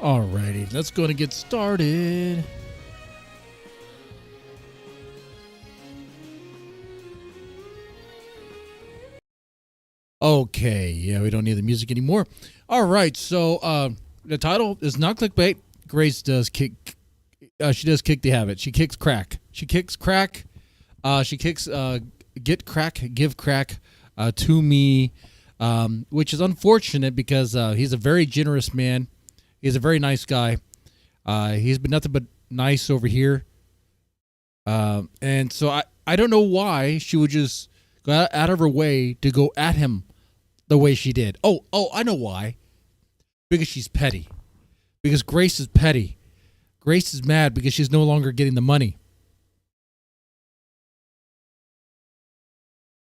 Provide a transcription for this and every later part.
Alrighty, let's go and get started. Okay, yeah, we don't need the music anymore. All right, so the title is not clickbait. Grace does kick. She does kick the habit. She kicks crack. She kicks crack. She kicks get crack, give crack to me, which is unfortunate because he's a very generous man. He's a very nice guy. He's been nothing but nice over here. And so I don't know why she would just go out of her way to go at him the way she did. Oh, I know why. Because she's petty. Because Grace is petty. Grace is mad because she's no longer getting the money.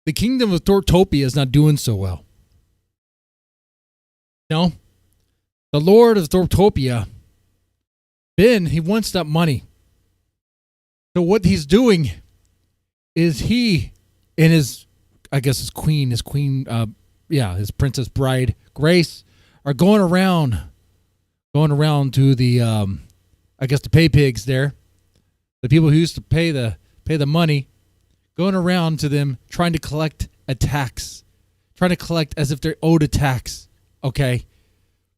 The kingdom of Thorptopia is not doing so well. No. The Lord of Thorptopia, Ben, he wants that money. So what he's doing is he and his princess bride, Grace, are going around to the, the pay pigs there, the people who used to pay the money, going around to them trying to collect a tax, trying to collect as if they're owed a tax, okay,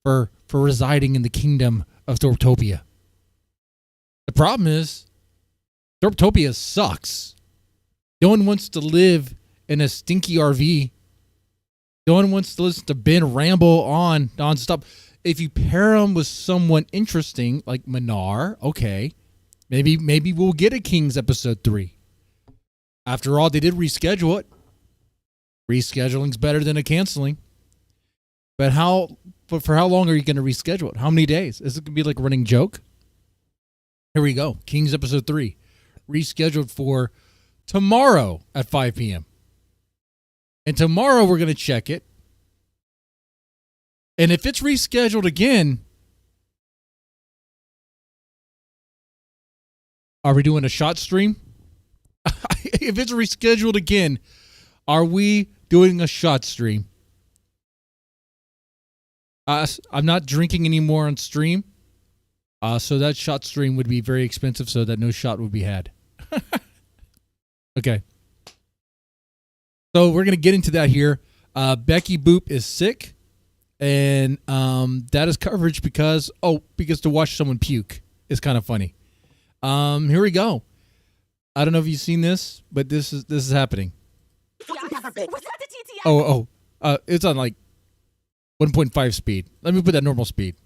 for residing in the kingdom of Thorptopia. The problem is, Thorptopia sucks. No one wants to live in a stinky RV. No one wants to listen to Ben ramble on nonstop. If you pair him with someone interesting like Minar, okay, maybe we'll get a Kings episode 3. After all, they did reschedule it. Rescheduling's better than a canceling. But for how long are you going to reschedule it? How many days? Is it going to be like a running joke? Here we go. Kings episode 3. Rescheduled for tomorrow at 5 p.m. And tomorrow we're going to check it. And if it's rescheduled again, are we doing a shot stream? If it's rescheduled again, are we doing a shot stream? I'm not drinking anymore on stream. So that shot stream would be very expensive so that no shot would be had. Okay. So we're going to get into that here. Becky Boop is sick. And that is coverage because to watch someone puke is kind of funny. Here we go. I don't know if you've seen this, but this is happening. It's on like 1.5 speed. Let me put that normal speed.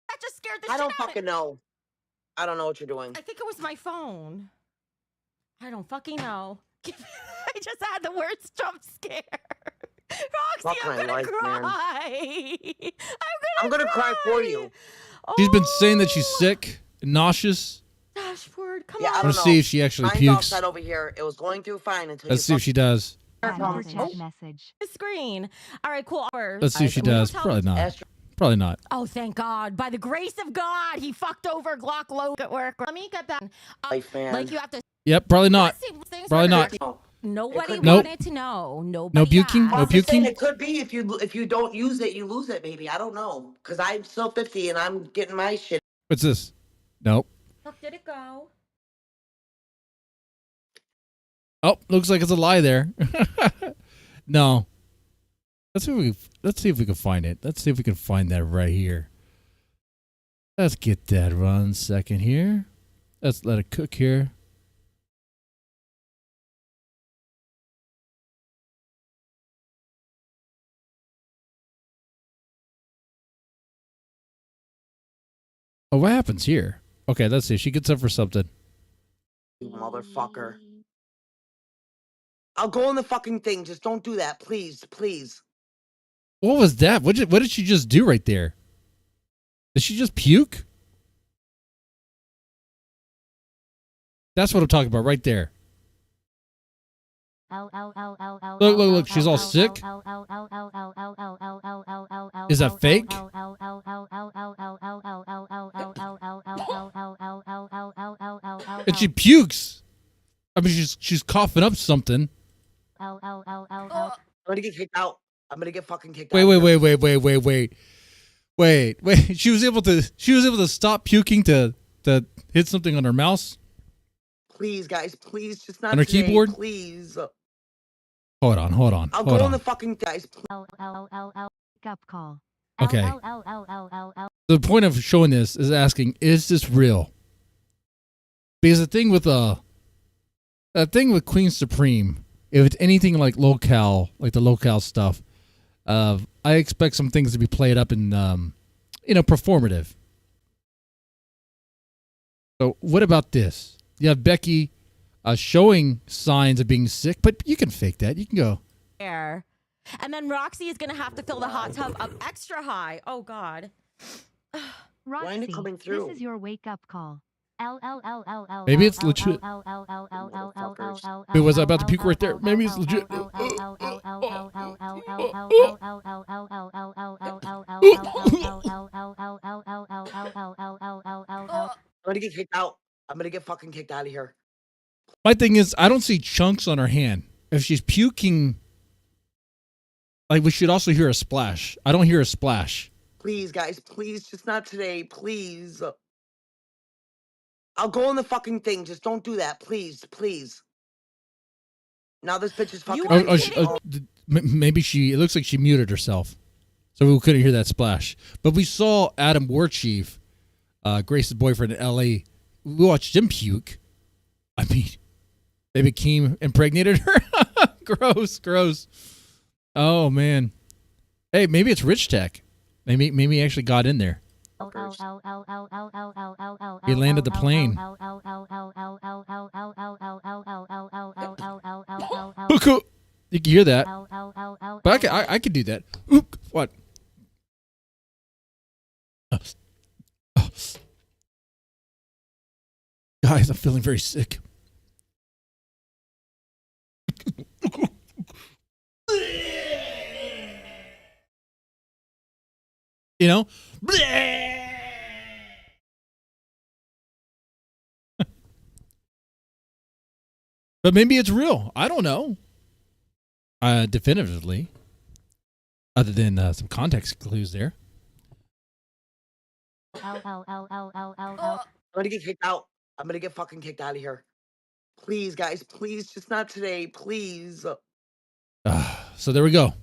That just scared the shit I don't out of fucking me. know. I don't know what you're doing. I think it was my phone. I don't fucking know. I just had the words jump scare. Roxy, Fuck I'm my gonna life, cry. man. I'm gonna cry for you. She's been saying that she's sick, nauseous. Dashboard, come Yeah, on. I don't Let's know. see if she actually Mine's pukes. outside over here. It was going through fine until Let's see if she does. Message. The screen. All right, cool. Let's see if she does. Probably not. Probably not. Oh, thank God. By the grace of God, he fucked over Glock Low at work. Let me get that. Like you have to. Yep, probably not. Probably not. Nobody Nope. wanted to know. Nobody No puking? asked. No puking? It could be if you don't use it, you lose it, maybe. I don't know. Because I'm still 50 and I'm getting my shit. What's this? Nope. Look, did it go? Oh, looks like it's a lie there. No. Let's see if we can find it. Let's see if we can find that right here. Let's get that 1 second here. Let's let it cook here. Oh, what happens here? Okay, let's see. She gets up for something. You motherfucker. I'll go in the fucking thing. Just don't do that, please, please. What was that? What did she just do right there? Did she just puke? That's what I'm talking about right there. Look, she's all sick. Is that fake? And she pukes. I mean, she's coughing up something. I'm gonna get kicked out. I'm gonna get fucking kicked out. Wait. Wait. She was able to stop puking to hit something on her mouse, Please, guys, please, just not on her today, keyboard. please. Hold on. I'll Hold go on the on. fucking guys. Wake up call. Okay. The point of showing this is asking, is this real? Because the thing with Queen Supreme, if it's anything like lolcow, like the lolcow stuff, I expect some things to be played up in performative. So what about this? You have Becky showing signs of being sick, but you can fake that. You can go. Air. And then Roxy is going to have to fill the hot tub up extra high. Oh, God. Why ain't it Roxy, coming through? this is your wake up call. Maybe it's legit. Wait, was I about to puke right there? Maybe it's legit. I'm gonna get kicked out. I'm gonna get fucking kicked out of here. My thing is, I don't see chunks on her hand. If she's puking, like, we should also hear a splash. I don't hear a splash. Please, guys, please, just not today, please. I'll go on the fucking thing. Just don't do that, please, please. Now this bitch is fucking. are kidding Maybe it looks like she muted herself, so we couldn't hear that splash. But we saw Adam Warchief, Grace's boyfriend in L.A. We watched him puke. I mean, maybe Keem impregnated her. Gross. Oh man. Hey, maybe it's Rich Tech. Maybe he actually got in there. He landed the plane. You can hear that. But I could do that. Oop, what? Guys, I'm feeling very sick. You know? But maybe it's real. I don't know. Definitively. Other than some context clues there. I'm gonna get kicked out. I'm gonna get fucking kicked out of here. Please, guys, please, just not today, please. So there we go.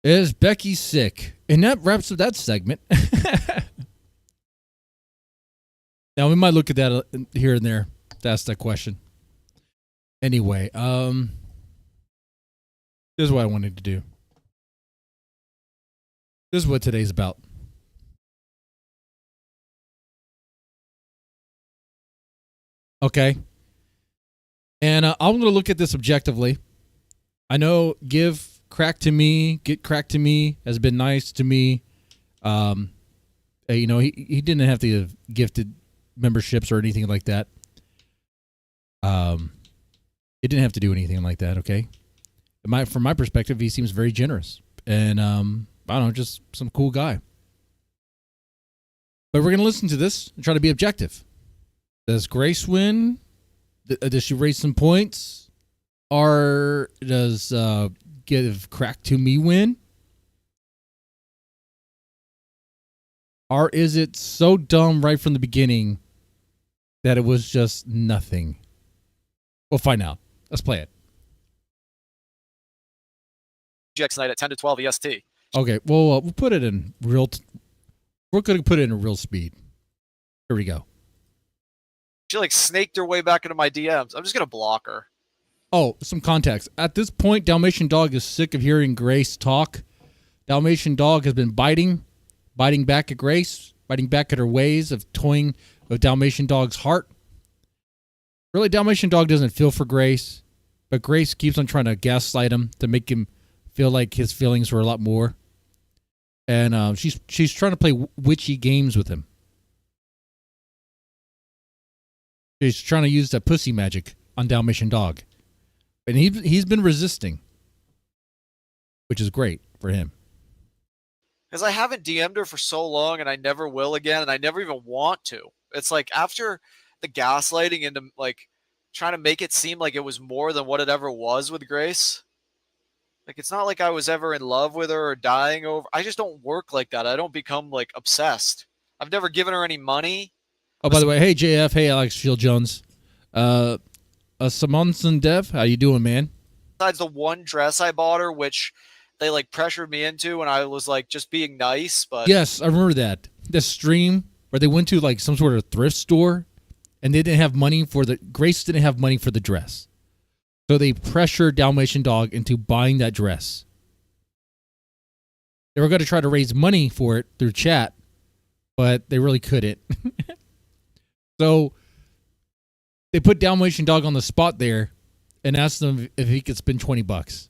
Is Becky sick? And that wraps up that segment. Now we might look at that here and there to ask that question. Anyway, this is what I wanted to do. This is what today's about. Okay. And I'm going to look at this objectively. I know get crack to me has been nice to me. He didn't have to have gifted memberships or anything like that. It didn't have to do anything like that, okay? From my perspective, he seems very generous. And, I don't know, just some cool guy. But we're going to listen to this and try to be objective. Does Grace win? Does she raise some points? Or does give crack to me win? Or is it so dumb right from the beginning that it was just nothing? We'll find out. Let's play it. Tonight at 10 to 12 EST. Okay, well, we'll put it in real. We're going to put it in real speed. Here we go. She like snaked her way back into my DMs. I'm just gonna block her. Oh, some context. At this point, Dalmatian Dog is sick of hearing Grace talk. Dalmatian Dog has been biting back at Grace, biting back at her ways of toying with Dalmatian Dog's heart. Really, Dalmatian Dog doesn't feel for Grace, but Grace keeps on trying to gaslight him to make him feel like his feelings were a lot more. And she's trying to play witchy games with him. She's trying to use that pussy magic on Dalmatian Dog. And he's been resisting, which is great for him. Because I haven't DM'd her for so long, and I never will again, and I never even want to. It's like after the gaslighting and like trying to make it seem like it was more than what it ever was with Grace. Like, it's not like I was ever in love with her or dying over. I just don't work like that. I don't become like obsessed. I've never given her any money. Oh, by the way, hey JF, hey Alex Shield Jones, Simonson Dev, how you doing, man? Besides the one dress I bought her, which they like pressured me into, and I was like just being nice. But Yes, I remember that. The stream where they went to like some sort of thrift store, and they didn't have money for Grace didn't have money for the dress, so they pressured Dalmatian Dog into buying that dress. They were going to try to raise money for it through chat, but they really couldn't. So they put Dalmatian Dog on the spot there and asked him if he could spend $20.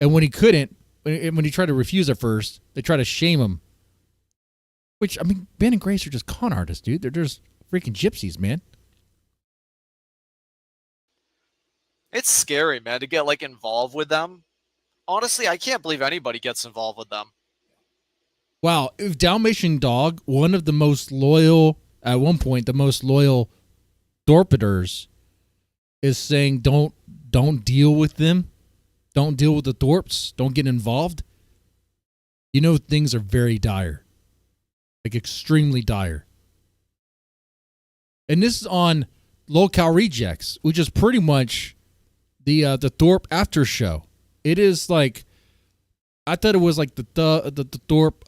And when he couldn't, when he tried to refuse at first, they tried to shame him. Which, I mean, Ben and Grace are just con artists, dude. They're just freaking gypsies, man. it's scary, man, to get like involved with them. Honestly, I can't believe anybody gets involved with them. Wow, if Dalmatian Dog, one of the most loyal, at one point, the most loyal Thorpiters, is saying don't deal with them, don't deal with the Thorps, don't get involved, you know things are very dire. Like extremely dire. And this is on Lolcow Rejects, which is pretty much the Thorp after show. It is like, I thought it was like the Thorp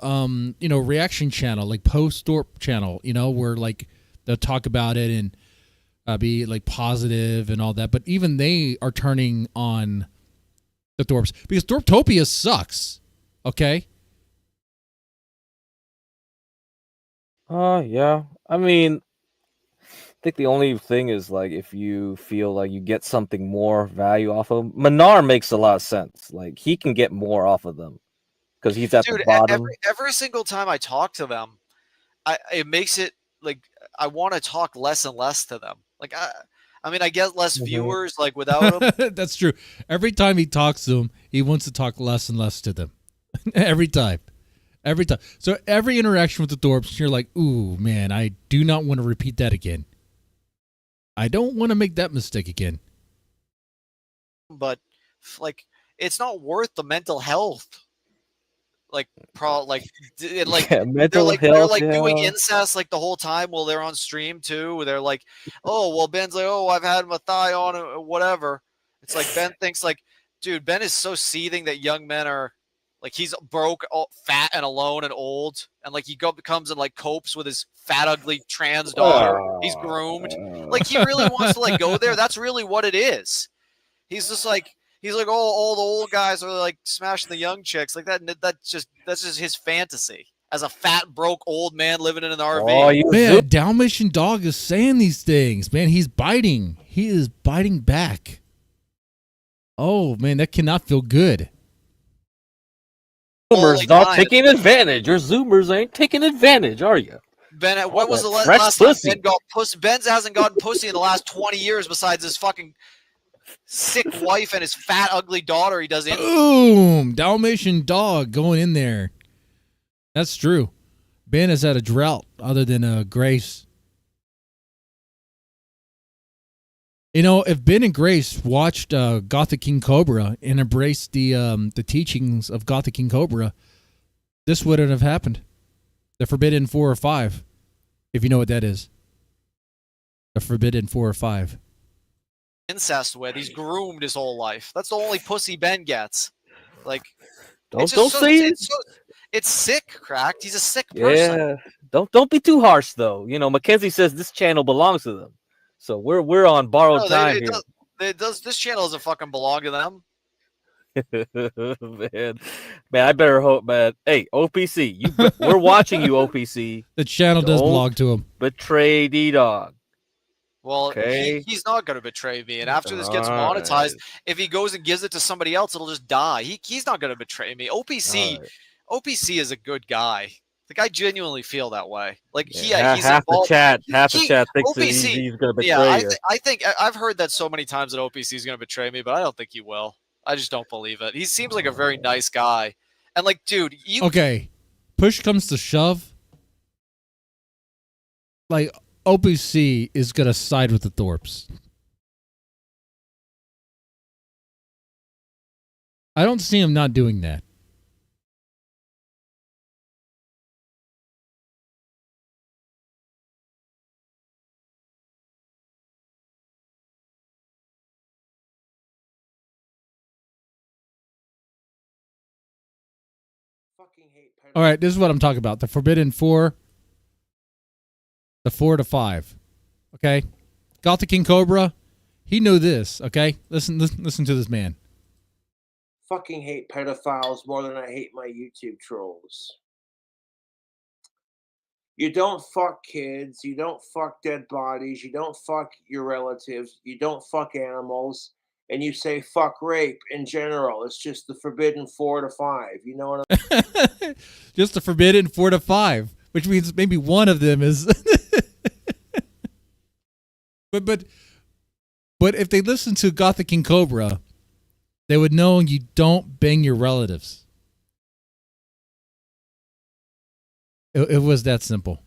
reaction channel, like post Thorp channel, where like they'll talk about it and be like positive and all that. But even they are turning on the Thorps because Thorptopia sucks. Okay. Yeah. I mean, I think the only thing is like if you feel like you get something more value off of Manar makes a lot of sense. Like he can get more off of them because he's at the bottom. Every single time I talk to them, it makes it like I want to talk less and less to them. Like I mean, I get less viewers like without them. That's true. Every time he talks to them, he wants to talk less and less to them. Every time. So every interaction with the Thorps, you're like, ooh, man, I do not want to repeat that again. I don't want to make that mistake again. But like, it's not worth the mental health. Mental health, they're like doing incest like the whole time while they're on stream too. They're like, oh well, Ben's like, oh, I've had my thigh on or whatever. It's like Ben thinks like, dude, Ben is so seething that young men are like he's broke, fat and alone and old, and like he comes and like copes with his fat, ugly trans daughter. He's groomed. Like he really wants to like go there. That's really what it is. He's just like. He's like, oh, all the old guys are like smashing the young chicks like that. That's just his fantasy as a fat, broke old man living in an RV. Oh, man, Dalmatian Dog is saying these things, man. He's biting. He is biting back. Oh, man, that cannot feel good. Zoomers not taking advantage. Your Zoomers ain't taking advantage, are you? Ben, what was the last time Ben got pussy? Ben hasn't gotten pussy in the last 20 years besides his fucking sick wife and his fat, ugly daughter he does in. Boom! Dalmatian Dog going in there. That's true. Ben has had a drought other than Grace. If Ben and Grace watched Gothic King Cobra and embraced the teachings of Gothic King Cobra, this wouldn't have happened. The Forbidden 4 or 5, if you know what that is. The Forbidden 4 or 5. Incest with. He's groomed his whole life. That's the only pussy Ben gets. Like, don't say it. It's sick, Cracked. He's a sick person. Yeah. Don't be too harsh though. Mackenzie says this channel belongs to them, so we're on borrowed time here. This channel doesn't fucking belong to them. man, I better hope, man. Hey, OPC, we're watching you, OPC. The channel does belong to him. Betray D-Dog. Well, okay. He's not going to betray me. And after this gets monetized, if he goes and gives it to somebody else, it'll just die. He's not going to betray me. OPC is a good guy. Like, I genuinely feel that way. Like, he's half involved. the chat thinks OPC, he's going to betray you. I think I've heard that so many times that OPC is going to betray me, but I don't think he will. I just don't believe it. He seems like a very nice guy. And, like, dude, okay, push comes to shove. Like, OPC is going to side with the Thorps. I don't see him not doing that. All right, this is what I'm talking about. The Forbidden 4, the 4 to 5. Okay? Got the King Cobra. He knew this, okay? Listen to this man. Fucking hate pedophiles more than I hate my YouTube trolls. You don't fuck kids. You don't fuck dead bodies. You don't fuck your relatives. You don't fuck animals. And you say fuck rape in general. It's just the forbidden 4 to 5. You know what I'm Just the forbidden 4 to 5, which means maybe one of them is. But if they listen to Gothic King Cobra, they would know you don't bang your relatives. It was that simple.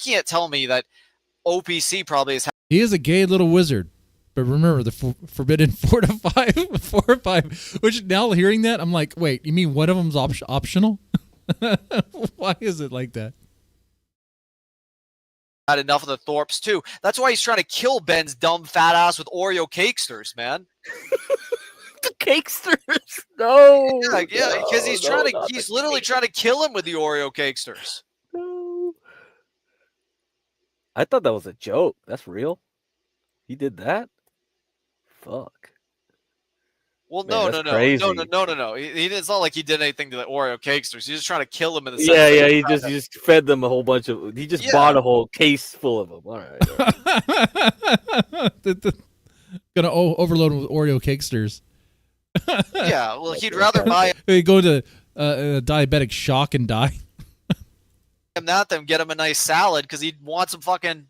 You can't tell me that OPC probably is. He is a gay little wizard. But remember, the forbidden 4 to 5, 4 or 5, which now hearing that, I'm like, wait, you mean one of them's optional? Why is it like that? Had enough of the Thorps too. That's why he's trying to kill Ben's dumb fat ass with Oreo cakesters, man. The cakesters? No. Yeah, because he's literally trying to kill him with the Oreo cakesters. No. I thought that was a joke. That's real. He did that? Fuck. Well, Man, no. It's not like he did anything to the Oreo cakesters. He's just trying to kill him in the sense. Yeah. He just fed them a whole bunch of. He just bought a whole case full of them. All right. Gonna overload him with Oreo cakesters. Yeah, well, he'd rather buy He go to diabetic shock and die. him that than get him a nice salad because he wants some fucking.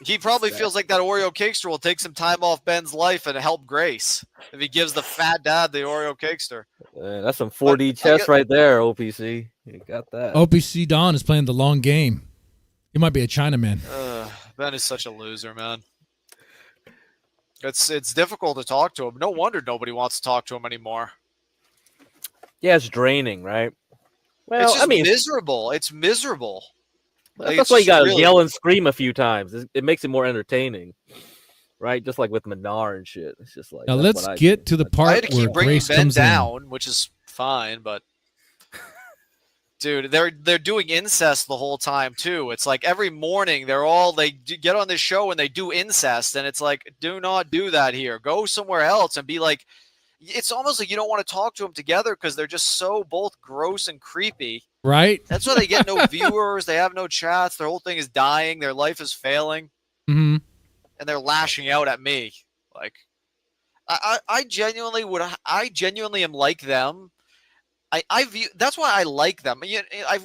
He probably feels like that Oreo cakester will take some time off Ben's life and help Grace if he gives the fat dad the Oreo cakester. That's some 4D chess right there, OPC. You got that. OPC Don is playing the long game. He might be a Chinaman. Ben is such a loser, man. It's difficult to talk to him. No wonder nobody wants to talk to him anymore. Yeah, it's draining, right? Well, it's just miserable. It's miserable. That's why you gotta yell and scream a few times. It makes it more entertaining, right? Just like with Manar and shit. It's just like. Now let's get to the part I had to where keep bringing Grace Ben comes down, in. which is fine, but dude, they're doing incest the whole time too. It's like every morning they get on this show and they do incest, and it's like, do not do that here. Go somewhere else and be like. It's almost like you don't want to talk to them together because they're just so both gross and creepy. Right. That's why they get no viewers. They have no chats. Their whole thing is dying. Their life is failing. Mm-hmm. And they're lashing out at me. Like, I genuinely would. I genuinely am like them. I view. That's why I like them.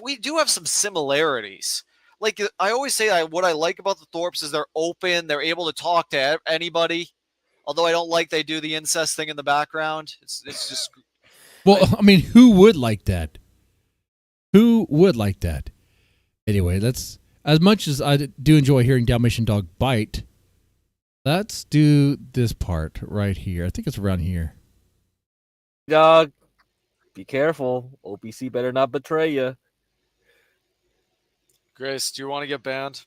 We do have some similarities. Like I always say, what I like about the Thorps is they're open. They're able to talk to anybody. Although I don't like they do the incest thing in the background. It's just. Well, I mean, who would like that? Who would like that? Anyway, let's. As much as I do enjoy hearing Dalmatian Dog bite, let's do this part right here. I think it's around here. Dog, be careful. OPC better not betray you. Grace, do you want to get banned?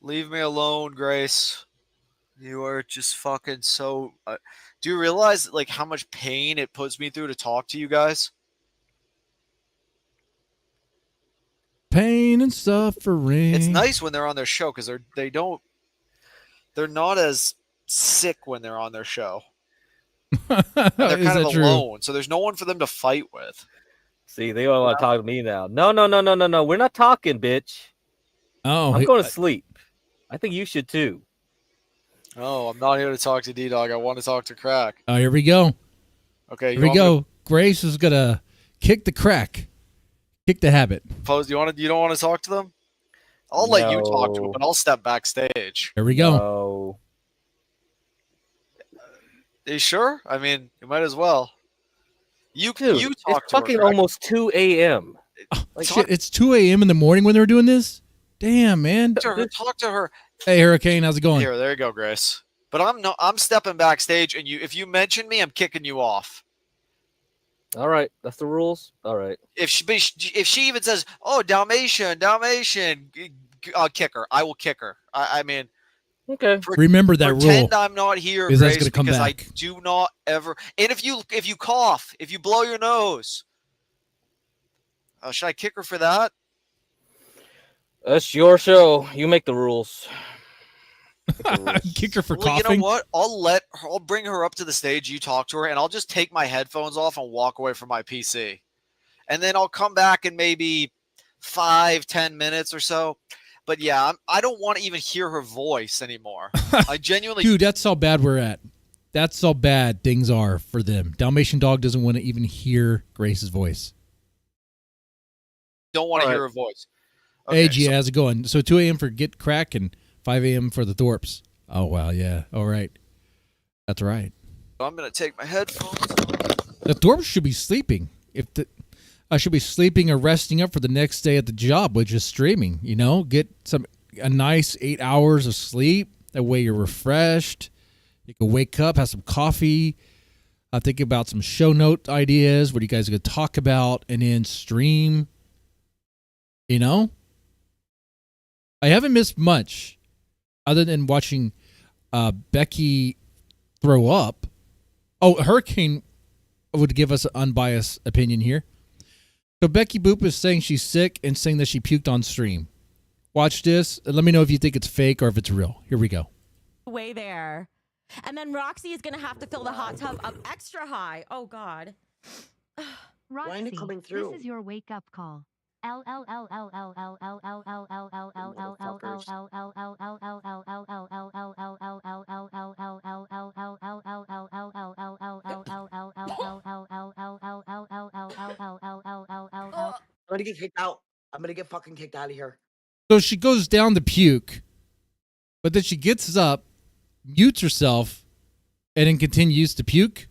Leave me alone, Grace. You are just fucking so... do you realize like how much pain it puts me through to talk to you guys? Pain and suffering. It's nice when they're on their show because they're not as sick when they're on their show. They're kind of alone, so there's no one for them to fight with. See, they all want to talk to me now. No. We're not talking, bitch. Oh, I'm going to sleep. I think you should too. Oh, I'm not here to talk to D-Dog. I want to talk to Crack. Oh, here we go. Okay, here we go. Grace is gonna kick the crack, kick the habit. You don't want to talk to them? I'll let you talk to them, but I'll step backstage. Here we go. No. Are you sure? I mean, you might as well. You talk it's to her. It's fucking almost 2 a.m. Shit, it's 2 a.m. in the morning when they're doing this? Damn, man. Talk to her. Hey, Hurricane, how's it going? Here, there you go, Grace. But I'm stepping backstage, and if you mention me, I'm kicking you off. All right, that's the rules. All right. If she even says, "Oh, Dalmatian," I'll kick her. I will kick her. I mean, okay. Remember that pretend rule. I'm not here, Because that's Grace, gonna come because back. I do not ever. And if you cough, if you blow your nose, should I kick her for that? That's your show. You make the rules. Kick her for Well, coughing. you know what? I'll bring her up to the stage. You talk to her, and I'll just take my headphones off and walk away from my PC, and then I'll come back in maybe 5-10 minutes or so. But yeah, I don't want to even hear her voice anymore. I genuinely, Dude, that's how bad we're at. That's how bad things are for them. Dalmatian Dog doesn't want to even hear Grace's voice. don't want to hear her voice. Hey, Okay, G, so- how's it going? So 2 a.m. for Get Crack and 5 a.m. for the Thorps. Oh, wow, yeah. All right. That's right. I'm going to take my headphones off. The Thorps should be sleeping. I should be sleeping or resting up for the next day at the job, which is streaming. You know, get a nice 8 hours of sleep. That way you're refreshed. You can wake up, have some coffee, think about some show note ideas. What you guys are going to talk about, and then stream. You know, I haven't missed much, other than watching Becky throw up. Oh, Hurricane would give us an unbiased opinion here. So Becky Boop is saying she's sick and saying that she puked on stream. Watch this and let me know if you think it's fake or if it's real. Here we go. Way there. And then Roxy is going to have to fill the hot tub up extra high. Oh, God. Why ain't it coming through? This is your wake up call. I'm gonna get kicked out. I'm gonna get fucking kicked out of here. So she goes down to puke, but then she gets up, mutes herself, and then continues to puke.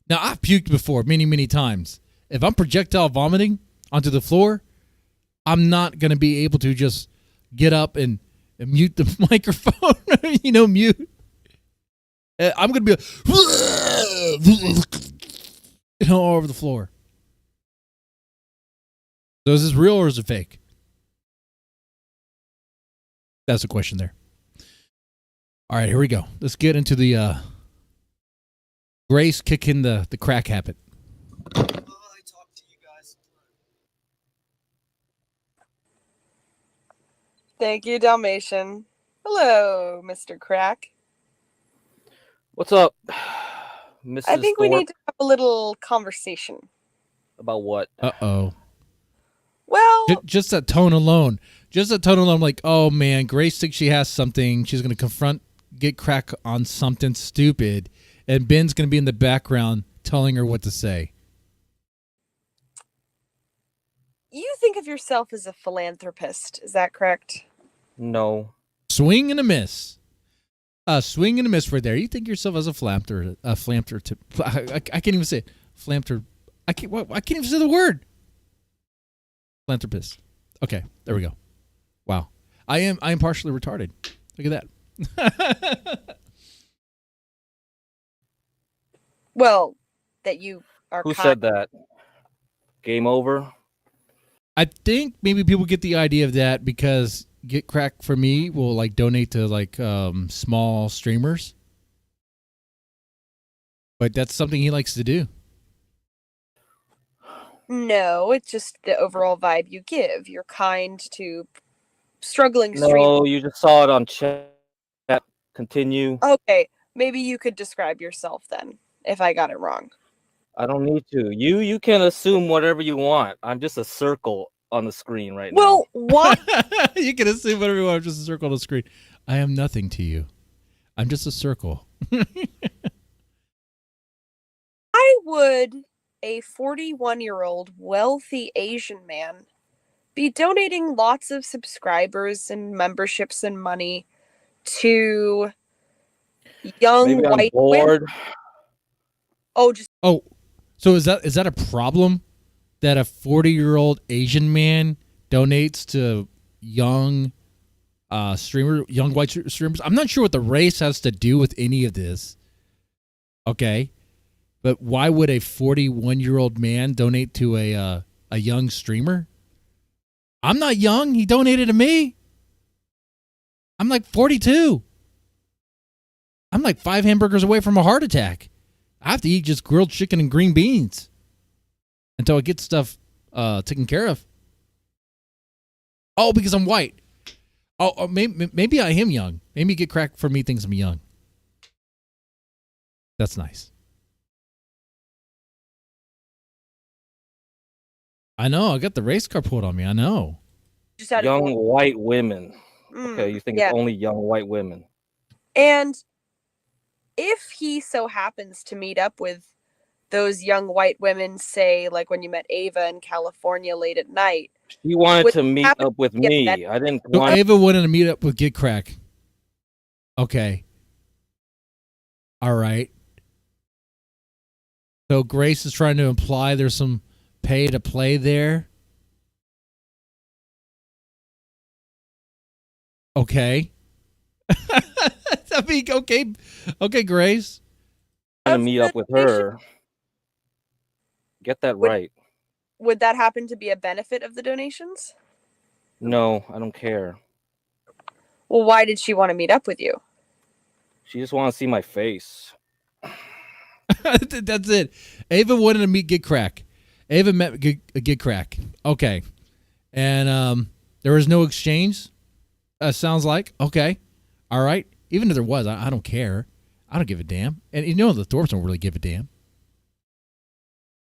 Now, I've puked before many, many times. If I'm projectile vomiting onto the floor, I'm not going to be able to just get up and mute the microphone, mute. I'm going to be all over the floor. So is this real or is it fake? That's the question there. All right, here we go. Let's get into the Grace kicking the crack habit. I talk to you guys. Thank you, Dalmatian. Hello, Mr. Crack. What's up, Mrs. I think we Thorp? need to have a little conversation. About what? Uh-oh. Well, Just that tone alone. I'm like, oh, man, Grace thinks she has something. She's going to get crack on something stupid, and Ben's going to be in the background telling her what to say. you think of yourself as a philanthropist, is that correct? No. Swing and a miss. Swing and a miss right there. You think yourself as a flamter. I can't even say it. Flamter. I can't even say the word. Philanthropist. Okay, there we go. Wow. I am partially retarded. Look at that. Well, that you are Who said that? Game over? I think maybe people get the idea of that because Get Crack for me will like donate to small streamers. But that's something he likes to do. No, it's just the overall vibe you give. You're kind to struggling No, streamers. you just saw it on chat. Continue. Okay, maybe you could describe yourself then, if I got it wrong. I don't need to. You can assume whatever you want. I'm just a circle on the screen right Well, what? You can assume whatever you want. I'm just a circle on the screen. I am nothing to you. I'm just a circle. Why would a 41-year-old wealthy Asian man be donating lots of subscribers and memberships and money to young Maybe I'm white bored. women? Oh, just Oh, so is that a problem that a 40-year-old Asian man donates to young young white streamers. I'm not sure what the race has to do with any of this. Okay, but why would a 41-year-old man donate to a young streamer? I'm not young. He donated to me. I'm like 42. I'm like 5 hamburgers away from a heart attack. I have to eat just grilled chicken and green beans until I get stuff taken care of. Oh, because I'm white. Oh, maybe I am young. Maybe Get Crack for me thinks I'm young. That's nice. I know. I got the race car pulled on me. I know. Young white women. Okay, you think it's only young white women. And if he so happens to meet up with those young white women, say, like when you met Ava in California late at night. She wanted to meet up with me. I didn't want... Ava wanted to meet up with Get Crack. Okay. All right. So Grace is trying to imply there's some pay to play there. Okay. I mean, okay, Grace. Trying to meet up with her. Get that right. Would that happen to be a benefit of the donations? No, I don't care. Well, why did she want to meet up with you? She just wanted to see my face. That's it. Ava wanted to meet Get Crack. Ava met Get Crack. Okay. And there was no exchange? Sounds like. Okay. All right. Even if there was, I don't care. I don't give a damn. And you know the Thorps don't really give a damn.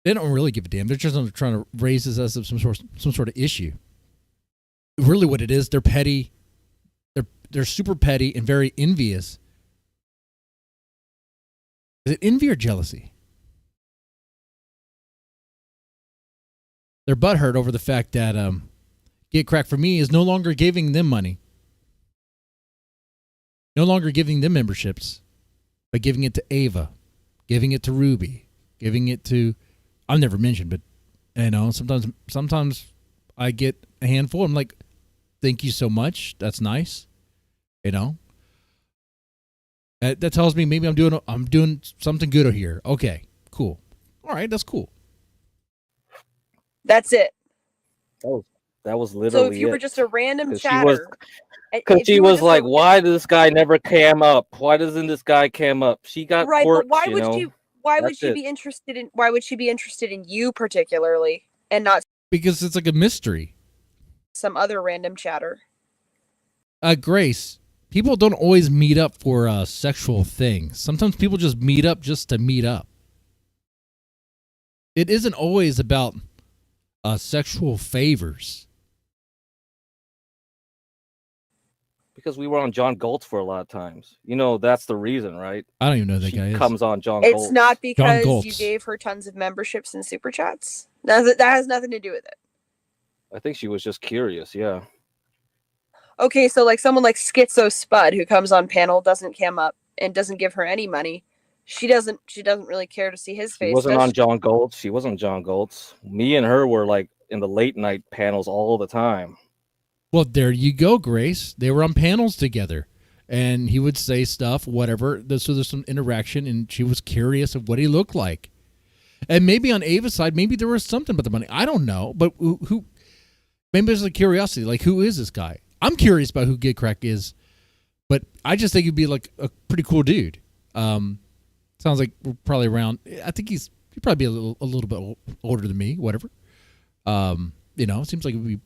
They don't really give a damn. They're just trying to raise this as some sort of issue. Really what it is, they're petty. They're super petty and very envious. Is it envy or jealousy? They're butthurt over the fact that Get Crack for me is no longer giving them money. No longer giving them memberships, but giving it to Ava, giving it to Ruby, giving it to, I've never mentioned, but you know, sometimes I get a handful. I'm like, thank you so much. That's nice. You know, that tells me maybe I'm doing something good here. Okay, cool. All right, that's cool. That's it. That was literally so if you it. were just a random chatter. Because she was like, why does this guy never cam up? Why doesn't this guy cam up? She got right, quirks, but why would she be interested in you particularly and not because it's like a mystery. Some other random chatter. Grace, people don't always meet up for sexual things. Sometimes people just meet up just to meet up. It isn't always about sexual favors. Because we were on John Goltz for a lot of times. You know, that's the reason, right? I don't even know who that guy is. She comes on John Goltz. It's not because you gave her tons of memberships and super chats. That has nothing to do with it. I think she was just curious, yeah. Okay, so like someone like Schizo Spud who comes on panel, doesn't cam up, and doesn't give her any money. She doesn't really care to see his face. She wasn't on John Goltz. She wasn't John Goltz. Me and her were like in the late night panels all the time. Well, there you go, Grace. They were on panels together, and he would say stuff, whatever. So there's some interaction, and she was curious of what he looked like. And maybe on Ava's side, maybe there was something about the money. I don't know, but who? Maybe there's a curiosity, like who is this guy? I'm curious about who Get Crack is, but I just think he'd be like a pretty cool dude. Sounds like we're probably around. I think he'd probably be a little bit older than me. Whatever. You know, it seems like it would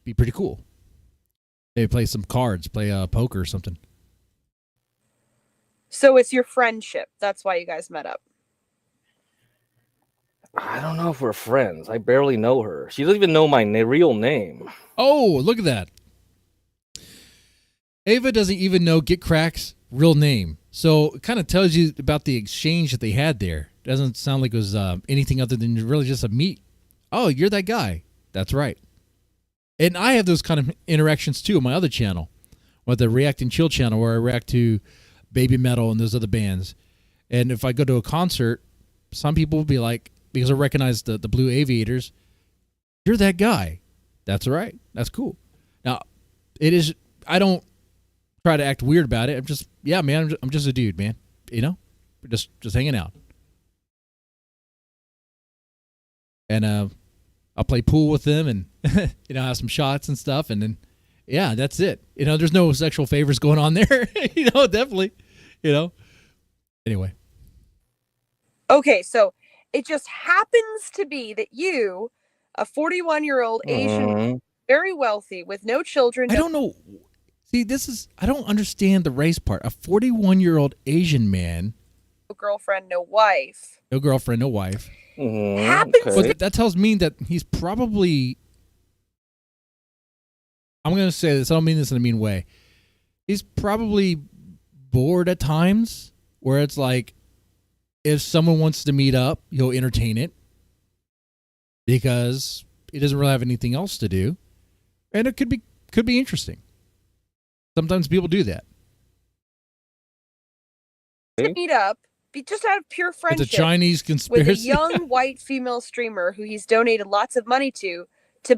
be pretty cool. Maybe play some cards, play poker or something. So it's your friendship. That's why you guys met up. I don't know if we're friends. I barely know her. She doesn't even know my real name. Oh, look at that. Ava doesn't even know Get Crack's real name. So it kind of tells you about the exchange that they had there. It doesn't sound like it was anything other than really just a meet. Oh, you're that guy. That's right. And I have those kind of interactions too on my other channel, with the React and Chill channel, where I react to Baby Metal and those other bands. And if I go to a concert, some people will be like, because I recognize the Blue Aviators, you're that guy. That's right. That's cool. Now, it is, I don't try to act weird about it. I'm just, yeah, man, I'm just a dude, man. You know, we're just hanging out. And I'll play pool with them and, you know, have some shots and stuff. And then, yeah, that's it. You know, there's no sexual favors going on there. You know, definitely, you know. Anyway. Okay, so it just happens to be that you, a 41-year-old Asian, very wealthy, with no children. I don't know. See, I don't understand the race part. A 41-year-old Asian man. No girlfriend, no wife. No girlfriend, no wife. Happens. Okay. But that tells me that he's probably, I'm going to say this, I don't mean this in a mean way. He's probably bored at times where it's like, if someone wants to meet up, he'll entertain it because he doesn't really have anything else to do. And it could be interesting. Sometimes people do that. To meet up, just out of pure friendship. It's a Chinese conspiracy. With a young white female streamer who he's donated lots of money to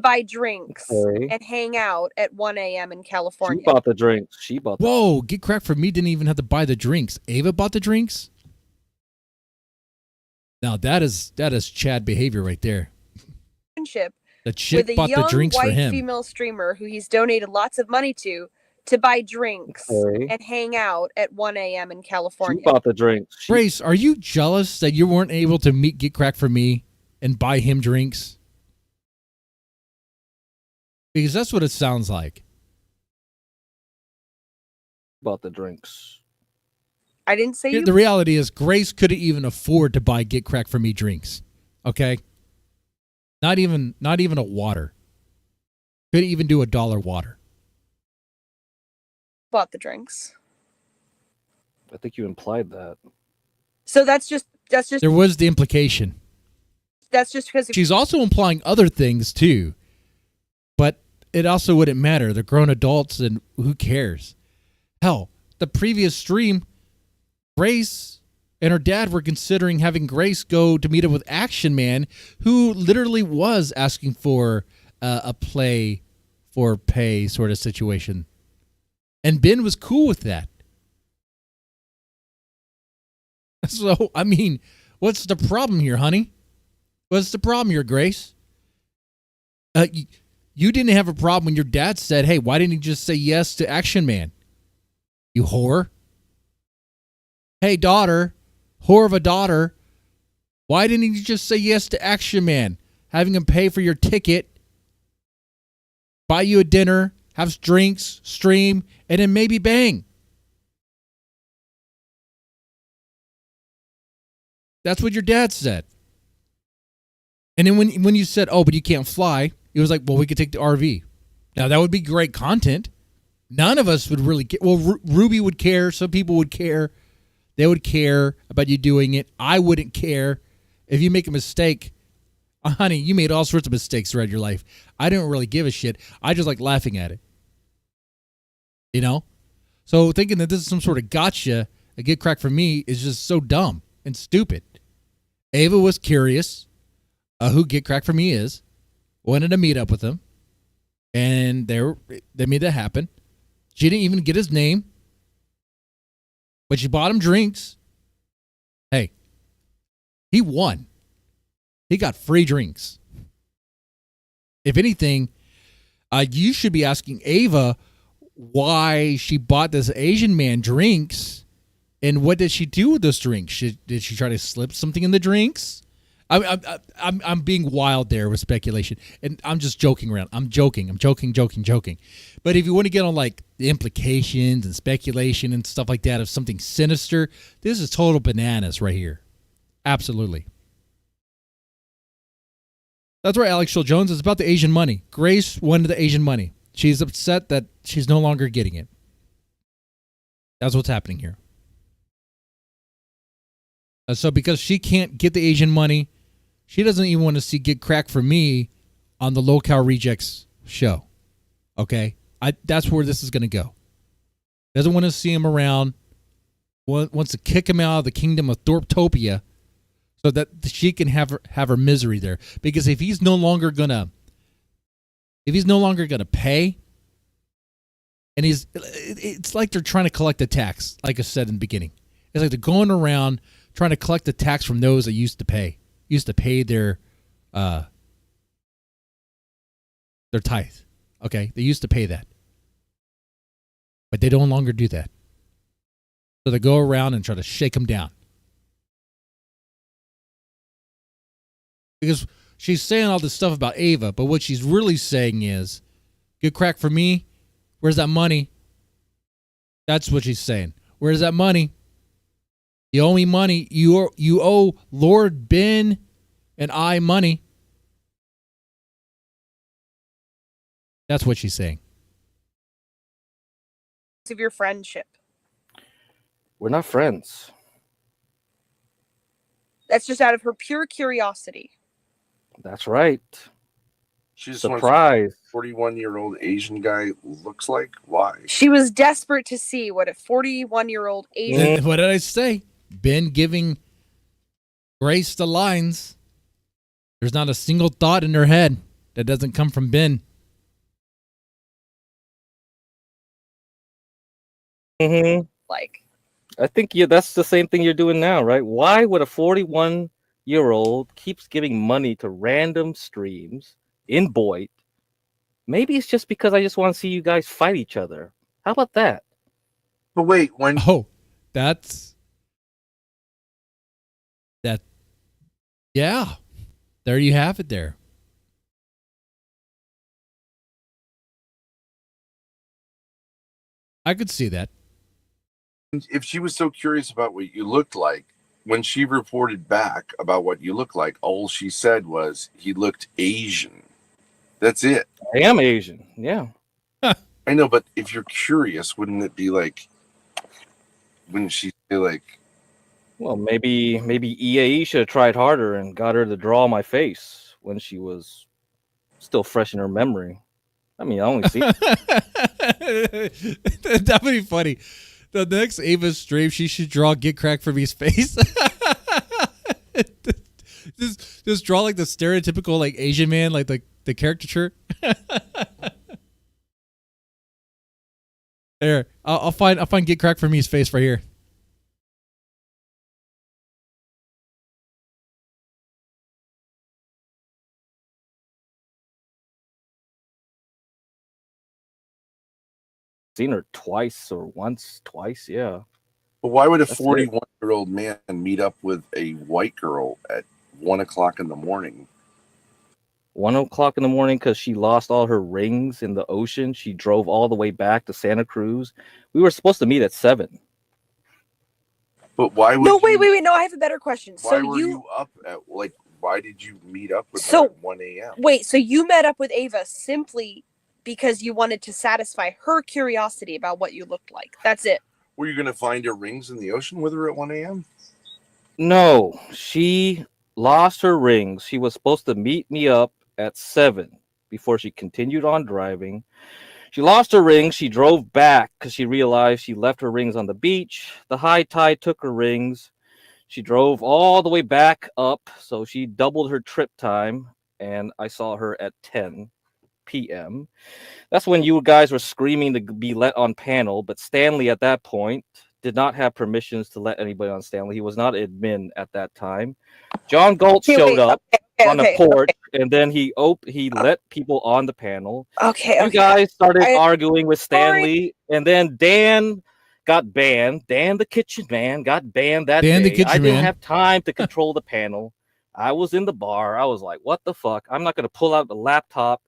buy drinks and hang out at 1 a.m. in California. She bought the drinks. Whoa, Get Cracked for Me didn't even have to buy the drinks. Ava bought the drinks? Now that is Chad behavior right there. Friendship. The chick bought the drinks for him. With a young white female streamer who he's donated lots of money to buy drinks and hang out at 1 a.m. in California. She bought the drinks. Grace, are you jealous that you weren't able to meet Get Cracked for Me and buy him drinks? Because that's what it sounds like. Bought the drinks. I didn't say you. The reality is Grace couldn't even afford to buy Get Cracked for Me drinks. Okay? Not even a water. Couldn't even do $1 water. Bought the drinks. I think you implied that. So that's just there was the implication. That's just because she's also implying other things too. But it also wouldn't matter. They're grown adults and who cares? Hell, the previous stream, Grace and her dad were considering having Grace go to meet up with Action Man, who literally was asking for a play for pay sort of situation. And Ben was cool with that. So, I mean, what's the problem here, honey? What's the problem here, Grace? You didn't have a problem when your dad said, hey, why didn't you just say yes to Action Man? You whore. Hey, daughter, whore of a daughter, why didn't you just say yes to Action Man? Having him pay for your ticket, buy you a dinner, have drinks, stream, and then maybe bang. That's what your dad said. And then when you said, oh, but you can't fly, it was like, well, we could take the RV. Now, that would be great content. None of us would really care. Well, Ruby would care. Some people would care. They would care about you doing it. I wouldn't care. If you make a mistake, honey, you made all sorts of mistakes throughout your life. I don't really give a shit. I just like laughing at it. You know? So thinking that this is some sort of gotcha, a Get Cracked for Me, is just so dumb and stupid. Ava was curious who Get Cracked for Me is, wanted to meet up with him, and they made that happen. She didn't even get his name, but she bought him drinks. Hey, he won. He got free drinks. If anything, you should be asking Ava why she bought this Asian man drinks, and what did she do with those drinks? Did she try to slip something in the drinks? I'm being wild there with speculation, and I'm just joking around. I'm joking. But if you want to get on like the implications and speculation and stuff like that of something sinister, this is total bananas right here. Absolutely. That's right, Alex Shul Jones. It's about the Asian money. Grace wanted the Asian money. She's upset that she's no longer getting it. That's what's happening here. So because she can't get the Asian money, she doesn't even want to see Get Cracked for Me on the Lolcow Rejects show. Okay? That's where this is going to go. Doesn't want to see him around. Wants to kick him out of the kingdom of Thorptopia so that she can have her misery there. Because if he's no longer gonna pay, And it's like they're trying to collect the tax, like I said in the beginning. It's like they're going around trying to collect the tax from those that used to pay their tithe. Okay, they used to pay that, but they no longer do that. So they go around and try to shake them down. Because she's saying all this stuff about Ava, but what she's really saying is, good crack for me. Where's that money? That's what she's saying. Where's that money? You owe me money. You owe Lord Ben and I money. That's what she's saying. Of your friendship. We're not friends. That's just out of her pure curiosity. That's right. She just surprised. 41-year-old Asian guy looks like. Why? She was desperate to see what a 41-year-old Asian. What did I say? Ben giving Grace the lines. There's not a single thought in her head that doesn't come from Ben. Like, I think that's the same thing you're doing now, right? Why would a 41-year-old keeps giving money to random streams in Boyd? Maybe it's just because I just want to see you guys fight each other. How about that? But wait, when yeah. There you have it there. I could see that. If she was so curious about what you looked like, when she reported back about what you look like, all she said was he looked Asian. That's it. I am Asian. Yeah. I know, but if you're curious, wouldn't it be like, wouldn't she say like, well, maybe EAE should have tried harder and got her to draw my face when she was still fresh in her memory. I mean, I only see. That would be funny. The next Ava stream, she should draw "Get Cracked for Me's" face. just draw like the stereotypical like Asian man, like the caricature. There, I'll find "Get Cracked for Me's" face right here. Seen her twice or twice, yeah. but why would a 41-year-old man meet up with a white girl at 1:00 in the morning? 1:00 in the morning because she lost all her rings in the ocean. She drove all the way back to Santa Cruz. We were supposed to meet at 7. But why would wait. No, I have a better question. Why were you up at, like, why did you meet up with her at 1 a.m.? Wait, so you met up with Ava simply because you wanted to satisfy her curiosity about what you looked like. That's it. Were you going to find her rings in the ocean with her at 1 a.m.? No, she lost her rings. She was supposed to meet me up at 7 before she continued on driving. She lost her rings. She drove back because she realized she left her rings on the beach. The high tide took her rings. She drove all the way back up, so she doubled her trip time, and I saw her at 10 p.m. That's when you guys were screaming to be let on panel, but Stanley at that point did not have permissions to let anybody on Stanley. He was not admin at that time. John Galt showed up on the porch, and then he let people on the panel. You guys started arguing with Stanley, and then Dan got banned. Dan the kitchen man got banned that day. I didn't have time to control the panel. I was in the bar. I was like, what the fuck? I'm not going to pull out the laptop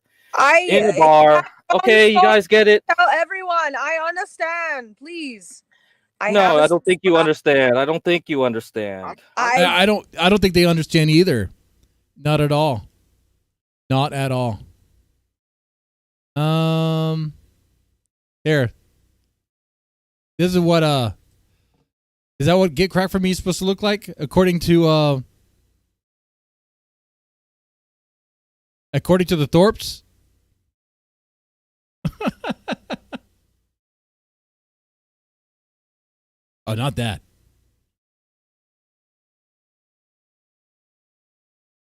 in the bar. Okay, you guys get it? Tell everyone. I understand, please. I don't think you understand. I don't think you understand. I don't think they understand either. Not at all. Not at all. Here. This is what is that what Get Cracked for Me is supposed to look like? According to the Thorps? Oh, not that.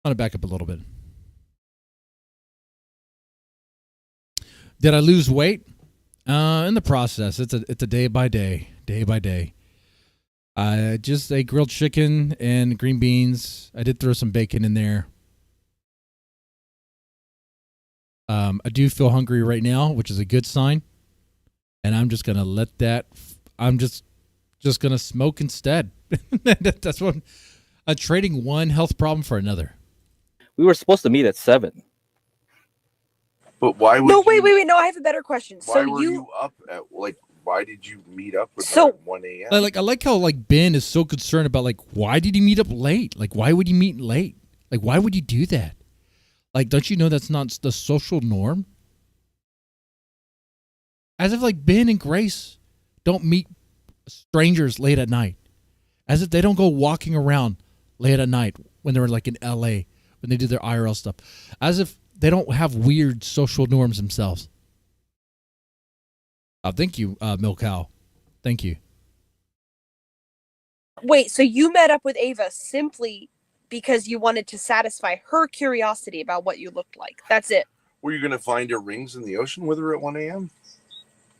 I'm going to back up a little bit. Did I lose weight? In the process, it's a day by day. Just a grilled chicken and green beans. I did throw some bacon in there. I do feel hungry right now, which is a good sign. And I'm just gonna let that. I'm just gonna smoke instead. That's what I'm trading one health problem for another. We were supposed to meet at 7. But why would No, wait. No, I have a better question. Why So were you up at why did you meet up with her So- at 1 a.m.? I like how Ben is so concerned about why did he meet up late? Why would he meet late? Why would you do that? Don't you know that's not the social norm? As if Ben and Grace don't meet strangers late at night. As if they don't go walking around late at night when they're in LA, when they do their IRL stuff. As if they don't have weird social norms themselves. Thank you, Milk Cow. Thank you. Wait, so you met up with Ava simply because you wanted to satisfy her curiosity about what you looked like. That's it. Were you going to find her rings in the ocean with her at 1 a.m.?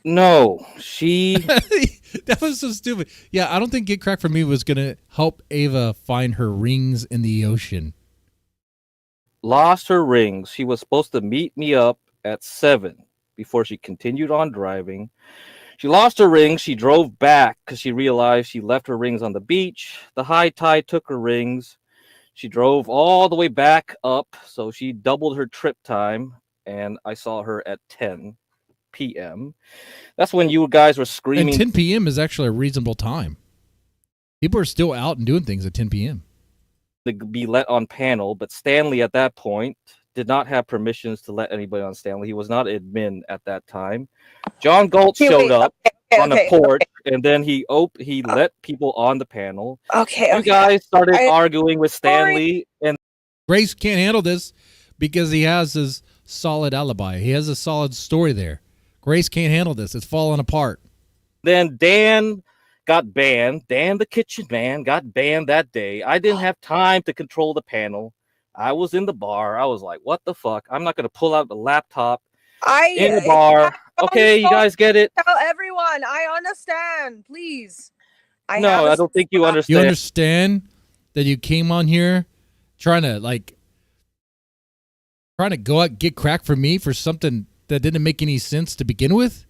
No, she. That was so stupid. Yeah, I don't think Get Cracked for Me was going to help Ava find her rings in the ocean. Lost her rings. She was supposed to meet me up at 7 before she continued on driving. She lost her rings. She drove back because she realized she left her rings on the beach. The high tide took her rings. She drove all the way back up, so she doubled her trip time, and I saw her at 10 p.m. That's when you guys were screaming. And 10 p.m. is actually a reasonable time. People are still out and doing things at 10 p.m. To be let on panel, but Stanley at that point did not have permissions to let anybody on Stanley. He was not admin at that time. John Galt showed up on the porch, and then he let people on the panel. Okay. You guys started arguing with Stanley, and Grace can't handle this because he has his solid alibi. He has a solid story there. Grace can't handle this. It's falling apart. Then Dan got banned. Dan the kitchen man got banned that day. I didn't have time to control the panel. I was in the bar. I was like, what the fuck? I'm not going to pull out the laptop in the bar. Okay, you guys get it? Tell everyone. I understand. Please. I don't think you understand. You understand that you came on here trying to go out and Get Cracked for Me for something that didn't make any sense to begin with?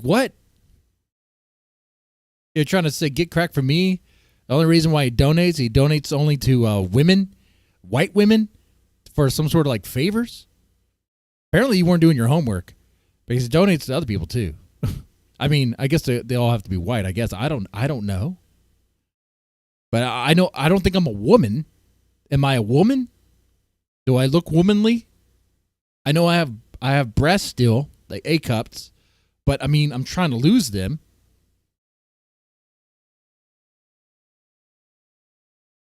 What? You're trying to say Get Cracked for Me? The only reason why he donates only to women, white women, for some sort of favors? Apparently you weren't doing your homework because he donates to other people too. I mean, I guess they all have to be white. I guess I don't know. But I don't think I'm a woman. Am I a woman? Do I look womanly? I know I have breasts still, like A cups, but I mean, I'm trying to lose them.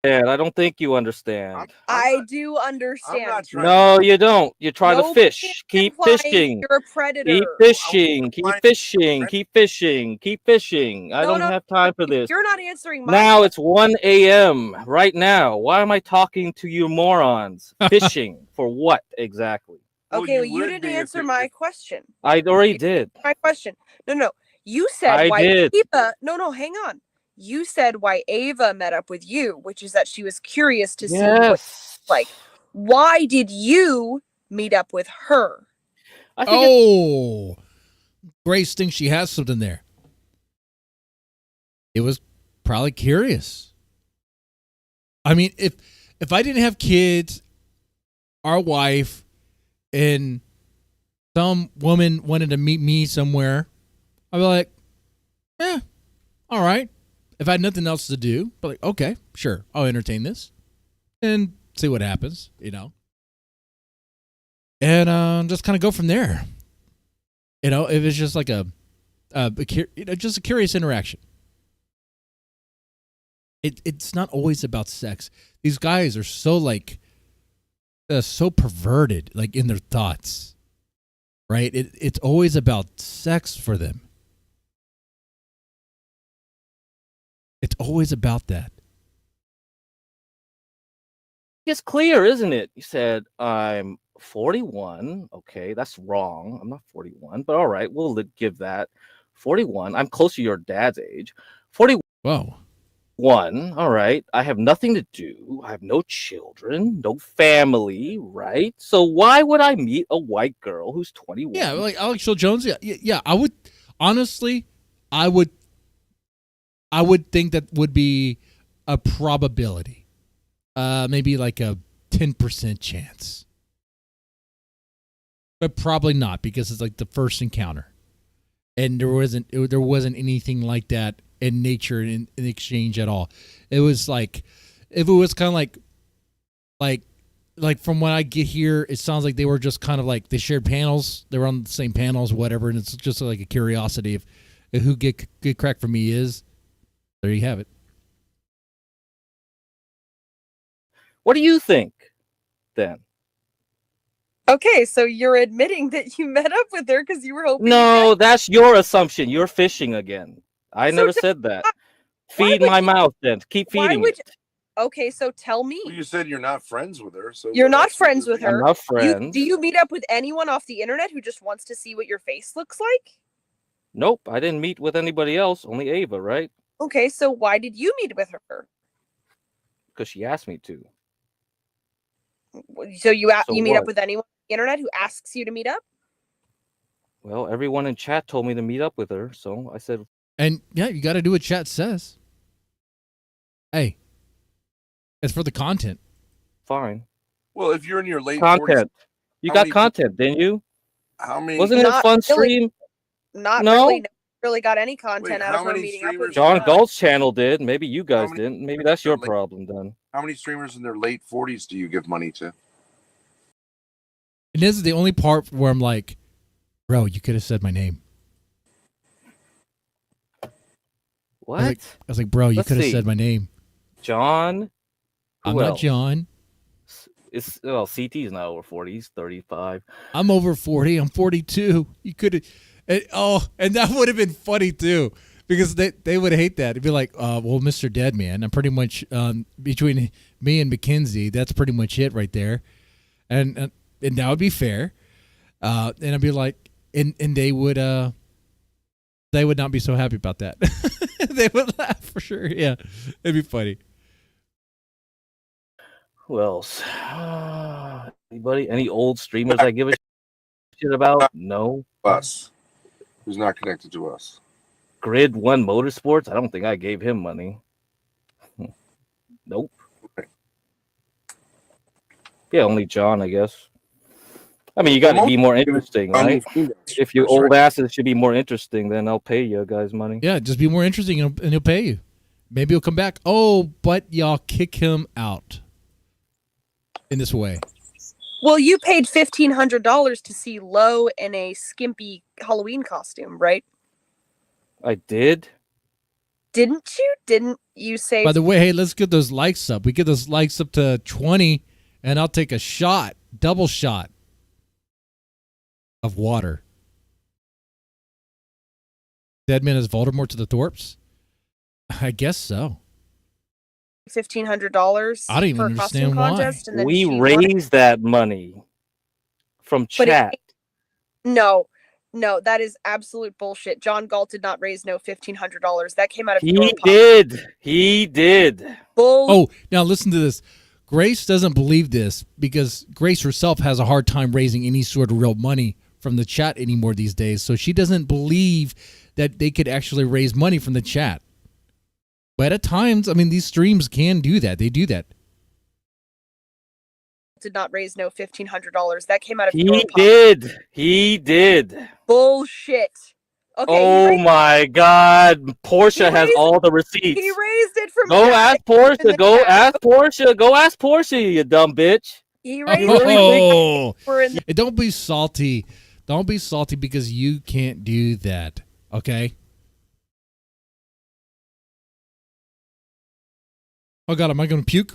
Yeah, I don't think you understand. I do understand. No, you don't. You try to fish. Keep fishing. You're a predator. Keep fishing. Keep fishing. Keep fishing. Keep fishing. I don't have time for this. You're not answering my Now it's 1 a.m. right now. Why am I talking to you morons? Fishing for what exactly? Okay, well, you didn't answer my question. I already did. My question. No. You said I why did. Ava. No, hang on. You said why Ava met up with you, which is that she was curious to see what it's like. Why did you meet up with her? Grace thinks she has something there. It was probably curious. I mean, if I didn't have kids, our wife, and some woman wanted to meet me somewhere, I'd be like, all right. If I had nothing else to do, but okay, sure, I'll entertain this and see what happens, and just kind of go from there. It was just like just a curious interaction. It's not always about sex. These guys are so so perverted, in their thoughts, right? It's always about sex for them. It's always about that. It's clear, isn't it? You said, I'm 41. Okay, that's wrong. I'm not 41, but all right, we'll give that. 41. I'm close to your dad's age. 41. Whoa. All right. I have nothing to do. I have no children, no family, right? So why would I meet a white girl who's 21? Yeah, like Alex Jill Jones. Yeah. I would honestly, I would think that would be a probability. Maybe like a 10% chance. But probably not, because it's like the first encounter. And there wasn't anything like that in nature in exchange at all. It was like, if it was kind of like from what I get here, it sounds like they were just kind of like, they shared panels. They were on the same panels, whatever. And it's just like a curiosity of who get crack for me is. There you have it. What do you think then? Okay, so you're admitting that you met up with her because you were hoping. No, that's your assumption. You're fishing again. I never said that. Feed my mouth then. Keep feeding it. Okay, so tell me. Well, you said you're not friends with her. So You're not friends with her. I'm not friends. Do you meet up with anyone off the internet who just wants to see what your face looks like? Nope, I didn't meet with anybody else. Only Ava, right? Okay, so why did you meet with her? Because she asked me to. So you meet what? up with anyone on the internet who asks you to meet up? Well, everyone in chat told me to meet up with her, so I said. And yeah, you got to do what chat says. Hey, it's for the content. Fine. Well, if you're in your late content, 40s, you got content, didn't you? How many? Wasn't it a fun stream? Not no? really got any content out of her meeting up with John Galt's channel did. Maybe you guys didn't. Maybe that's your problem then. How many streamers in their late 40s do you give money to? And this is the only part where I'm like, bro, you could have said my name. What? I was like, bro, you could have said my name. John? I'm not John. CT's not over 40. He's 35. I'm over 40. I'm 42. You could have. And that would have been funny too, because they would hate that. It'd be like, well, Mr. Deadman, I'm pretty much between me and Mackenzie, that's pretty much it right there, and that would be fair. And I'd be like, and they would not be so happy about that. They would laugh for sure. Yeah, it'd be funny. Who else? Anybody? Any old streamers I give a shit about? No. Us. Who's not connected to us? Grid One Motorsports. I don't think I gave him money. Nope. Okay. Yeah, only John, I guess. I mean, you got to be more interesting, right? If you old asses should be more interesting, then I'll pay you guys money. Yeah, just be more interesting and he'll pay you. Maybe he'll come back. Oh, but y'all kick him out in this way. Well, you paid $1,500 to see Lo in a skimpy Halloween costume, right? I did. Didn't you? Didn't you say? By the way, hey, let's get those likes up. We get those likes up to 20, and I'll take a shot, double shot of water. Deadman is Voldemort to the Thorps? I guess so. $1,500. I don't even understand why. Contest, and then we raised that money from chat. No, that is absolute bullshit. John Galt did not raise no $1,500. That came out of your pocket. He did. Oh, now listen to this. Grace doesn't believe this because Grace herself has a hard time raising any sort of real money from the chat anymore these days. So she doesn't believe that they could actually raise money from the chat. But at times, I mean, these streams can do that. They do that. Did not raise no $1,500. That came out of your pocket. He did. Bullshit. Okay. Oh my God. Portia has all the receipts. He raised it from. Go ask Portia. Go ask Portia. Go ask Portia, you dumb bitch. He raised it. Don't be salty. Don't be salty because you can't do that. Okay. Oh God, am I going to puke?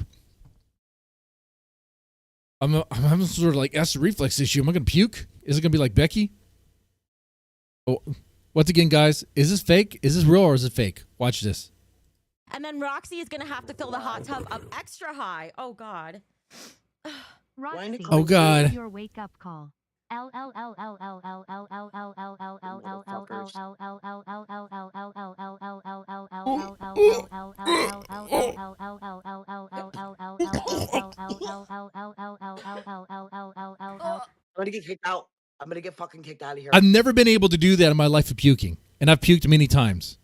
I'm having sort of like acid reflex issue. Am I going to puke? Is it going to be like Becky? Oh, once again, guys, is this fake? Is this real or is it fake? Watch this. And then Roxy is going to have to fill the hot tub up extra high. Oh, God. Roxy, Oh, God. Your wake up call. I'm gonna get kicked out. I'm gonna get fucking kicked out of here. I've never been able to do that in my life of puking, and I've puked many times.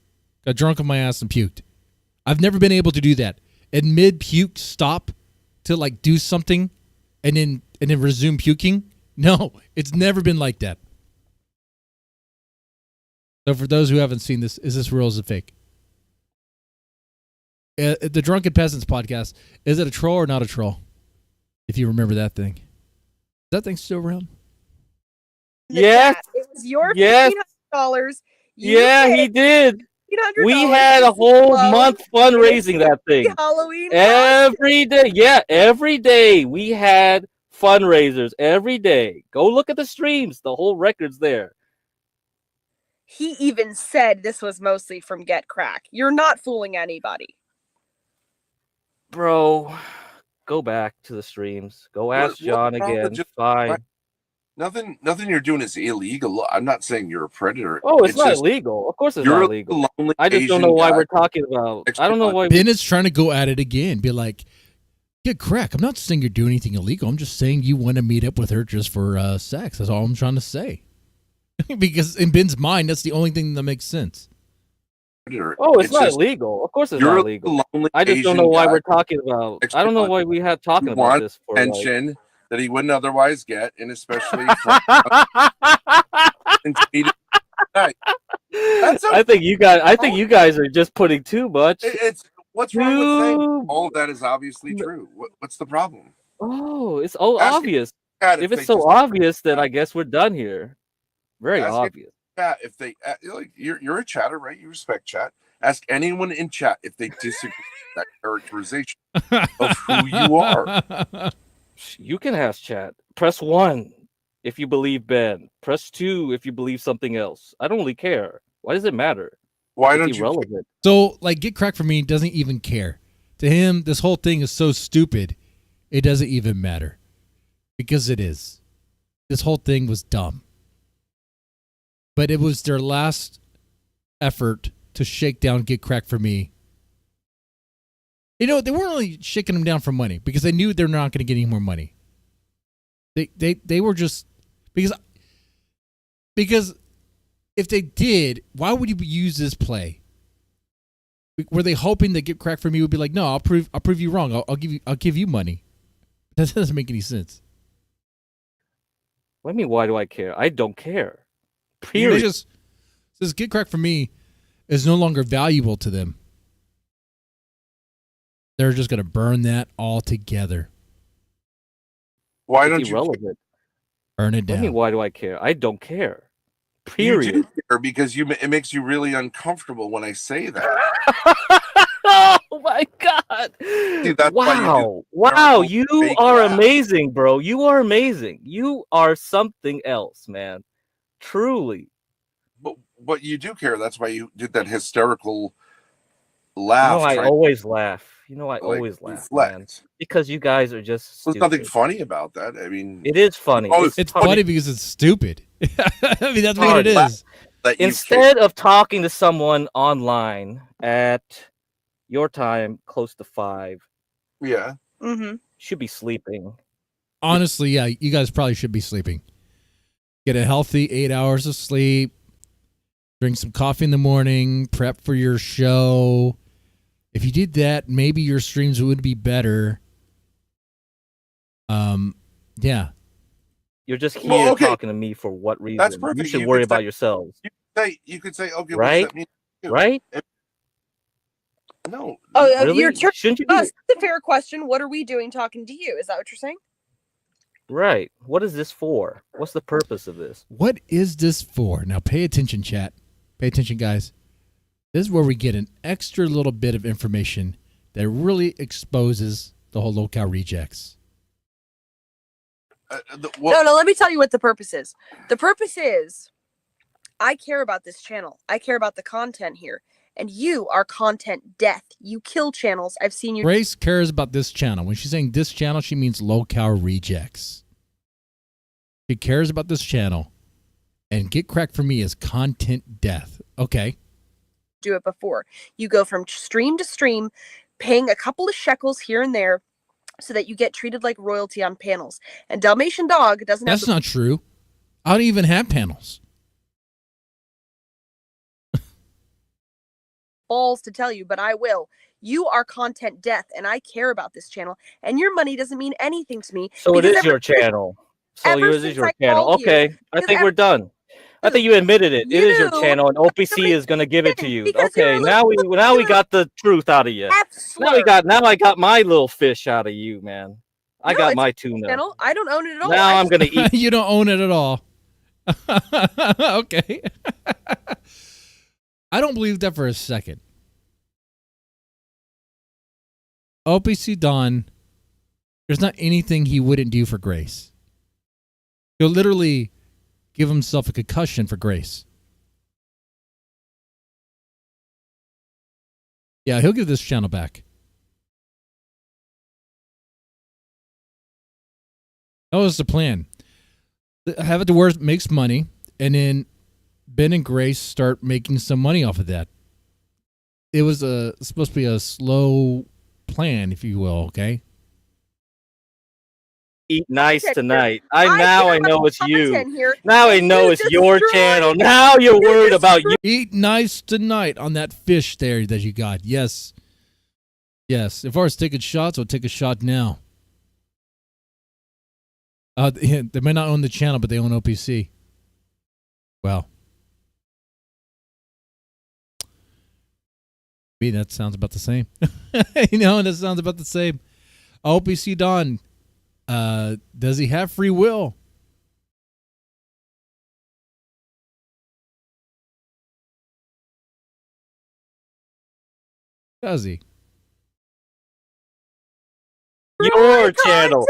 Got drunk on my ass and puked. I've never been able to do that. And mid puke, stop to like do something, and then resume puking. No, it's never been like that. So for those who haven't seen this, is this real or is it fake? The Drunken Peasants podcast, is it a troll or not a troll? If you remember that thing. Is that thing still around? Yes. It was your Yes. $1,500. Yeah, he did. $1,500 We had a whole month fundraising that thing. Halloween Every day. Yeah, every day we had fundraisers. Every day. Go look at the streams. The whole record's there. He even said this was mostly from Get Crack. You're not fooling anybody. Bro, go back to the streams. Go ask John again. Fine. Nothing you're doing is illegal. I'm not saying you're a predator. Oh, it's not just, illegal. Of course it's you're not a illegal. lonely I just Asian don't know why guy. we're talking about. I don't know why. Ben is trying to go at it again. Be like, get crack. I'm not saying you're doing anything illegal. I'm just saying you want to meet up with her just for sex. That's all I'm trying to say. Because in Ben's mind, that's the only thing that makes sense. Oh, it's not illegal. Of course it's not illegal. I just don't know why we're talking about. I don't know why we had talking about this for attention that he wouldn't otherwise get, and especially for I think you guys are just putting too much. It's what's wrong with saying all of that is obviously true? What's the problem? Oh, it's obvious. If it's so obvious, then I guess we're done here. Very obvious. Chat if they like you're a chatter, right? You respect chat. Ask anyone in chat if they disagree with that characterization of who you are. You can ask chat. Press 1 if you believe Ben. Press 2 if you believe something else. I don't really care. Why does it matter? Why it's don't irrelevant. you? So, like, Get Crack for me doesn't even care. To him, this whole thing is so stupid, it doesn't even matter. Because it is. This whole thing was dumb. But it was their last effort to shake down Get Crack for me. You know, they weren't really shaking them down for money because they knew they're not going to get any more money. They were just because if they did, why would you use this play? Were they hoping that Get Crack for me would be like, no, I'll prove you wrong. I'll give you money. That doesn't make any sense. What do you mean? Why do I care? I don't care. Period. Just this Get Crack for me is no longer valuable to them. They're just going to burn that all together. Why don't you burn it down? I mean, why do I care? I don't care. Period. You do care because it makes you really uncomfortable when I say that. Oh my god! See, that's wow! You are amazing, bro. You are amazing. You are something else, man. Truly. But you do care. That's why you did that hysterical laugh. I always laugh. I always laugh, man. Because you guys are just stupid. There's nothing funny about that. I mean, it is funny. It's funny because it's stupid. I mean, that's what it is. Instead of talking to someone online at your time, close to 5, should be sleeping. Honestly, yeah, you guys probably should be sleeping. Get a healthy 8 hours of sleep. Drink some coffee in the morning. Prep for your show. If you did that, maybe your streams would be better. Yeah. You're just here talking to me for what reason? That's perfect. You should worry about yourselves. You could say, okay, right? Right? No. Oh, really? You're Shouldn't you that's a fair question. What are we doing talking to you? Is that what you're saying? Right. What is this for? What's the purpose of this? What is this for? Now pay attention, chat. Pay attention, guys. This is where we get an extra little bit of information that really exposes the whole lolcow rejects. No, let me tell you what the purpose is. The purpose is I care about this channel. I care about the content here. And you are content death. You kill channels. I've seen you. Grace cares about this channel. When she's saying this channel, she means lolcow rejects. She cares about this channel. And Get Cracked for me is content death. Okay. Do it before. You go from stream to stream, paying a couple of shekels here and there so that you get treated like royalty on panels. And Dalmatian Dog doesn't have That's not true. I don't even have panels. balls to tell you, but I will. You are content death, and I care about this channel, and your money doesn't mean anything to me. So it is your channel. So yours is your channel. Okay, I think we're done. I think you admitted it. It is your channel, and OPC is going to give it to you. Okay, now we got the truth out of you. Now I got my little fish out of you, man. I got my tuna. Channel. I don't own it at all. Now I'm going to eat. You don't own it at all. Okay. I don't believe that for a second. OPC Don, there's not anything he wouldn't do for Grace. He'll literally give himself a concussion for Grace. Yeah, he'll give this channel back. That was the plan. Have it to where it makes money, and then Ben and Grace start making some money off of that. It was supposed to be a slow plan, if you will, okay? Eat nice tonight. I know it's you. Now I know it's your channel. Now you're worried about you. Eat nice tonight on that fish there that you got. Yes. Yes. As far as taking shots, I'll take a shot now. They may not own the channel, but they own OPC. Well. Me, that sounds about the same. That sounds about the same. OPC Don. Does he have free will? Does he? Your channel.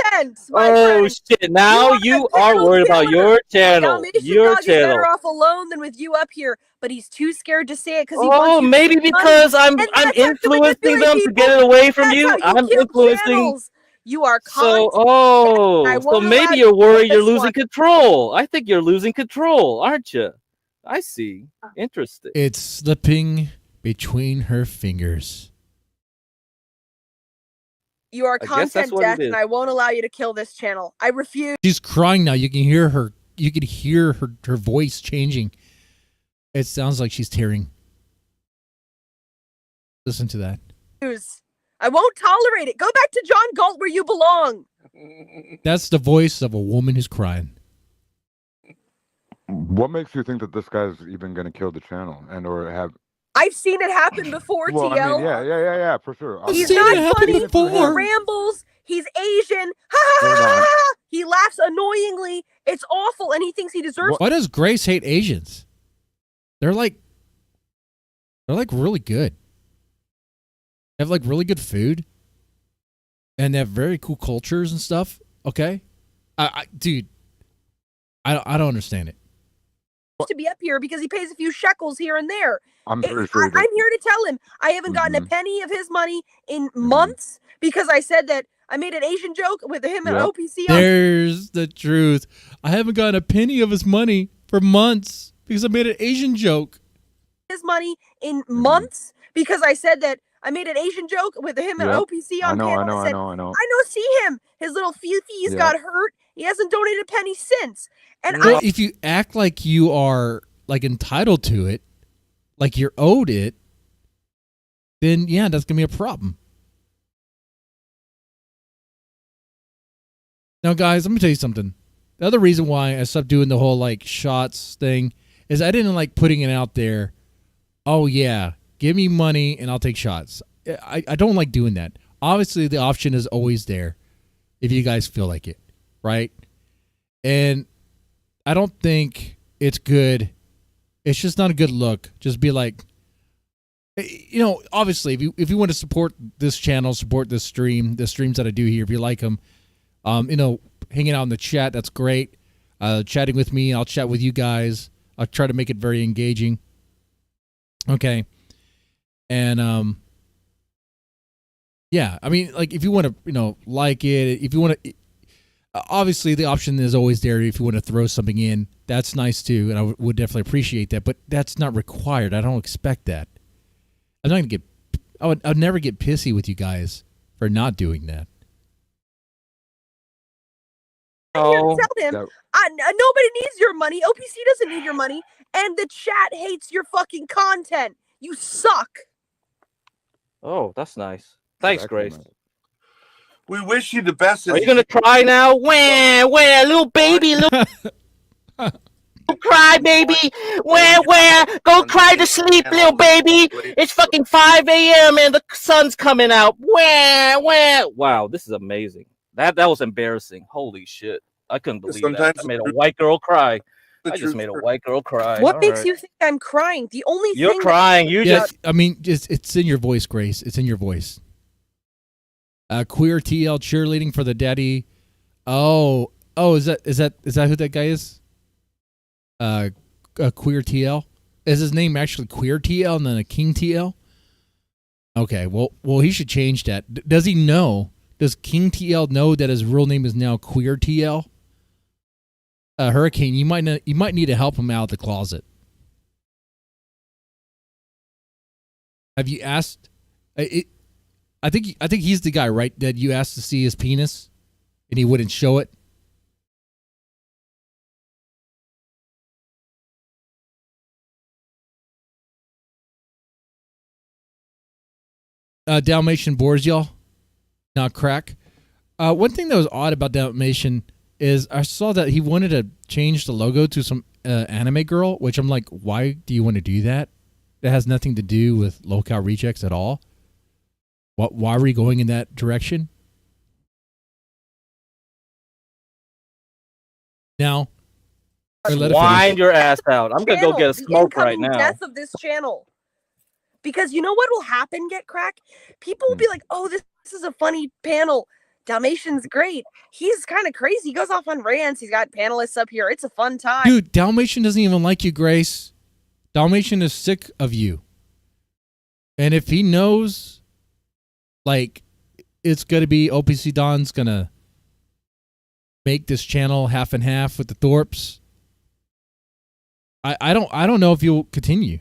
Oh shit! Now you are worried about your channel. Your channel. He's better off alone than with you up here, but he's too scared to say it because he wants you maybe because I'm influencing them to get it away from you. I'm influencing. You are so maybe you're worried you're losing control. I think you're losing control, aren't you? I see. Interesting. It's slipping between her fingers. You are content death, and I won't allow you to kill this channel. I refuse. She's crying now. You can hear her. You can hear her voice changing. It sounds like she's tearing. Listen to that. I won't tolerate it. Go back to John Galt where you belong. That's the voice of a woman who's crying. What makes you think that this guy's even going to kill the channel or have? I've seen it happen before, well, TL. I mean, yeah, for sure. He's not funny. He rambles. He's Asian. Ha ha ha ha! He laughs annoyingly. It's awful, and he thinks he deserves. Why does Grace hate Asians? They're like really good. They have like really good food, and they have very cool cultures and stuff. Okay, dude, I don't understand it. To be up here because he pays a few shekels here and there. I'm pretty sure. I'm here to tell him I haven't gotten a penny of his money in months because I said that I made an Asian joke with him and OPC. There's the truth. I haven't gotten a penny of his money for months because I made an Asian joke. His money in months because I said that I made an Asian joke with him and OPC on panel. I know. See him. His little feefies got hurt. He hasn't donated a penny since. And if you act like you are like entitled to it, like you're owed it, then yeah, that's gonna be a problem. Now, guys, let me tell you something. The other reason why I stopped doing the whole like shots thing is I didn't like putting it out there. Oh yeah, give me money and I'll take shots. I don't like doing that. Obviously, the option is always there if you guys feel like it, right? And I don't think it's good. It's just not a good look. Just be like, obviously, if you want to support this channel, support this stream, the streams that I do here, if you like them, hanging out in the chat, that's great. Chatting with me, I'll chat with you guys. I'll try to make it very engaging. Okay. And yeah, I mean, like if you want to, like it, if you want to, obviously the option is always there if you want to throw something in. That's nice too, and I would definitely appreciate that. But that's not required. I don't expect that. I'm not gonna get. I'd never get pissy with you guys for not doing that. Oh, tell him nobody needs your money. OPC doesn't need your money, and the chat hates your fucking content. You suck. Oh, that's nice. Thanks, Grace. We wish you the best. Are you gonna cry now? Where, little baby, little cry, baby. Where? Go cry to sleep, little baby. It's fucking 5 a.m. and the sun's coming out. Where? Wow, this is amazing. That was embarrassing. Holy shit. I couldn't believe that. I made a white girl cry. I just made a white girl cry. What makes you think I'm crying? The only You're thing crying. I mean, it's in your voice, Grace. It's in your voice. Queer TL cheerleading for the daddy. Oh, is that who that guy is? Queer TL. Is his name actually Queer TL and then a King TL? Okay, well, he should change that. Does he know? Does King TL know that his real name is now Queer TL? Hurricane, you might need to help him out of the closet. Have you asked? I think he's the guy, right? That you asked to see his penis, and he wouldn't show it. Dalmatian bores y'all, not crack. One thing that was odd about Dalmatian is I saw that he wanted to change the logo to some anime girl, which I'm like, why do you want to do that? That has nothing to do with lolcow rejects at all. Why were you going in that direction? Now, wind your ass out. I'm gonna go get a smoke right now. Death of this channel. Because you know what will happen, Get Crack? People will be like, oh, this is a funny panel. Dalmatian's great. He's kind of crazy. He goes off on rants. He's got panelists up here. It's a fun time. Dude, Dalmatian doesn't even like you, Grace. Dalmatian is sick of you. And if he knows, like, it's going to be OPC Don's going to make this channel half and half with the Thorps, I don't know if you'll continue.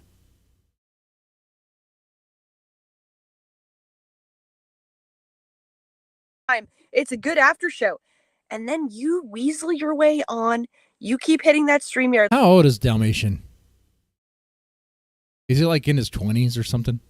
It's a good after show. And then you weasel your way on. You keep hitting that StreamYard. How old is Dalmatian? Is he like in his 20s or something?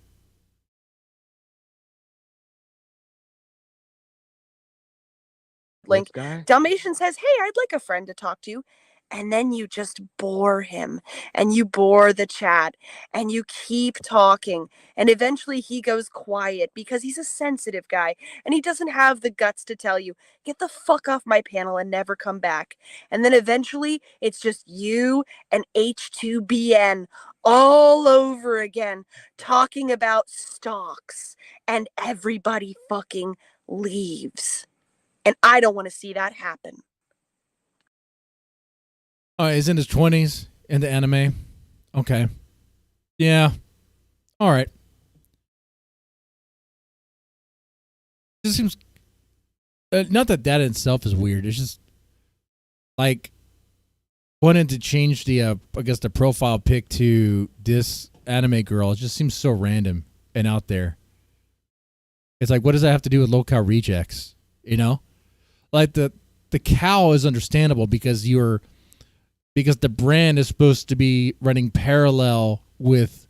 Link. Dalmatian says, hey, I'd like a friend to talk to. And then you just bore him and you bore the chat and you keep talking. And eventually he goes quiet because he's a sensitive guy and he doesn't have the guts to tell you, get the fuck off my panel and never come back. And then eventually it's just you and H2BN all over again talking about stocks and everybody fucking leaves. And I don't want to see that happen. Oh, he's in his 20s into anime. Okay. Yeah. All right. It just seems not that in itself is weird. It's just like wanting to change the I guess the profile pic to this anime girl. It just seems so random and out there. It's like, what does that have to do with lolcow rejects? You know, like the cow is understandable because the brand is supposed to be running parallel with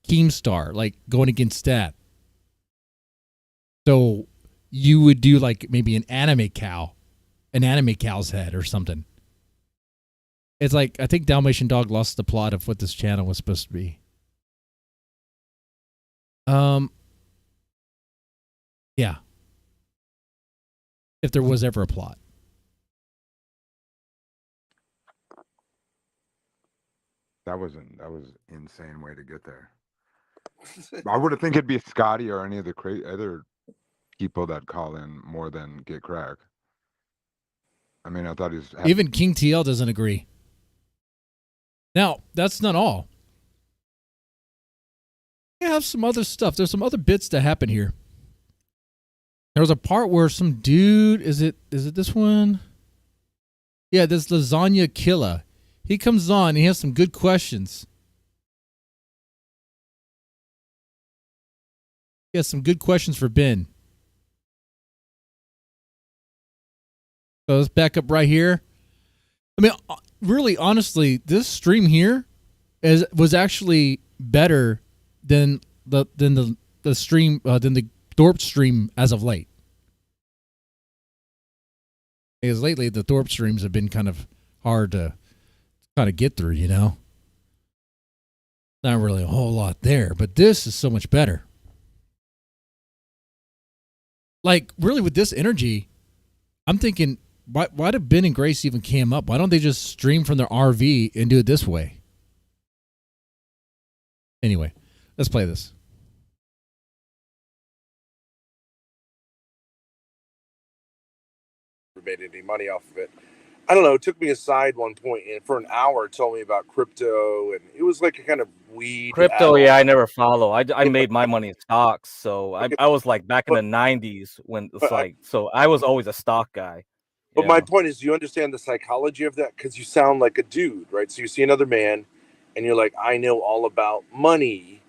Keemstar, like going against that. So you would do like maybe an anime cow's head or something. It's like, I think Dalmatian Dog lost the plot of what this channel was supposed to be. Yeah. If there was ever a plot. That was insane way to get there. I would think it'd be Scotty or any of the other people that call in more than Get Crack. I mean, I thought even King TL doesn't agree. Now, that's not all. I have some other stuff. There's some other bits that happen here. There was a part where some dude, is it this one? Yeah, this Lasagna Killer. He comes on and he has some good questions. He has some good questions for Ben. So let's back up right here. I mean, really, honestly, this stream here was actually better than the stream than the Thorp stream as of late. Because lately the Thorp streams have been kind of hard to kind of get through, you know. Not really a whole lot there, but this is so much better. Like, really, with this energy, I'm thinking, why did Ben and Grace even cam up? Why don't they just stream from their RV and do it this way? Anyway, let's play this. Made any money off of it. I don't know. It took me aside one point and for an hour told me about crypto, and it was like a kind of weed. Crypto, yeah, I never follow. I made my money in stocks, so I was like back in the 90s when it's like, so I was always a stock guy. But my point is, do you understand the psychology of that? Because you sound like a dude, right? So you see another man, and you're like, I know all about money,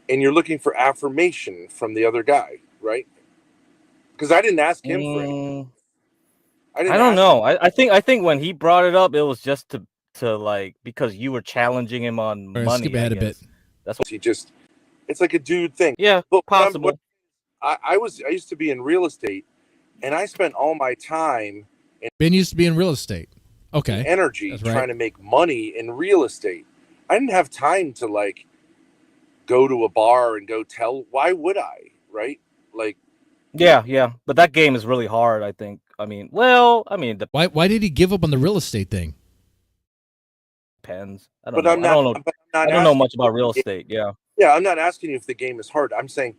and you're looking for affirmation from the other guy, right? Because I didn't ask him for anything. I don't know. I think when he brought it up, it was just to like, because you were challenging him on money. Skip ahead a bit. That's what he just. It's like a dude thing. Yeah, but possible. I used to be in real estate, and I spent all my time. Ben used to be in real estate. Okay. Energy trying to make money in real estate. I didn't have time to like go to a bar and go tell. Why would I? Right? Like. Yeah. But that game is really hard, I think. I mean, why did he give up on the real estate thing? Depends. I don't know. I don't know much about real estate. Yeah. Yeah, I'm not asking you if the game is hard. I'm saying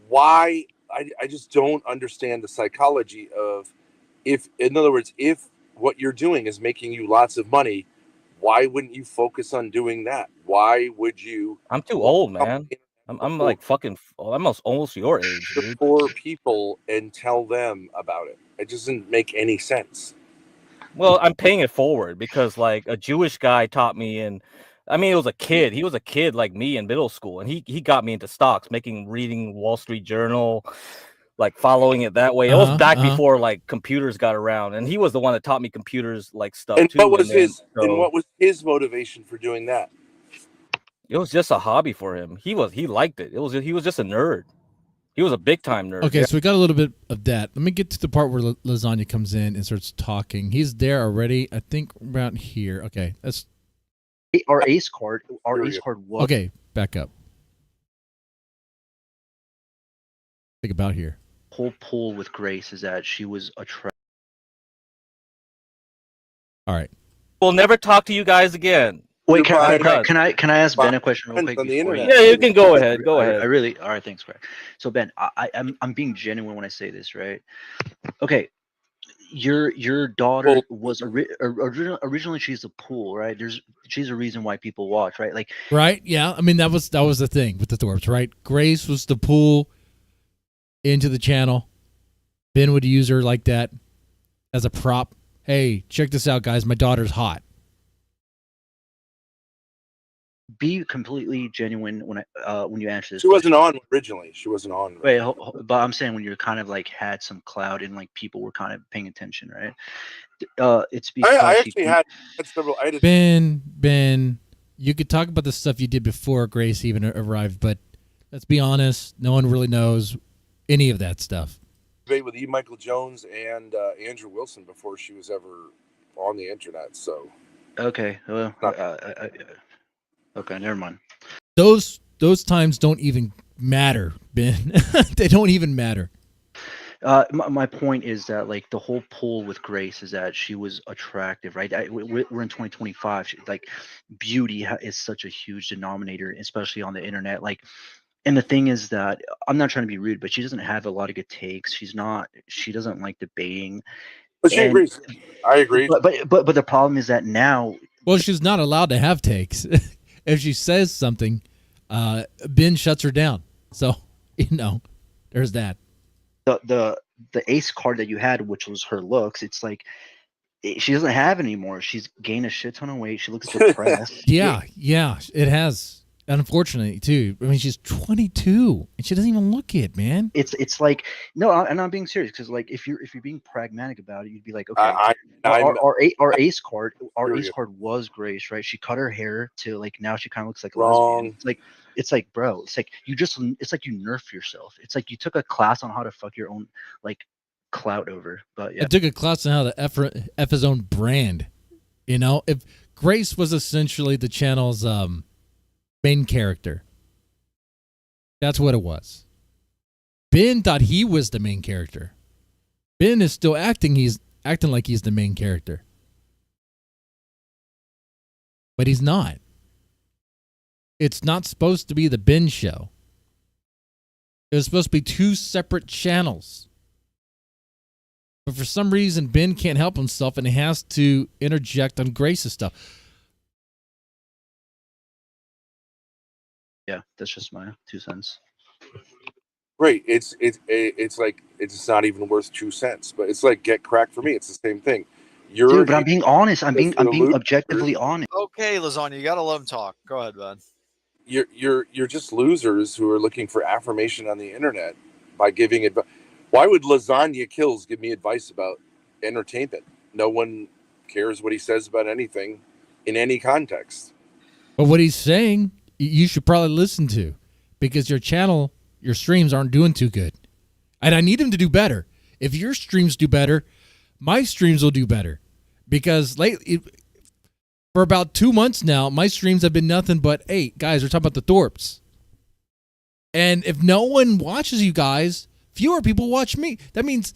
why. I just don't understand the psychology of if, in other words, if what you're doing is making you lots of money, why wouldn't you focus on doing that? Why would you? I'm too old, man. I'm like fucking. I'm almost your age, dude. For people and tell them about it. It doesn't make any sense. Well, I'm paying it forward because like a Jewish guy taught me, and I mean, it was a kid. He was a kid like me in middle school, and he got me into stocks, reading Wall Street Journal, like following it that way. It was back before like computers got around, and he was the one that taught me computers like stuff and too. What was what was his motivation for doing that? It was just a hobby for him. He liked it. He was just a nerd. He was a big time nerd. Okay, so we got a little bit of that. Let me get to the part where Lasagna comes in and starts talking. He's there already. I think around here. Okay, that's our ace card. Our ace card was okay. Back up. Think about here. Whole pull with Grace is that she was attracted. All right. We'll never talk to you guys again. Wait, can I ask Ben a question real quick? Yeah, you can go ahead. Go ahead. I really, all right, thanks, Greg. So Ben, I'm being genuine when I say this, right? Okay, your daughter was originally she's a pool, right? She's a reason why people watch, right? Like, right? Yeah, I mean that was the thing with the Thorps, right? Grace was the pool into the channel. Ben would use her like that as a prop. Hey, check this out, guys. My daughter's hot. Be completely genuine when you answer this. She wasn't on originally. She wasn't on. Wait, but I'm saying when you're kind of like had some clout and like people were kind of paying attention, right? It's because I actually had several. Ben, you could talk about the stuff you did before Grace even arrived, but let's be honest, no one really knows any of that stuff. With E. Michael Jones and Andrew Wilson before she was ever on the internet. So okay, well, okay, never mind. Those times don't even matter, Ben. They don't even matter. My point is that like the whole pull with Grace is that she was attractive, right? We're in 2025. Like beauty is such a huge denominator, especially on the internet. Like, and the thing is that I'm not trying to be rude, but she doesn't have a lot of good takes. She doesn't like debating. But she agrees. I agree. But the problem is that now. Well, she's not allowed to have takes. If she says something, Ben shuts her down. So, there's that. The ace card that you had, which was her looks, it's like she doesn't have it anymore. She's gained a shit ton of weight. She looks depressed. Yeah, it has. Unfortunately, too. I mean, she's 22 and she doesn't even look it, man. It's like and I'm being serious because like if you're being pragmatic about it, you'd be like, okay, our ace card was Grace, right? She cut her hair to like now she kind of looks like a lesbian. It's like bro, it's like you nerf yourself. It's like you took a class on how to fuck your own like clout over. But yeah, I took a class on how to F his own brand. If Grace was essentially the channel's main character, that's what it was. Ben thought he was the main character. Ben is still acting like he's the main character, but he's not. It's not supposed to be the Ben show. It was supposed to be two separate channels. But for some reason, Ben can't help himself and he has to interject on Grace's stuff. Yeah, that's just my 2 cents. Right. It's like it's not even worth 2 cents, but it's like get cracked for me. It's the same thing. Dude, but I'm being honest. I'm being objectively honest. Okay, Lasagna, you gotta let him talk. Go ahead, man. You're just losers who are looking for affirmation on the internet by giving advice. Why would Lasagna Kills give me advice about entertainment? No one cares what he says about anything in any context. But what he's saying, you should probably listen to, because your channel, your streams aren't doing too good. And I need him to do better. If your streams do better, my streams will do better. Because lately, for about 2 months now, my streams have been nothing but, hey, guys, we're talking about the Thorps. And if no one watches you guys, fewer people watch me. That means,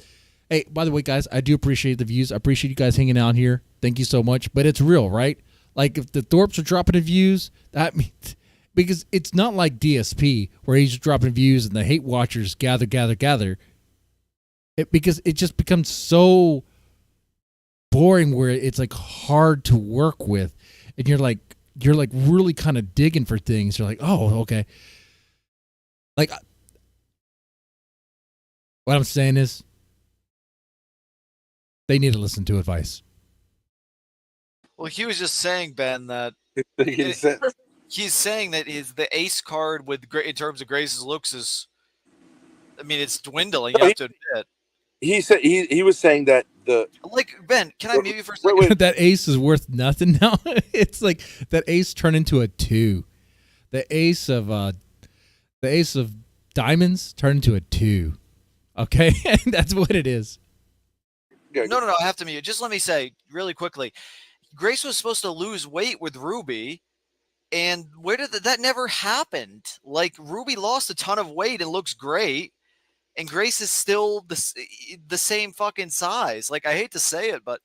hey, by the way, guys, I do appreciate the views. I appreciate you guys hanging out here. Thank you so much. But it's real, right? Like, if the Thorps are dropping the views, that means, because it's not like DSP where he's dropping views and the hate watchers gather. Because it just becomes so boring where it's like hard to work with, and you're like really kind of digging for things. You're like, oh, okay. Like, what I'm saying is, they need to listen to advice. Well, he was just saying, Ben, that he's saying that the ace card in terms of Grace's looks is, I mean, it's dwindling. You have to admit. He said he was saying that Ben, can I mute you for a second? That ace is worth nothing now. It's like that ace turned into a 2. The ace of diamonds turned into a 2. Okay, that's what it is. No, I have to mute. Just let me say really quickly, Grace was supposed to lose weight with Ruby, and where did that never happened? Like, Ruby lost a ton of weight and looks great, and Grace is still the same fucking size. Like, I hate to say it, but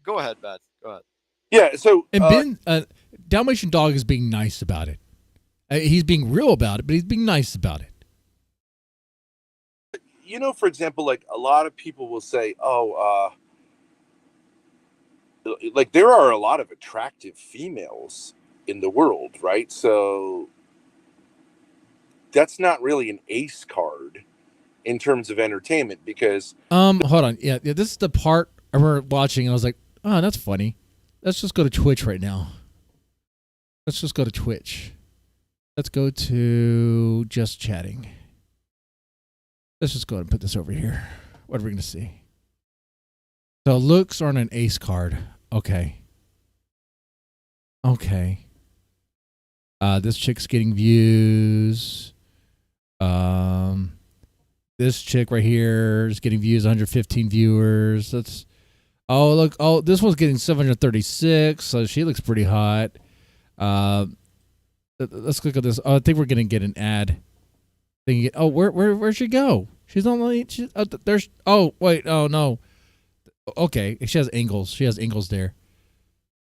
go ahead, Ben. Go ahead. Yeah. So and Ben, Dalmatian Dog is being nice about it. He's being real about it, but he's being nice about it. For example, like a lot of people will say, like there are a lot of attractive females in the world, right? So that's not really an ace card in terms of entertainment, because hold on. Yeah, this is the part I remember watching and I was like, oh, that's funny. Let's just go to Twitch right now. Let's just go to Twitch. Let's go to just chatting. Let's just go ahead and put this over here. What are we going to see? So looks aren't an ace card. Okay. This chick's getting views. This chick right here is getting views, 115 viewers. This one's getting 736, so she looks pretty hot. Let's click on this. I think we're gonna get an ad. Where'd she go? She's on the there's. Oh wait, oh no. Okay, she has angles. She has angles there.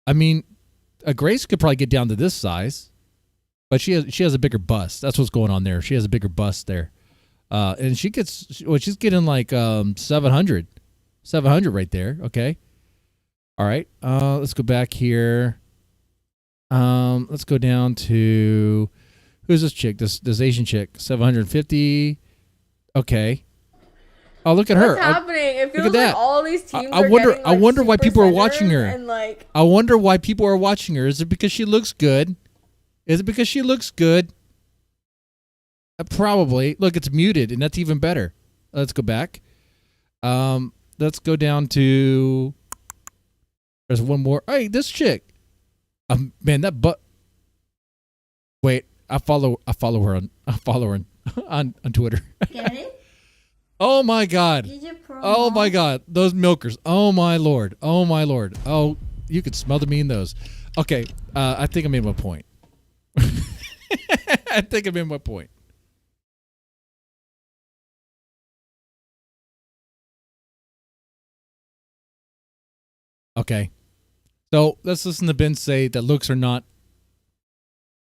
I mean, Grace could probably get down to this size, but she has a bigger bust. That's what's going on there. She has a bigger bust there. And she's getting like 700 right there. Okay. All right. Let's go back here. Let's go down to Who's this chick? This Asian chick, 750. Okay. Oh, look at her. What's happening? It feels look at that. like all these teams I are wonder. getting, I like, wonder why super people are centers watching her. and, like, I wonder why people are watching her. Is it because she looks good? Is it because she looks good? Probably. Look, it's muted, and that's even better. Let's go back. Let's go down to. There's one more. Hey, this chick. Man, that butt. Wait, I follow her on Twitter. Get it? Oh my God. Did you promo? Oh my God. Those milkers. Oh my Lord. Oh my Lord. Oh, you could smell the meat in those. Okay. I think I made my point. I think I made my point. Okay. So let's listen to Ben say that looks are not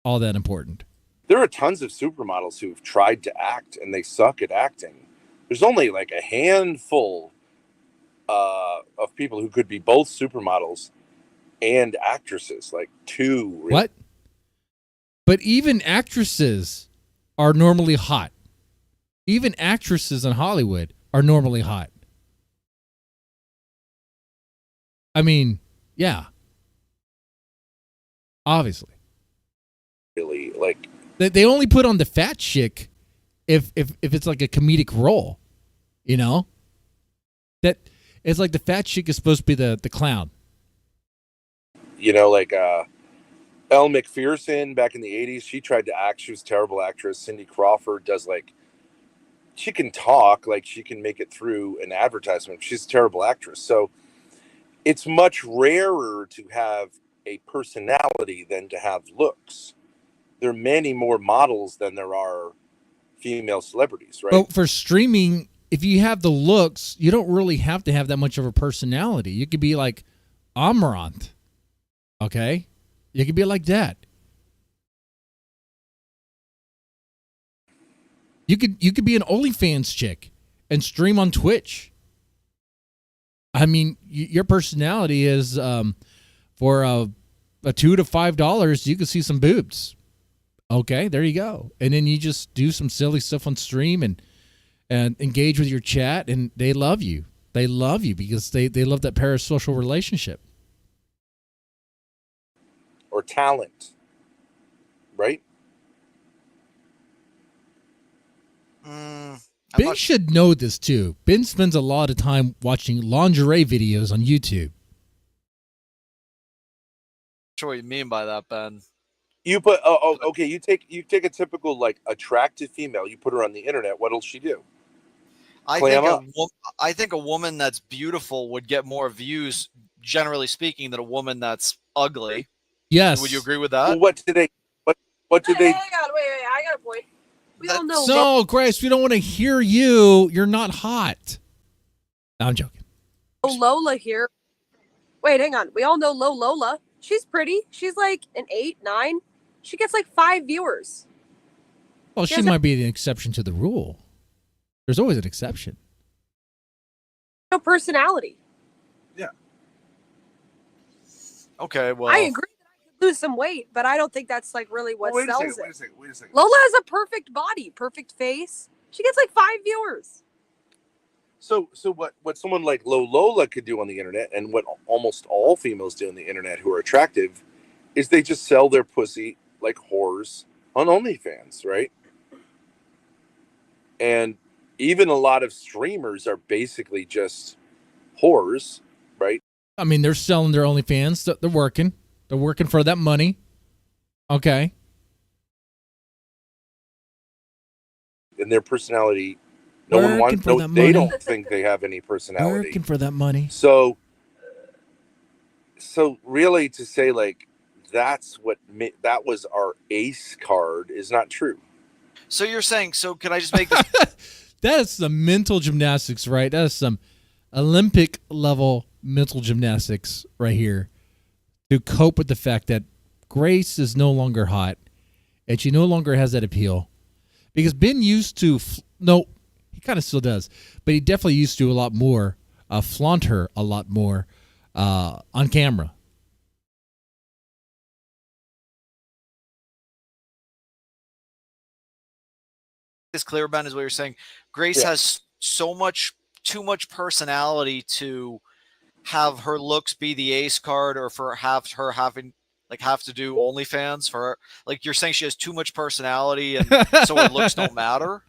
all that important. There are tons of supermodels who've tried to act and they suck at acting. There's only like a handful of people who could be both supermodels and actresses, like two. Really. What? But even actresses are normally hot. Even actresses in Hollywood are normally hot. I mean, yeah. Obviously. Really, like they only put on the fat chick if it's like a comedic role, you know? That it's like the fat chick is supposed to be the clown. You know, like Elle McPherson back in the 80s, she tried to act. She was a terrible actress. Cindy Crawford does, like, she can talk, like she can make it through an advertisement. She's a terrible actress. So it's much rarer to have a personality than to have looks. There are many more models than there are female celebrities, right? Well, for streaming, if you have the looks, you don't really have to have that much of a personality. You could be like Amaranth. Okay? You could be like that. You could be an OnlyFans chick and stream on Twitch. I mean, your personality is for a $2 to $5, you could see some boobs. Okay, there you go. And then you just do some silly stuff on stream and engage with your chat, and they love you. They love you because they love that parasocial relationship. Or talent, right? Ben should know this too. Ben spends a lot of time watching lingerie videos on YouTube. Sure what you mean by that, Ben. You put okay. You take a typical like attractive female. You put her on the internet. What'll she do? I think a woman that's beautiful would get more views, generally speaking, than a woman that's ugly. Yes. Would you agree with that? Well, what did they? What did they? Hang on, wait. I got a point. We all know. So, Grace, we don't want to hear you. You're not hot. No, I'm joking. Lola here. Wait, hang on. We all know Lola. She's pretty. She's like an 8, 9. She gets like 5 viewers. Well, she might be an exception to the rule. There's always an exception. No personality. Yeah. Okay, well. I agree that I could lose some weight, but I don't think that's like really what Wait a sells second, it. wait a second. Lola has a perfect body, perfect face. She gets like 5 viewers. So what someone like Lola could do on the internet, and what almost all females do on the internet who are attractive, is they just sell their pussy like whores on OnlyFans, right? And even a lot of streamers are basically just whores, right? I mean, they're selling their OnlyFans. They're working. They're working for that money. Okay. And their personality, no one wants. No, they don't think they have any personality. Working for that money. So really, to say like that was our ace card is not true. So you're saying? So can I just make this? That is some mental gymnastics, right? That is some Olympic level mental gymnastics right here to cope with the fact that Grace is no longer hot and she no longer has that appeal. Because Ben used to, he kind of still does, but he definitely used to a lot more, flaunt her a lot more on camera. this clear, Ben, is what you're saying. Grace has too much personality to have her looks be the ace card, or for have to do OnlyFans for her. Like, you're saying she has too much personality, and so her looks don't matter.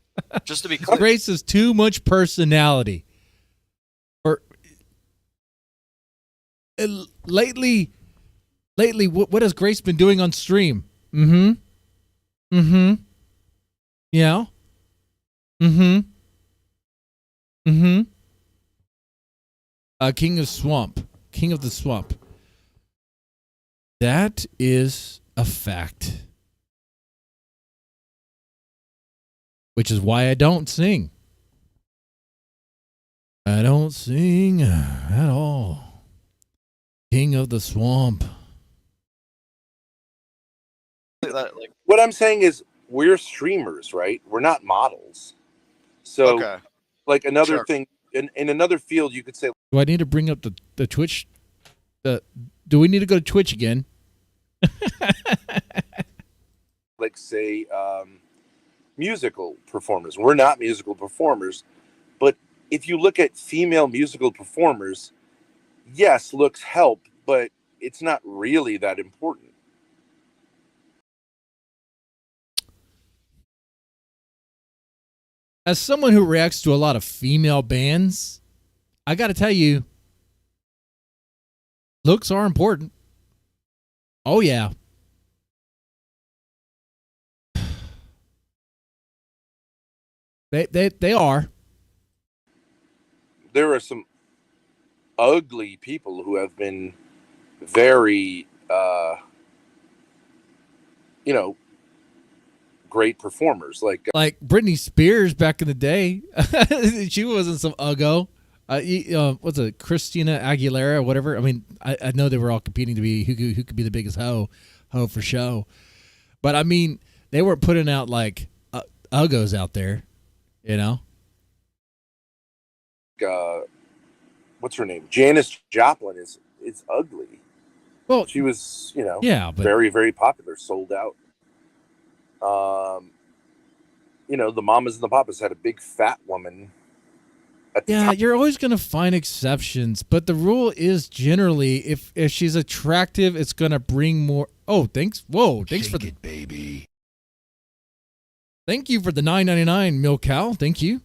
Just to be clear, Grace has too much personality. Or lately, what has Grace been doing on stream? Yeah. King of the Swamp. That is a fact. Which is why I don't sing. I don't sing at all. King of the Swamp. What I'm saying is, we're streamers, right? We're not models. So, like another thing, in another field, you could say. Do I need to bring up the Twitch? Do we need to go to Twitch again? Like, say, musical performers. We're not musical performers, but if you look at female musical performers, yes, looks help, but it's not really that important. As someone who reacts to a lot of female bands, I got to tell you, looks are important. Oh, yeah. They are. There are some ugly people who have been very, great performers. Like Britney Spears back in the day. She wasn't some uggo. What's it, Christina Aguilera, whatever. I mean, I know they were all competing to be who could be the biggest hoe for show. But I mean, they weren't putting out like uggos out there, you know. What's her name? Janis Joplin is ugly. Well, she was, but very, very popular, sold out. The Mamas and the Papas had a big fat woman. You're always going to find exceptions, but the rule is generally if she's attractive, it's going to bring more. Oh, thanks. Whoa, thanks for it, baby. Thank you for the $9.99 milk cow. Thank you.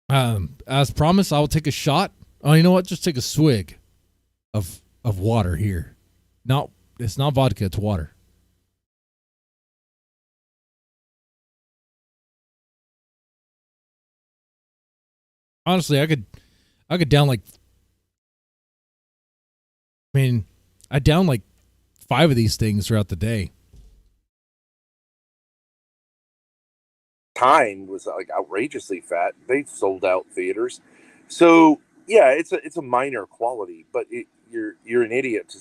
As promised, I will take a shot. Oh, you know what? Just take a swig of water here. No, it's not vodka, it's water. Honestly, I could down I down like 5 of these things throughout the day. Time was like outrageously fat. They sold out theaters. So yeah, it's a minor quality, but you're an idiot.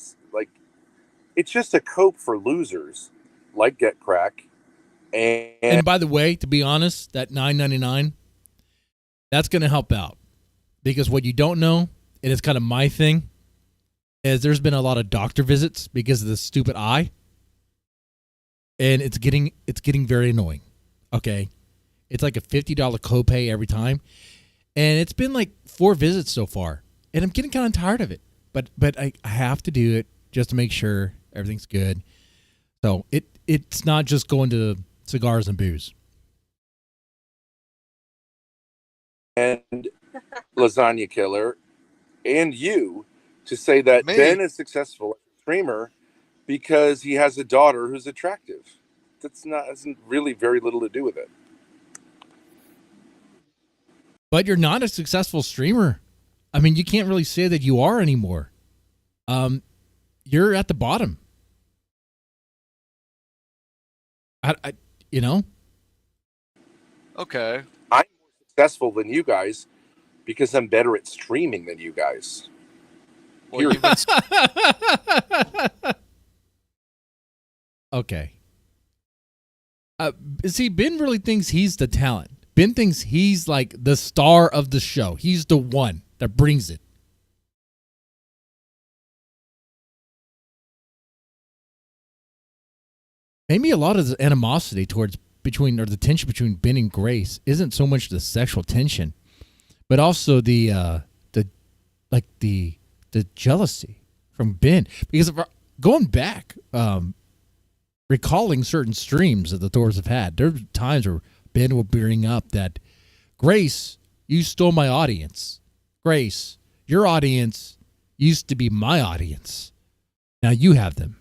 It's just a cope for losers like Get Crack. And by the way, to be honest, that $9.99, that's going to help out, because what you don't know, and it's kind of my thing, is there's been a lot of doctor visits because of this stupid eye, and it's getting very annoying. Okay, it's like a $50 copay every time, and it's been like 4 visits so far, and I'm getting kind of tired of it. But I have to do it just to make sure everything's good. So it's not just going to cigars and booze. And Lasagna Killer, and you, to say that Ben is successful as a streamer because he has a daughter who's attractive. Hasn't really very little to do with it. But you're not a successful streamer. I mean, you can't really say that you are anymore. You're at the bottom. I Okay. I'm more successful than you guys because I'm better at streaming than you guys. Well, okay. See, Ben really thinks he's the talent. Ben thinks he's like the star of the show. He's the one that brings it. Maybe a lot of the animosity towards between, or the tension between Ben and Grace isn't so much the sexual tension, but also the jealousy from Ben. Because going back, recalling certain streams that the Thors have had, there are times where Ben will bring up that, Grace, you stole my audience. Grace, your audience used to be my audience. Now you have them.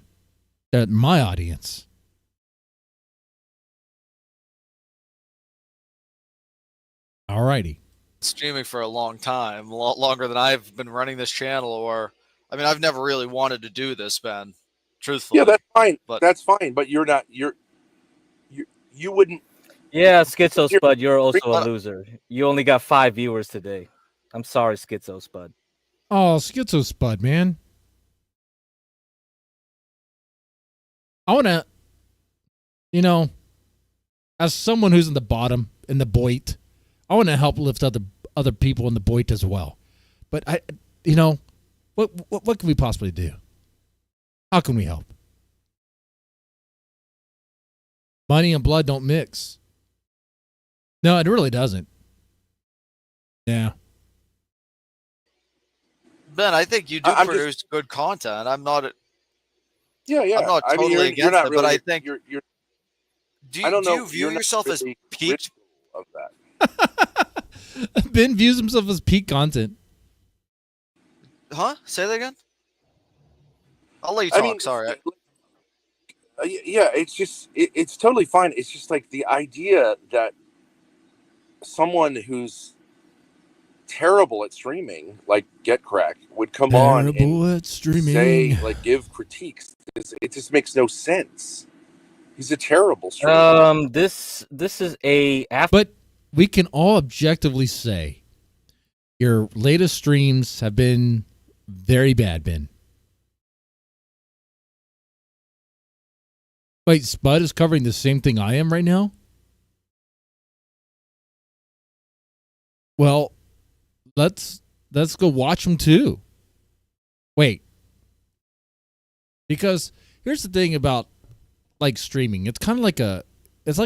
They're my audience. All righty. Streaming for a long time, a lot longer than I've been running this channel, or I mean, I've never really wanted to do this, Ben. Truthfully. Yeah, that's fine. But that's fine. But you wouldn't. Yeah, Schizo Spud, you're also a loser. You only got 5 viewers today. I'm sorry, Schizo Spud. Oh, Schizo Spud, man. I want to, as someone who's in the bottom, in the boit, I want to help lift other people in the boit as well. But what can we possibly do? How can we help? Money and blood don't mix. No, it really doesn't. Yeah. Ben, I think you do produce good content. I'm not. Yeah. I'm not totally against not it, really, but I think you're. Do I don't know. you view yourself as peak of that? Ben views himself as peak content. Huh? Say that again. I'll let you talk. Sorry. Yeah, it's totally fine. It's just like the idea that someone who's terrible at streaming, like GetCrack, would come on and say, like, give critiques. It just makes no sense. He's a terrible streamer. This is a But we can all objectively say your latest streams have been very bad, Ben. Wait, Spud is covering the same thing I am right now? Well, let's go watch them too. Wait. Because here's the thing about like streaming. It's kind of like a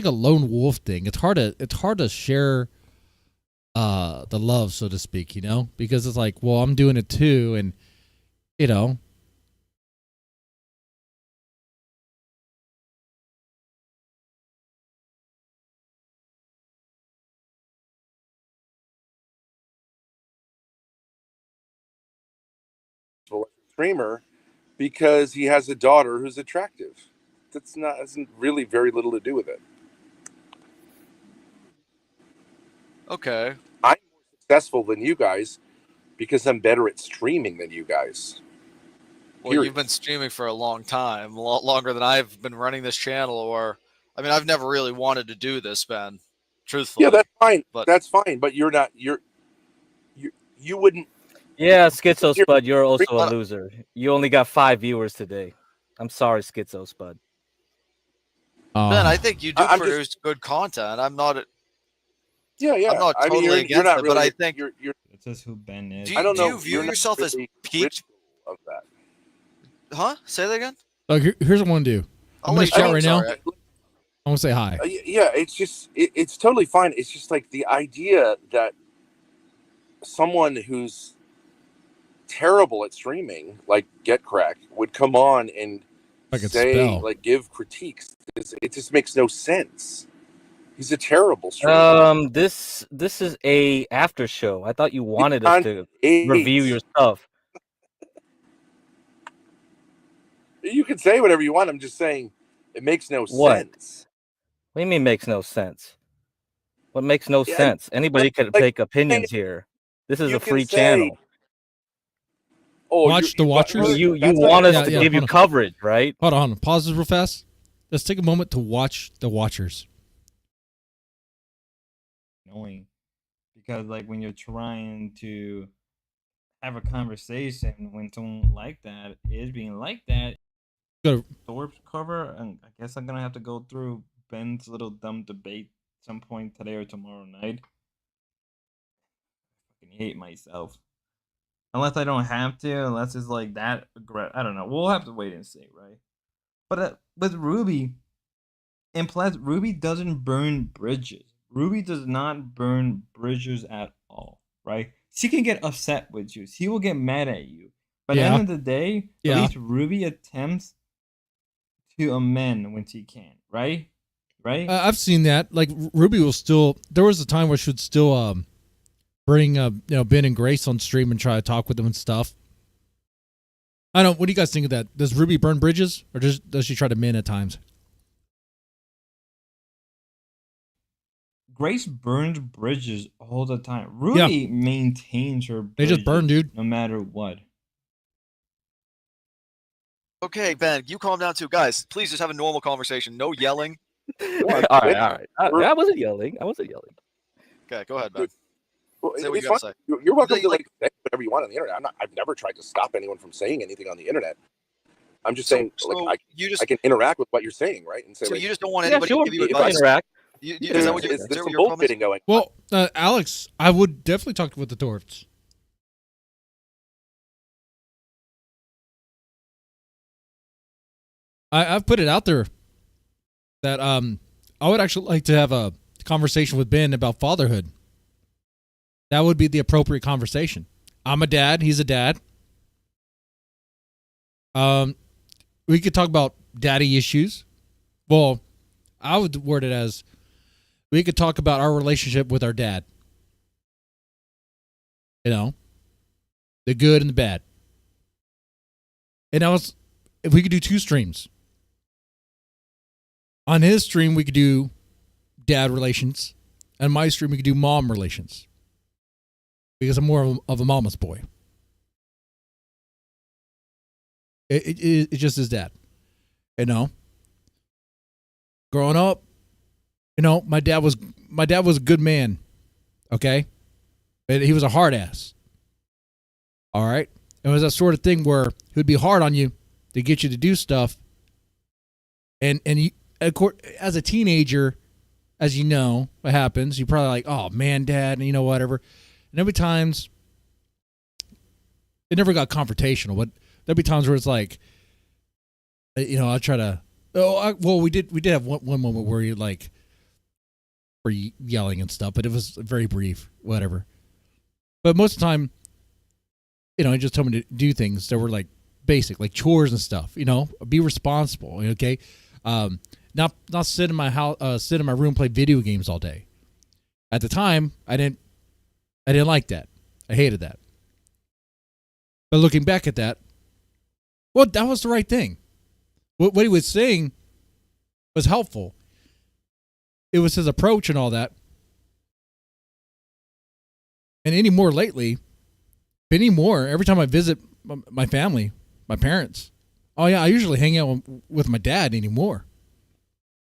lone wolf thing. It's hard to share the love, so to speak, because it's like, well, I'm doing it too, and Streamer because he has a daughter who's attractive. Hasn't really very little to do with it. Okay. I'm more successful than you guys because I'm better at streaming than you guys. Well, you've been streaming for a long time, a lot longer than I've been running this channel, or I mean, I've never really wanted to do this, Ben. Truthfully. Yeah, that's fine. But that's fine. But you wouldn't. Yeah, Schizo Spud, you're also a loser. You only got 5 viewers today. I'm sorry, Schizo Spud. Ben, I think you do produce good content. I'm not. Yeah. I'm not totally against it, but I think you're. It says who Ben is. I don't know. Do you view yourself as peak of that? Huh? Say that again. Here's what I want to do. I'm going to chat right now. I want to say hi. Yeah, it's totally fine. It's just like the idea that someone who's terrible at streaming, like GetCrack, would come on and say, like, give critiques. It just makes no sense. He's a terrible streamer. This is a after show. I thought you wanted us to review your stuff. You can say whatever you want. I'm just saying it makes no sense. What do you mean makes no sense? What makes no sense? Anybody can take opinions here. This is a free channel. Watch the watchers. You want us to give you coverage, right? Hold on. Pause this real fast. Let's take a moment to watch the watchers. Annoying, because like when you're trying to have a conversation, when someone like that is being like that, Thorp's cover, and I guess I'm gonna have to go through Ben's little dumb debate some point today or tomorrow night. I fucking hate myself. Unless I don't have to, unless it's like that. I don't know. We'll have to wait and see, right? But with Ruby, And plus, Ruby doesn't burn bridges. Ruby does not burn bridges at all, right? She can get upset with you. She will get mad at you. But at the end of the day, at least Ruby attempts to amend when she can, right? Right? I've seen that. Like Ruby will still. There was a time where she would still bring Ben and Grace on stream and try to talk with them and stuff. I don't. What do you guys think of that? Does Ruby burn bridges, or does she try to mend at times? Grace burns bridges all the time. Ruby maintains her bridges. They just burn, dude. No matter what. Okay, Ben, you calm down too. Guys, please just have a normal conversation. No yelling. All right. I wasn't yelling. Okay, go ahead, Ben. Well, say what you gotta say. You're welcome to say whatever you want on the internet. I've never tried to stop anyone from saying anything on the internet. I'm just saying, I can interact with what you're saying, right? And say, so you just don't want anybody to give you advice. Interact. Is that what there's some your problem is? bullshitting going. Well, Alex, I would definitely talk with the Thorps. I've put it out there that I would actually like to have a conversation with Ben about fatherhood. That would be the appropriate conversation. I'm a dad. He's a dad. We could talk about daddy issues. Well, I would word it as we could talk about our relationship with our dad. You know, the good and the bad. And if we could do 2 streams. On his stream, we could do dad relations. On my stream, we could do mom relations. Because I'm more of a mama's boy. It just is that. You know? Growing up, you know, my dad was a good man. Okay? But he was a hard ass. All right? It was that sort of thing where he would be hard on you to get you to do stuff. And you, as a teenager, as you know what happens, you're probably like, oh man, dad, and you know, whatever. And every times, it never got confrontational, but there'd be times where it's like, you know, I try to, we did have one moment where you like, were yelling and stuff, but it was very brief, whatever. But most of the time, you know, he just told me to do things that were like basic, like chores and stuff, you know, be responsible, okay? Not sit in my house, sit in my room, play video games all day. At the time, I didn't like that. I hated that. But looking back at that, well, that was the right thing. What he was saying was helpful. It was his approach and all that. And anymore lately, every time I visit my family, my parents, oh yeah, I usually hang out with my dad anymore.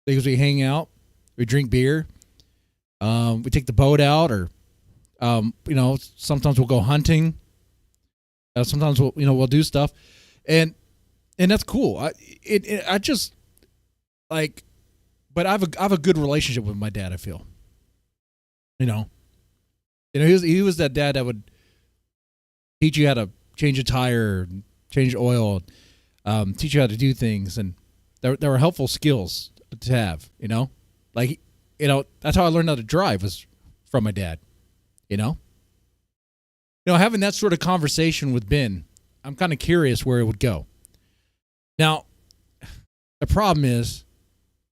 Because we hang out, we drink beer, we take the boat out, or you know, sometimes we'll go hunting. Sometimes we'll do stuff, and that's cool. I just like, but I have a good relationship with my dad. I feel, you know, he was that dad that would teach you how to change a tire, change oil, teach you how to do things, and there were helpful skills to have. You know, like, you know, that's how I learned how to drive, was from my dad. You know, having that sort of conversation with Ben, I'm kind of curious where it would go. Now, the problem is,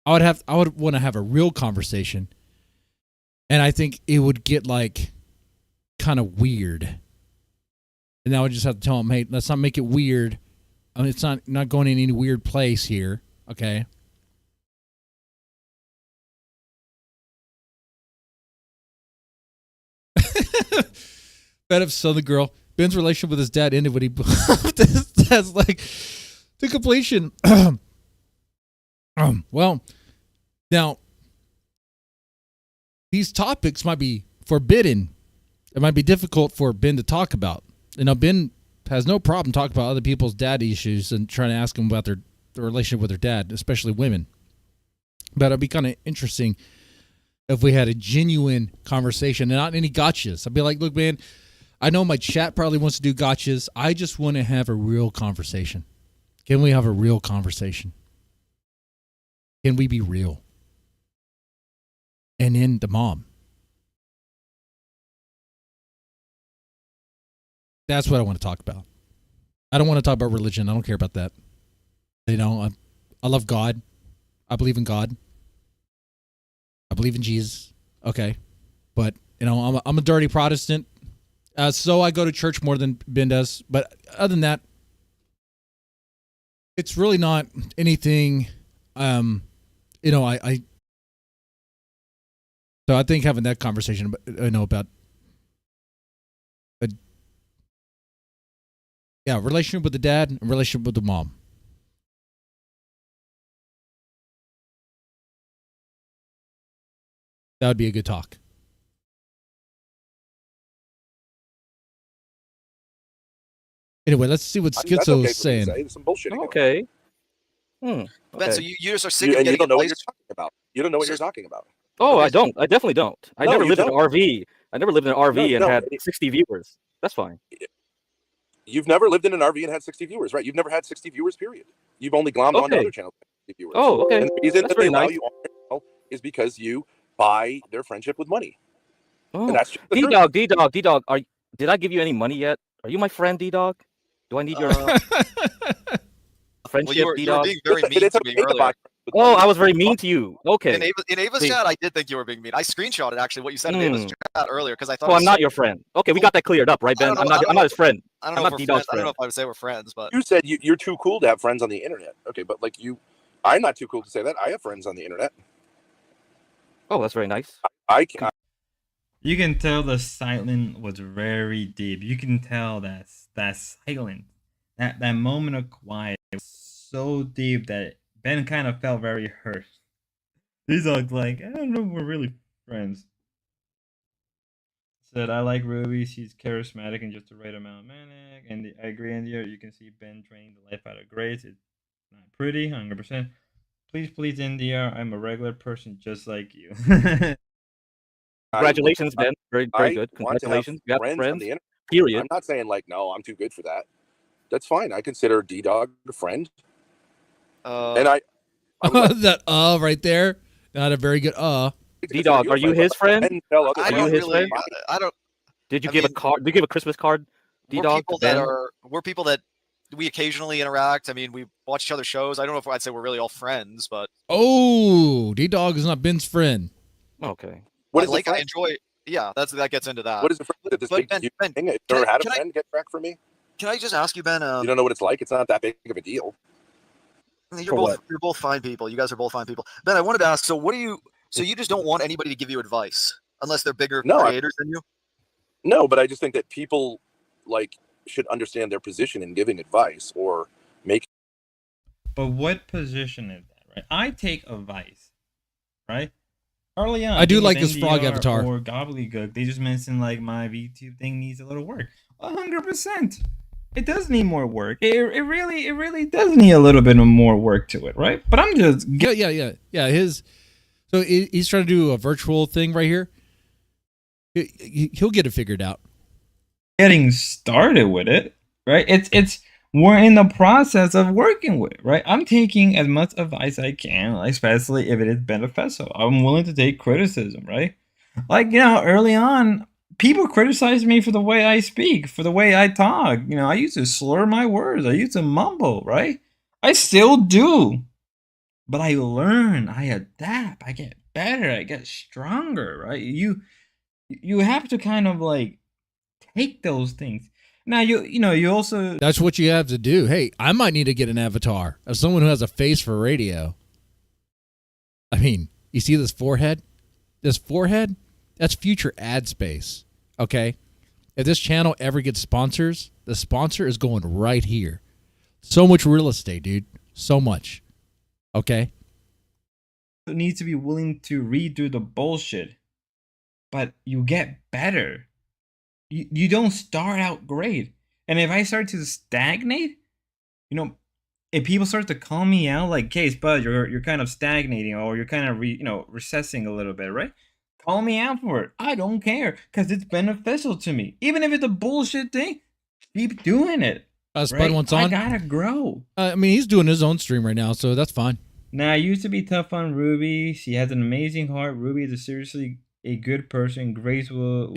I would want to have a real conversation, and I think it would get like kind of weird. And I would just have to tell him, hey, let's not make it weird. I mean, it's not going in any weird place here, okay? Fed up Southern girl. Ben's relationship with his dad ended when he bumped his dad's leg to completion. Well, now, these topics might be forbidden. It might be difficult for Ben to talk about. You know, Ben has no problem talking about other people's dad issues and trying to ask them about their relationship with their dad, especially women. But it'd be kind of interesting if we had a genuine conversation and not any gotchas. I'd be like, look, man, I know my chat probably wants to do gotchas. I just want to have a real conversation. Can we have a real conversation? Can we be real? and then the mom. That's what I want to talk about. I don't want to talk about religion. I don't care about that. You know, I love God. I believe in God. I believe in Jesus. Okay. But, you know, I'm a dirty Protestant. So I go to church more than Ben does. But other than that, it's really not anything, you know, so I think having that conversation, you know, about, yeah, relationship with the dad and relationship with the mom. That would be a good talk. Anyway, let's see what Schizo is saying. There's some bullshit. Okay. Ben, so you just are sick You, of and you getting don't know what you're advice? talking about. You don't know what you're talking about. Oh, Okay, I don't. I definitely don't. I No, never you lived in an don't. RV. I never lived in an RV and No. had 60 viewers. That's fine. You've never lived in an RV and had 60 viewers, right? You've never had 60 viewers, period. You've only glommed onto Okay. other channels with 60 viewers. Oh, okay. And the reason That's that they very allow nice. you on their channel is because you buy their friendship with money. Oh, And that's just the truth. D-Dog, did I give you any money yet? Are you my friend, D-Dog? Do I need your friendship, Well, you were D-Dog? being very mean It's to me okay to earlier. buy friends with Oh, money. I was very mean to you. Okay. In Ava's See. chat, I did think you were being mean. I screenshotted actually what you said in Ava's chat earlier because I thought. So it I'm was not so your friend. Okay, we got that cleared up, right, Ben? I'm not his friend. I don't I'm know not if we're D-Dog's friends. I don't know friend. if I would say we're friends, but You said you're too cool to have friends on the internet. Okay, but like I'm not too cool to say that. I have friends on the internet. Oh, that's very nice. You can tell the silence was very deep. You can tell that silence, that moment of quiet was so deep that Ben kind of felt very hurt. He's like, I don't know if we're really friends. Said, I like Ruby. She's charismatic and just the right amount of manic. And I agree, India. You can see Ben draining the life out of Grace. It's not pretty, 100%. Please, India. I'm a regular person just like you. Congratulations, Ben. Very good. Congratulations. You got friends friends. on the internet. Period. I'm not saying like, no, I'm too good for that. That's fine. I consider D-Dog a friend. And I that right there. Not a very good D-Dog, are you his friend? I don't really. I don't. Did you give a card? Did you give a Christmas card? D-Dog. We're people that we occasionally interact. I mean, we watch each other's shows. I don't know if I'd say we're really all friends, but Oh, D-Dog is not Ben's friend. Okay. What is I enjoy. Yeah, that gets into that. What is the friend? This But big Ben, thing? Have you ever had a friend get crack for me? Can I just ask you, Ben? You don't know what it's like. It's not that big of a deal. You're both fine people. You guys are both fine people. Ben, I wanted to ask. So you just don't want anybody to give you advice unless they're bigger creators than you? No, but I just think that people should understand their position in giving advice or make. But what position is that, right? I take advice, right? Early on, I do like this frog NDR avatar. Or gobbledygook. They just mentioned my VTube thing needs a little work. 100%. It does need more work. It really does need a little bit of more work to it, right? But I'm just yeah. So he's trying to do a virtual thing right here. He'll get it figured out. Getting started with it, right? It's we're in the process of working with it, right? I'm taking as much advice I can, especially if it is beneficial. I'm willing to take criticism, right? Early on, people criticize me for the way I speak, for the way I talk. I used to slur my words. I used to mumble, right? I still do. But I learn, I adapt, I get better, I get stronger, right? You have to kind of take those things. Now you also That's what you have to do. Hey, I might need to get an avatar of someone who has a face for radio. I mean, you see this forehead? This forehead? That's future ad space. Okay? If this channel ever gets sponsors, the sponsor is going right here. So much real estate, dude. So much. Okay? need to be willing to redo the bullshit, but you get better. You don't start out great. And if I start to stagnate, if people start to call me out like, "Case Bud, you're kind of stagnating, or you're kind of recessing a little bit," right? Call me out for it. I don't care, because it's beneficial to me. Even if it's a bullshit thing, keep doing it. Spud wants on. I gotta grow. I mean, he's doing his own stream right now, so that's fine. Now, I used to be tough on Ruby. She has an amazing heart. Ruby is seriously a good person. Grace will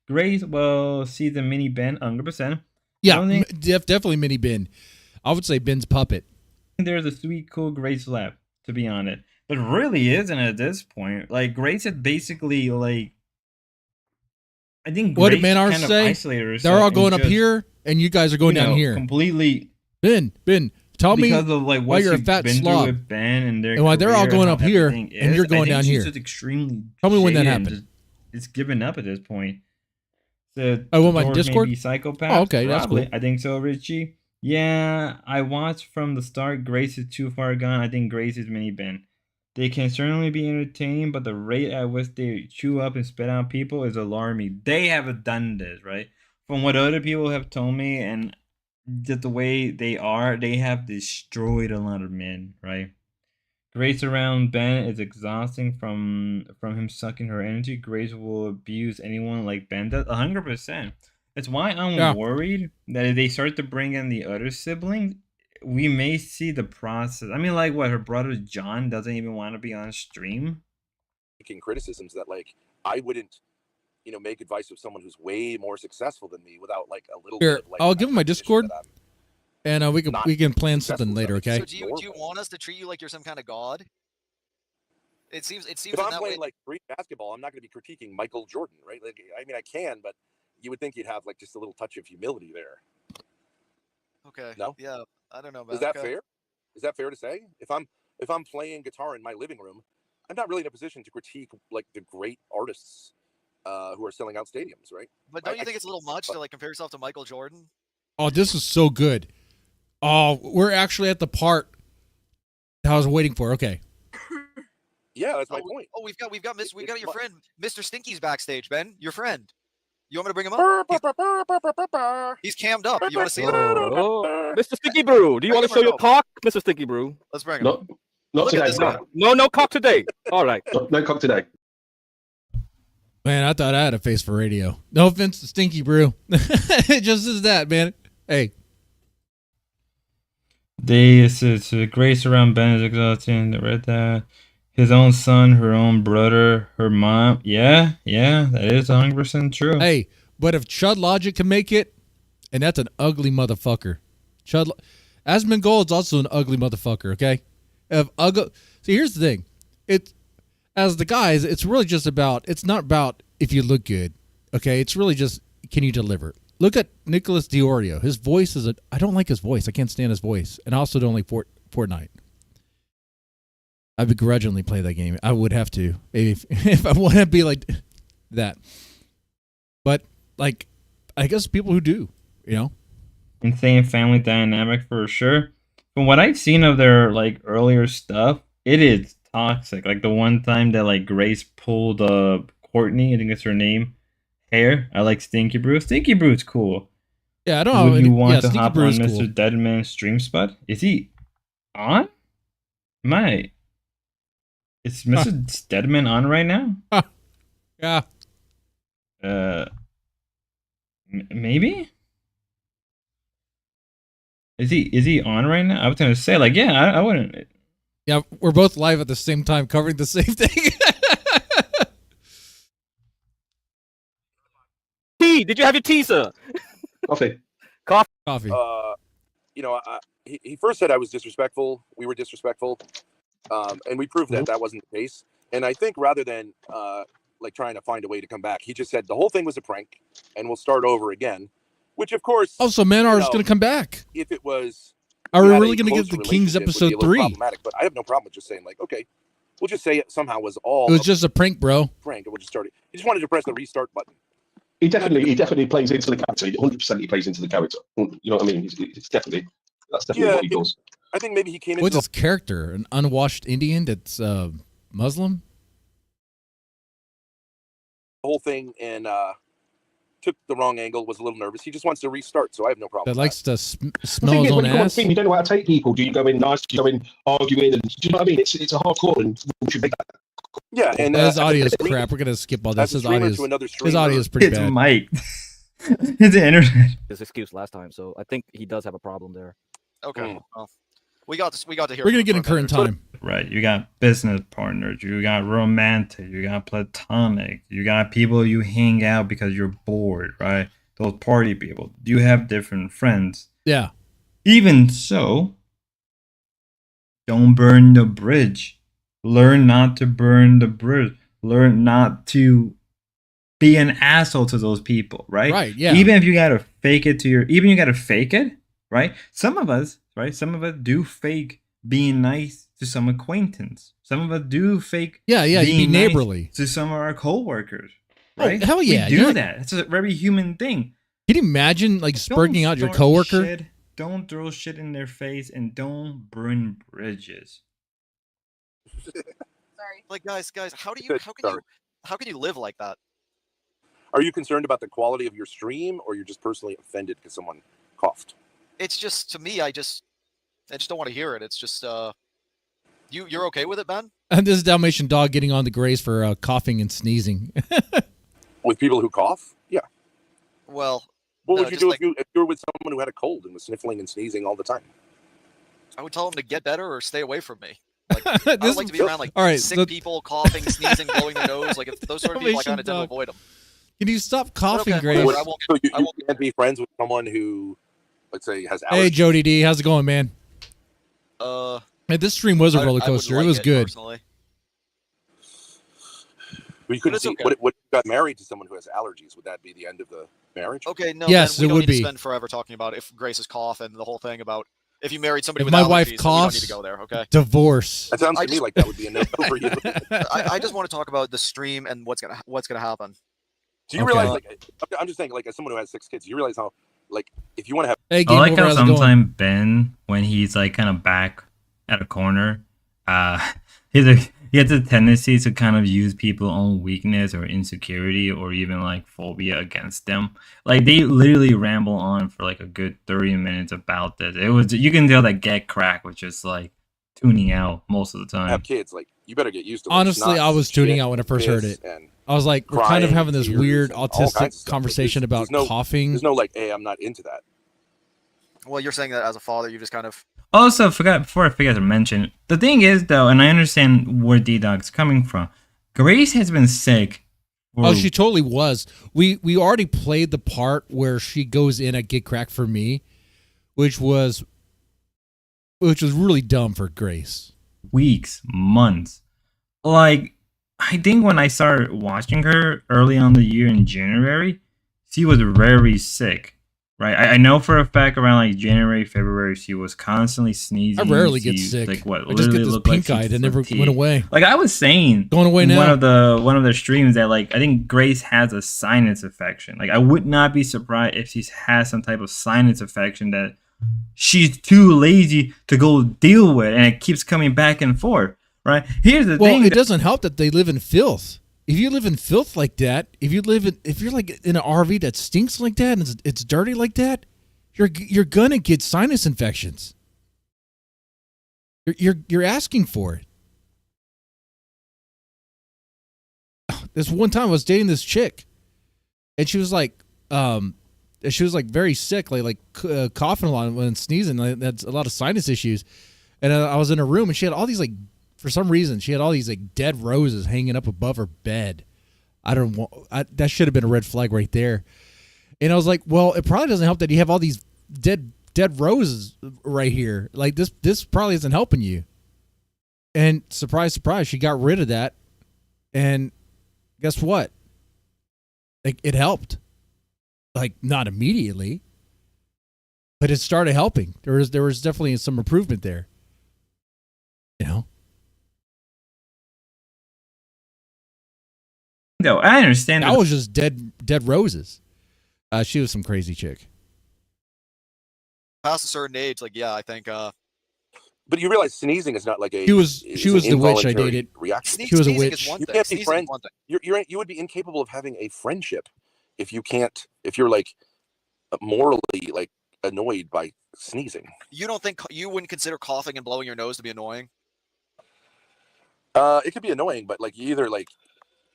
Grace will see the mini Ben 100%. Yeah, definitely mini Ben. I would say Ben's puppet. There's a sweet, cool Grace left, to be honest. But really isn't at this point. Like, Grace is basically like, I think what Grace did Manars kind of say? isolated herself. They're all going up here, and you guys are going down here. Completely. Ben, tell me because of like why you're a fat slob. With Ben and why they're all going up here, and you're going down here. She's just extremely. Tell me when that happened. It's given up at this point. So, my Discord? Psychopath. Oh, okay, that's Probably. cool. I think so, Richie. Yeah, I watched from the start. Grace is too far gone. I think Grace is mini Ben. They can certainly be entertaining, but the rate at which they chew up and spit out people is alarming. They haven't done this, right? From what other people have told me, and just the way they are, they have destroyed a lot of men, right? Grace around Ben is exhausting from him sucking her energy. Grace will abuse anyone like Ben does, 100%. That's why I'm worried that if they start to bring in the other siblings, we may see the process. I mean, like what, her brother John doesn't even want to be on stream? Making criticisms that, like, I wouldn't, make advice of someone who's way more successful than me without, like, a little bit of, like... I'll give him my Discord, and we can plan something later, okay? So do you want us to treat you like you're some kind of god? It seems if I'm playing like Greek basketball, I'm not going to be critiquing Michael Jordan, right? Like, I mean, I can, but you would think you'd have like just a little touch of humility there. Okay. No. Yeah, I don't know about. Is that fair? Is that fair to say? If I'm playing guitar in my living room, I'm not really in a position to critique like the great artists who are selling out stadiums, right? But don't you think it's a little much to like compare yourself to Michael Jordan? Oh, this is so good. Oh, we're actually at the part that I was waiting for. Okay. Yeah, that's my point. Oh, we've got your friend, Mr. Stinky's backstage, Ben. Your friend. You want me to bring him up? He's cammed up. You want to see him? Mr. Stinky Brew, do you want to show your cock, Mr. Stinky Brew? Let's bring him up. Not today. No cock today. All right. No cock today. Man, I thought I had a face for radio. No offense to Stinky Brew. It just is that, man. Hey. It's Grace around Ben is exhausting. I read that. His own son, her own brother, her mom. Yeah, that is 100% true. Hey, but if Chud Logic can make it, and that's an ugly motherfucker. Asmongold's also an ugly motherfucker, okay? See, here's the thing. As the guys, it's really just about, it's not about if you look good, okay? It's really just, can you deliver? Look at Nicholas D'Orio. His voice is I don't like his voice. I can't stand his voice. And I also don't like Fortnite. I begrudgingly play that game. I would have to if I want to be like that. But like, I guess people who do, Insane family dynamic for sure. From what I've seen of their like earlier stuff, it is toxic. Like the one time that like Grace pulled Courtney, I think that's her name, hair. I like Stinky Brew. Stinky Brew's cool. Yeah, I don't know. Would you want to Stinky hop Brew on is Mr. cool. Deadman's stream spot? Is he on? Is Mr. Deadman on right now? Yeah. Maybe? Is he on right now? I was gonna say, like, yeah, I wouldn't. Yeah, we're both live at the same time covering the same thing. Tea? Did you have your tea, sir? Coffee. Coffee. He first said I was disrespectful. We were disrespectful. And we proved that wasn't the case. And I think rather than like trying to find a way to come back, he just said the whole thing was a prank and we'll start over again. Which of course, so Manar is going to come back. If it was, are we really going to get the Kings episode 3? But I have no problem with just saying like, okay, we'll just say it somehow was all. It was just a prank, bro. Prank, and we'll just start it. He just wanted to press the restart button. He definitely plays into the character. 100% he plays into the character. You know what I mean? That's definitely what he does. I think maybe he came. What's his character? An unwashed Indian that's Muslim. The whole thing and took the wrong angle. Was a little nervous. He just wants to restart, so I have no problem. That likes to smell his own ass. You don't know how to take people. Do you go in nice? Do you go in arguing? And do you know what I mean? It's a hardcore, and we should make that. Yeah, and his audio is crap. We're gonna skip all this. His audio is pretty bad. It's Mike. It's the internet. His excuse last time, so I think he does have a problem there. Okay. Well, We got to hear. We're gonna get in current time. Right. You got business partners. You got romantic. You got platonic. You got people you hang out because you're bored. Right. Those party people. You have different friends. Yeah. Even so, don't burn the bridge. Learn not to burn the bridge. Learn not to be an asshole to those people, right? Right, yeah. Even if you gotta fake it right? Some of us do fake being nice to some acquaintance. Some of us do fake you be neighborly nice to some of our coworkers. Right? Oh, hell yeah. We do that. It's a very human thing. Can you imagine like spurging out your coworker? Shit, don't throw shit in their face and don't burn bridges. Sorry. Like guys, how can you live like that? Are you concerned about the quality of your stream, or you're just personally offended because someone coughed? It's just, to me, I just don't want to hear it. It's just you're okay with it, Ben? And this is Dalmatian Dog getting on the Grace for coughing and sneezing. With people who cough? Yeah. Well, what would you do if you were with someone who had a cold and was sniffling and sneezing all the time? I would tell them to get better or stay away from me. Like, I don't like to be around sick people, coughing, sneezing, blowing their nose. Like, if those sort of people, I kind of tend to avoid them. Can you stop coughing, Okay, Grace? So you can't be friends with someone who, let's say, has allergies? Hey, Jody D, how's it going, man? Hey, this stream was a roller coaster. It was good. Personally. Well, you couldn't see. Okay. What if you got married to someone who has allergies? Would that be the end of the marriage? Okay, no. Yes, Ben, we it don't would need be. to spend forever talking about if Grace's cough and the whole thing about if you married somebody If with my allergies. wife then coughs, we don't need to go there. Okay. Divorce. That sounds to me like that would be a no-go for you. I just want to talk about the stream and what's gonna happen. Do you realize, like, I'm just saying, like, as someone who has 6 kids, you realize how, like, if you want to have. Hey, I like how sometimes Ben, when he's like kind of back at a corner, he has a tendency to kind of use people's own weakness or insecurity or even like phobia against them. Like they literally ramble on for like a good 30 minutes about this. You can tell that Get Crack was just like tuning out most of the time. Have kids, like, you better get used to. Honestly, I was tuning out when I first heard it. I was like, we're kind of having this weird autistic conversation about coughing. There's no like, hey, I'm not into that. Well, you're saying that as a father, you just kind of. Also, before I forget to mention, the thing is though, and I understand where D-Dog's coming from. Grace has been sick. Oh, she totally was. We already played the part where she goes in at Get Crack for me, which was really dumb for Grace. Weeks, months. Like, I think when I started watching her early on the year in January, she was very sick. Right, I know for a fact around like January, February, she was constantly sneezing. I rarely get sick. Like what? I just get this pink eye that never went away. Like I was saying, going away now. One of the streams that like I think Grace has a sinus infection. Like I would not be surprised if she has some type of sinus infection that she's too lazy to go deal with, and it keeps coming back and forth. Right? Here's the thing. Well, it doesn't help that they live in filth. If you live in filth like that, if you're like in an RV that stinks like that and it's dirty like that, you're gonna get sinus infections. You're asking for it. This one time I was dating this chick, and she was like very sick, like coughing a lot and sneezing. Like, that's a lot of sinus issues. And I was in her room, and she had all these like. For some reason, she had all these like dead roses hanging up above her bed. That should have been a red flag right there. And I was like, well, it probably doesn't help that you have all these dead roses right here. Like this probably isn't helping you. And surprise, surprise, she got rid of that. And guess what? Like it helped. Like not immediately, but it started helping. There was definitely some improvement there. You know. No, I understand. That was just dead roses. She was some crazy chick. Past a certain age, like I think. But you realize sneezing is not like a. She was the witch I dated. Reaction. She was a witch. You can't be friends. You would be incapable of having a friendship if you're like morally like annoyed by sneezing. You don't think you wouldn't consider coughing and blowing your nose to be annoying? It could be annoying, but like you either like.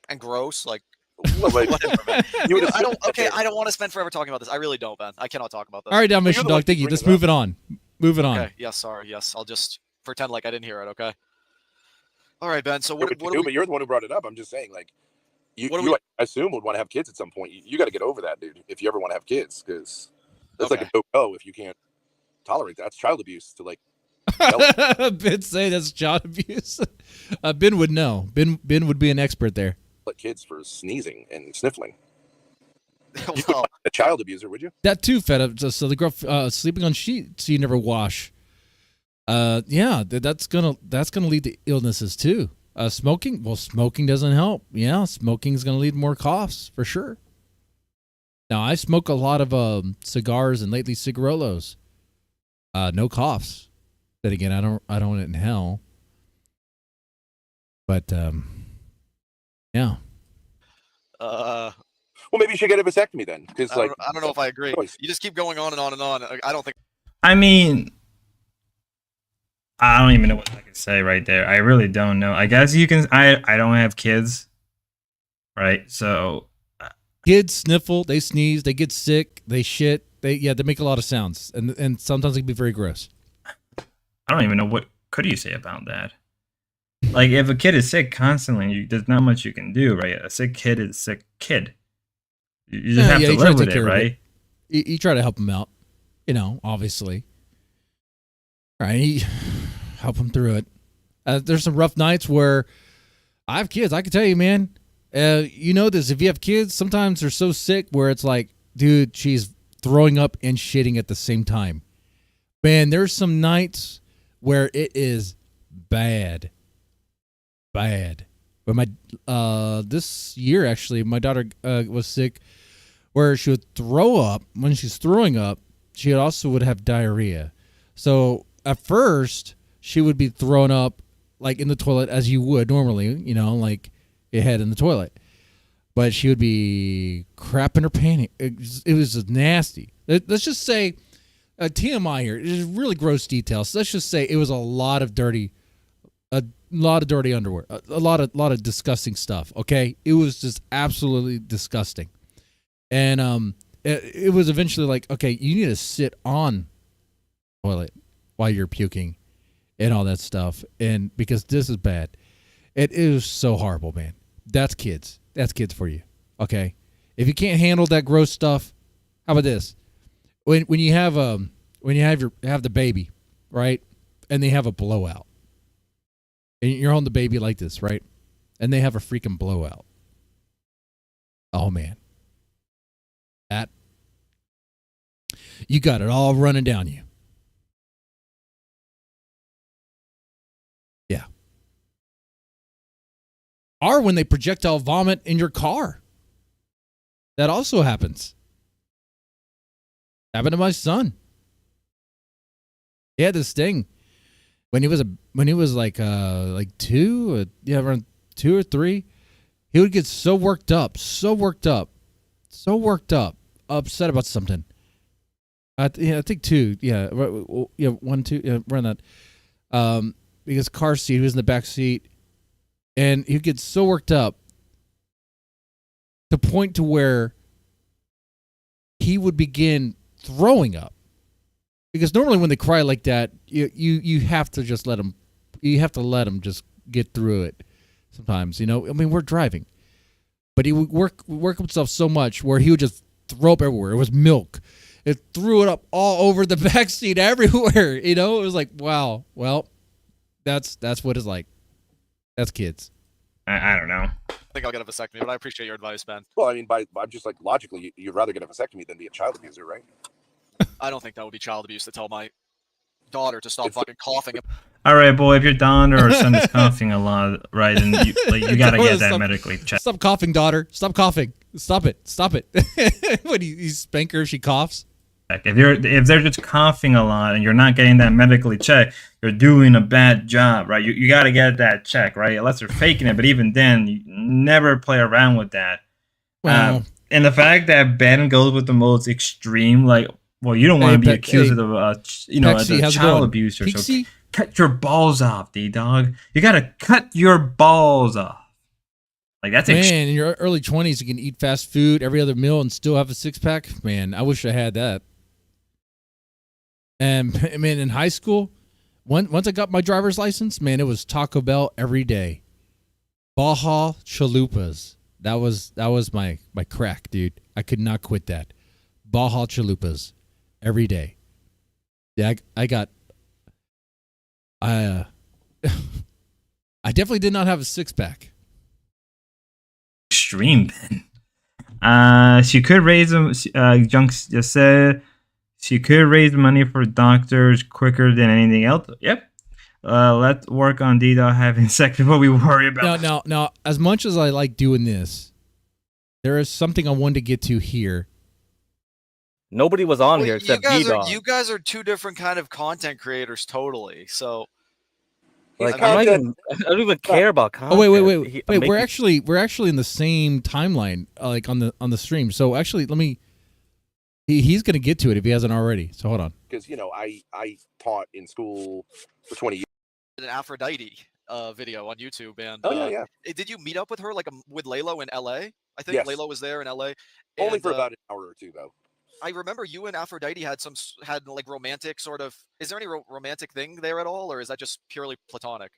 And gross, like. Whatever, man. I don't want to spend forever talking about this. I really don't, Ben. I cannot talk about this. All right, Dalmatian Dog. Thank you. Let's move it on. Moving on. Okay. Yes. Sorry. Yes. I'll just pretend like I didn't hear it. Okay. All right, Ben. So what? But you're the one who brought it up. I'm just saying, like, you I assume would want to have kids at some point. You got to get over that, dude. If you ever want to have kids, because that's like a no-go if you can't tolerate that. It's child abuse to like. Ben say that's child abuse. Ben would know. Ben would be an expert there. Let kids for sneezing and sniffling. You wouldn't a child abuser, would you? That too, fed up. So the girl sleeping on sheets you never wash. Yeah, that's gonna lead to illnesses too. Smoking, well, smoking doesn't help. Yeah, smoking is gonna lead to more coughs for sure. Now I smoke a lot of cigars and lately cigarillos. No coughs. Then again, I don't inhale. But yeah. Well, maybe you should get a vasectomy then, because like I don't know if I agree. You just keep going on and on and on. I don't think. I mean, I don't even know what I can say right there. I really don't know. I guess you can. I don't have kids, right? So kids sniffle, they sneeze, they get sick, they shit. They make a lot of sounds, and sometimes they can be very gross. I don't even know what could you say about that. Like, if a kid is sick constantly, there's not much you can do, right? A sick kid is a sick kid. You just have to live with it, right? You try to help them out, obviously. All right, help them through it. There's some rough nights where I have kids. I can tell you, man. You know this. If you have kids, sometimes they're so sick where it's like, dude, she's throwing up and shitting at the same time. Man, there's some nights where it is bad. But this year, actually, my daughter was sick where she would throw up. When she's throwing up, she also would have diarrhea. So at first, she would be thrown up like in the toilet as you would normally, like your head in the toilet. But she would be crapping her pants. It was nasty. Let's just say, TMI here. It's really gross details. Let's just say it was a lot of dirty underwear, a lot of disgusting stuff. Okay, it was just absolutely disgusting. And it was eventually like, okay, you need to sit on the toilet while you're puking and all that stuff, and because this is bad. It is so horrible, man. That's kids for you. Okay, if you can't handle that gross stuff, how about this? When you have the baby, right, and they have a blowout, and you're on the baby like this, right, and they have a freaking blowout. Oh man, that you got it all running down you. Yeah. Or when they projectile vomit in your car, that also happens. Happened to my son. He had this thing when he was like 2, around 2 or 3. He would get so worked up, upset about something. I think 2. Yeah, 1, 2. Around that. Because car seat, he was in the back seat, and he'd get so worked up to the point to where he would begin throwing up. Because normally when they cry like that, you have to just let them. You have to let them just get through it. Sometimes, I mean, we're driving, but he would work himself so much where he would just throw up everywhere. It was milk. It threw it up all over the back seat, everywhere. It was like, wow. Well, that's what it's like. That's kids. I don't know. I think I'll get a vasectomy, but I appreciate your advice, Ben. Well, I mean, I'm just like logically, you'd rather get a vasectomy than be a child abuser, right? I don't think that would be child abuse to tell my daughter to stop fucking coughing. All right, boy. If your daughter or son is coughing a lot, right, and you gotta get that medically checked. Stop coughing, daughter. Stop coughing. Stop it. What, you spank her if she coughs? If they're just coughing a lot and you're not getting that medically checked, you're doing a bad job, right? You got to get that check, right? Unless they're faking it, but even then, you never play around with that. Well, and the fact that Ben goes with the most extreme, like, well, you don't want to be accused of a child abuser. So cut your balls off, D-Dog. You got to cut your balls off. Like, that's man, in your early 20s, you can eat fast food every other meal and still have a 6-pack. Man, I wish I had that. And I mean, in high school, once I got my driver's license, man, it was Taco Bell every day. Baja Chalupas. That was my crack, dude. I could not quit that. Baja Chalupas every day. Yeah, I definitely did not have a six-pack. Extreme then. She could raise them. Junk just said she could raise money for doctors quicker than anything else. Yep. Let's work on Dida having sex before we worry about. Now, as much as I like doing this, there is something I wanted to get to here. Nobody was on here except D-Dog. You guys are two different kind of content creators, totally. So, like, I don't even care about content. Oh wait! We're actually in the same timeline, like on the stream. So actually, let me. He's gonna get to it if he hasn't already. So hold on. Because I taught in school for 20 years. An Aphrodite video on YouTube, and yeah. Did you meet up with her with Laylo in LA? I think Laylo was there in LA. Only for about an hour or two, though. I remember you and Aphrodite had like romantic sort of. Is there any romantic thing there at all, or is that just purely platonic?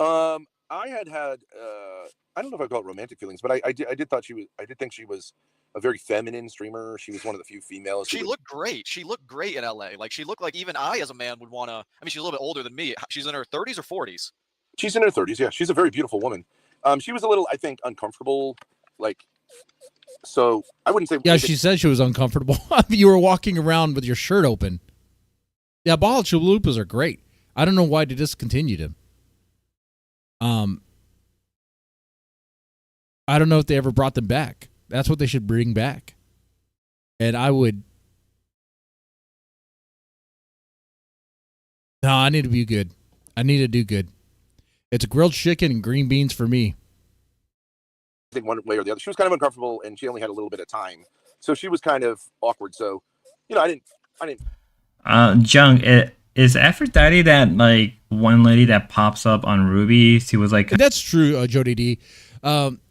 I had I don't know if I call it romantic feelings, but I did think she was a very feminine streamer. She was one of the few females. She looked great. She looked great in LA. Like, she looked like even I, as a man, would want to. I mean, she's a little bit older than me. She's in her 30s or 40s. She's in her 30s. Yeah, she's a very beautiful woman. She was a little, I think, uncomfortable. Like, so I wouldn't say. Yeah, she said she was uncomfortable. You were walking around with your shirt open. Yeah, Baja Chalupas are great. I don't know why they discontinued them. I don't know if they ever brought them back. That's what they should bring back. And I would. No, I need to be good. I need to do good. It's grilled chicken and green beans for me. I think one way or the other. She was kind of uncomfortable, and she only had a little bit of time, so she was kind of awkward. So, I didn't. Junk, is Aphrodite that like one lady that pops up on Ruby? She was like. That's true, Jody D.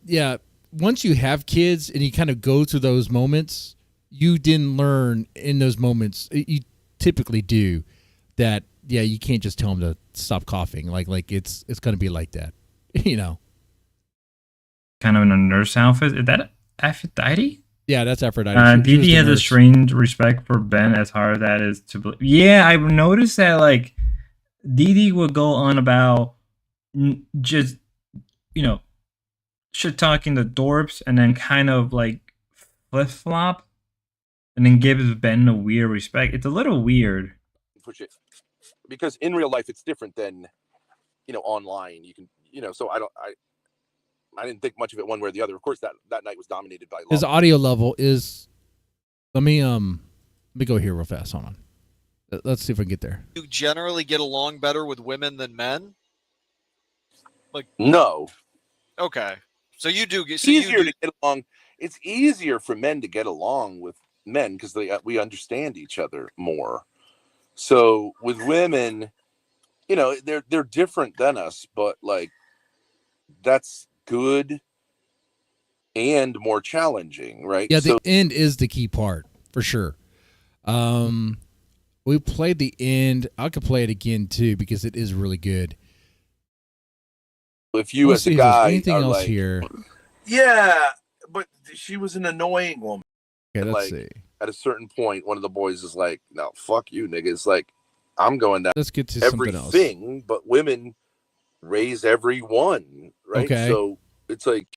Yeah. Once you have kids and you kind of go through those moments, you didn't learn in those moments. You typically do that. Yeah, you can't just tell them to stop coughing. Like it's going to be like that, Kind of in a nurse outfit. Is that Aphrodite? Yeah, that's Aphrodite. Didi has a strange respect for Ben, as hard as that is to believe. Yeah, I've noticed that like Didi would go on about just shit talking the Thorps and then kind of like flip flop and then gives Ben a weird respect. It's a little weird. Push it because in real life it's different than online. You can so I didn't think much of it one way or the other. Of course that night was dominated by his audio level is. Let me go here real fast. Hold on. Let's see if we can get there. You generally get along better with women than men? Like no. Okay. So you do get easier to get along. It's easier for men to get along with men because we understand each other more. So with women, they're different than us, but like that's good and more challenging, right? Yeah, the end is the key part for sure. We played the end. I could play it again too because it is really good. If you as a guy anything are else like, here? Yeah, but she was an annoying woman. Okay, let's see. At a certain point, one of the boys is like, "No, fuck you, nigga." It's like, I'm going down. Let's get to something else. Everything, but women raise everyone, right? Okay. So it's like,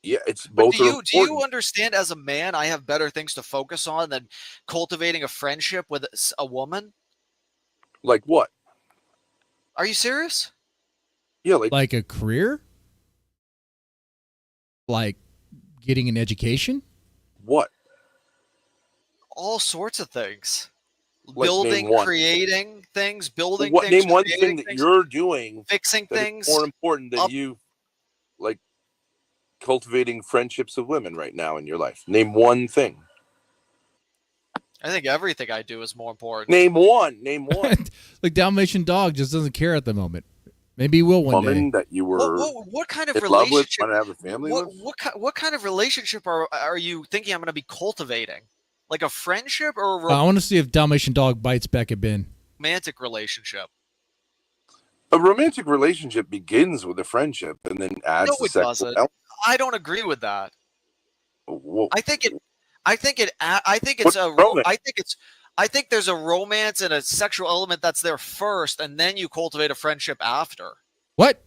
yeah, it's both. Do you understand? As a man, I have better things to focus on than cultivating a friendship with a woman. Like what? Are you serious? Yeah, like a career, like getting an education. What? All sorts of things. Like, building, creating things, building what, things. Name one thing that you're doing, fixing things. More important than you, like cultivating friendships with women right now in your life. Name one thing. I think everything I do is more important. Name one. Name one. Like Dalmatian Dog just doesn't care at the moment. Maybe he will one day. That you were what kind of in relationship? Love with, want to have a family with? What kind of relationship are you thinking I'm going to be cultivating? Like a friendship or I want to see if Dalmatian Dog bites back at Ben. romantic relationship? A romantic relationship begins with a friendship and then adds No, the it sexual doesn't. element. I don't agree with that. Whoa. I think there's a romance and a sexual element that's there first, and then you cultivate a friendship after. What?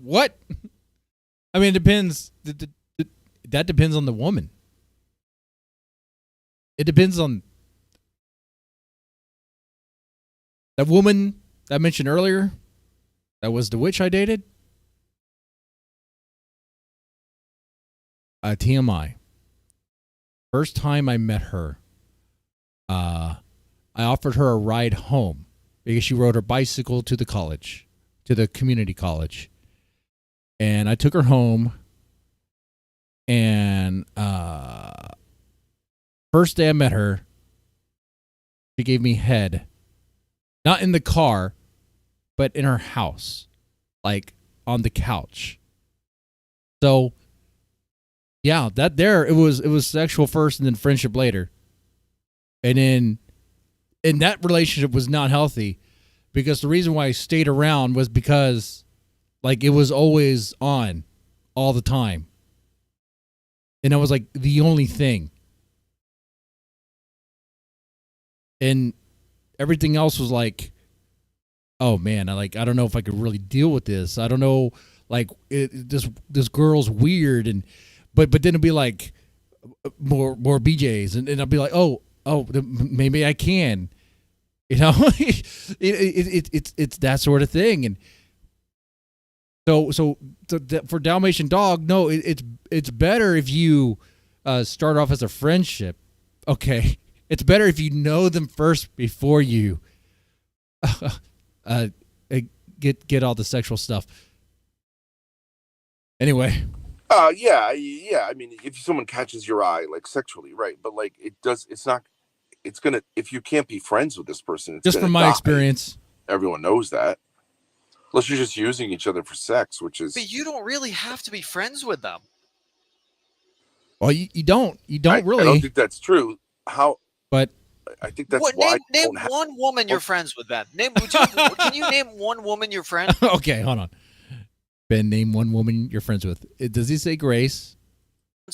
What? I mean, it depends. That depends on the woman. It depends on that woman I mentioned earlier. That was the witch I dated. TMI. First time I met her, I offered her a ride home because she rode her bicycle to the college, to the community college. And I took her home, and first day I met her, she gave me head. Not in the car, but in her house, like on the couch. So, yeah, it was sexual first and then friendship later. And that relationship was not healthy because the reason why I stayed around was because like it was always on all the time. And that was like the only thing. And everything else was like, oh man, I don't know if I could really deal with this. I don't know, like this girl's weird, but then it'll be like more BJs, and I'll be like, oh, maybe I can, you know, it's that sort of thing, and so for Dalmatian Dog, no, it's better if you start off as a friendship, okay. It's better if you know them first before you get all the sexual stuff. Anyway. Yeah. I mean, if someone catches your eye, like sexually, right? But like, it's gonna. If you can't be friends with this person, it's just from my die. experience, everyone knows that. Unless you're just using each other for sex, which is. But you don't really have to be friends with them. Well, you don't. You don't really. I don't think that's true. How? But I think that's why. Name one woman you're friends with, Ben. Can you name one woman you're friends? Okay, hold on. Ben, name one woman you're friends with. Does he say Grace?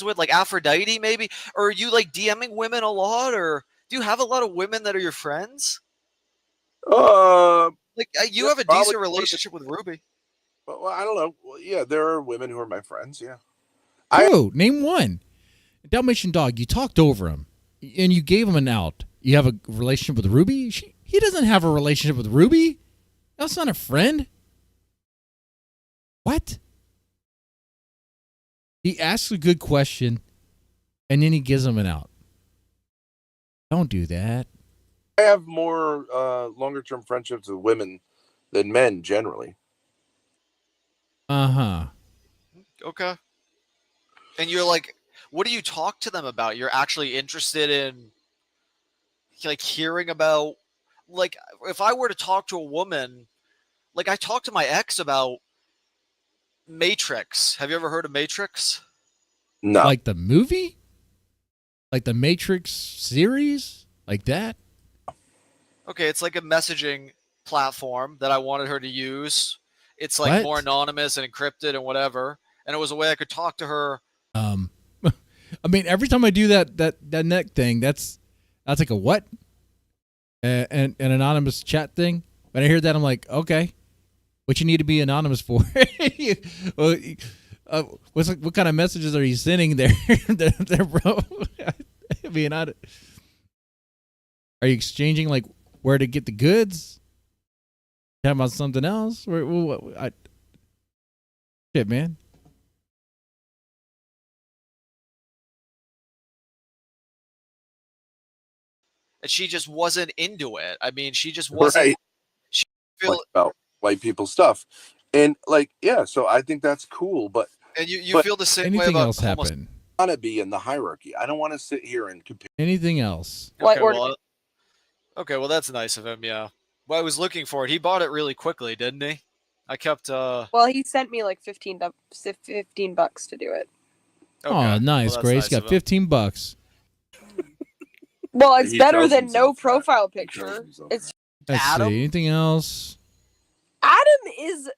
With like Aphrodite, maybe, or are you like DMing women a lot, or do you have a lot of women that are your friends? Like you have a decent relationship with Ruby. Well, I don't know. Well, yeah, there are women who are my friends. Yeah. Name one. Dalmatian Dog. You talked over him, and you gave him an out. You have a relationship with Ruby? He doesn't have a relationship with Ruby. That's not a friend. What? He asks a good question, and then he gives him an out. Don't do that. I have more longer-term friendships with women than men generally. Uh-huh. Okay. And you're like, what do you talk to them about? You're actually interested in like hearing about, like, if I were to talk to a woman, like I talked to my ex about Matrix. Have you ever heard of Matrix? No. Like the movie? Like the Matrix series? Like that? Okay, it's like a messaging platform that I wanted her to use. It's like more anonymous and encrypted and whatever. And it was a way I could talk to her. I mean, every time I do that neck thing, that's like a what? An anonymous chat thing. When I hear that, I'm like, okay, what you need to be anonymous for? What kind of messages are you sending there, bro? I mean, are you exchanging like where to get the goods? Talking about something else? Shit, man. And she just wasn't into it. I mean, she just wasn't. Right. She feel about white people stuff, and like, yeah. So I think that's cool, but you feel the same way about else happen? I want to be in the hierarchy. I don't want to sit here and compare. Anything else? Okay, well that's nice of him. Yeah. Well, I was looking for it. He bought it really quickly, didn't he? I kept. Well, he sent me like $15 to do it. Okay. Oh, nice, well, Grace. nice Got $15. Well, it's better than no profile picture. It's Let's Adam? see. Anything else? Adam is.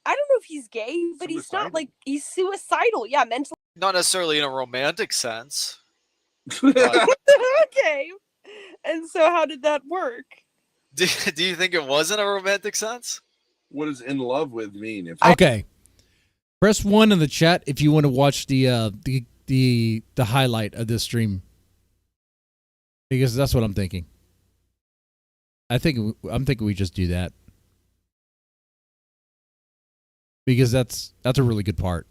I don't know if he's gay, but he's not like he's suicidal. Yeah, mentally. Not necessarily in a romantic sense. Okay. And so, how did that work? Do you think it was in a romantic sense? What does in love with mean? Okay. Press 1 in the chat if you want to watch the highlight of this stream. Because that's what I'm thinking. I'm thinking we just do that. Because that's a really good part.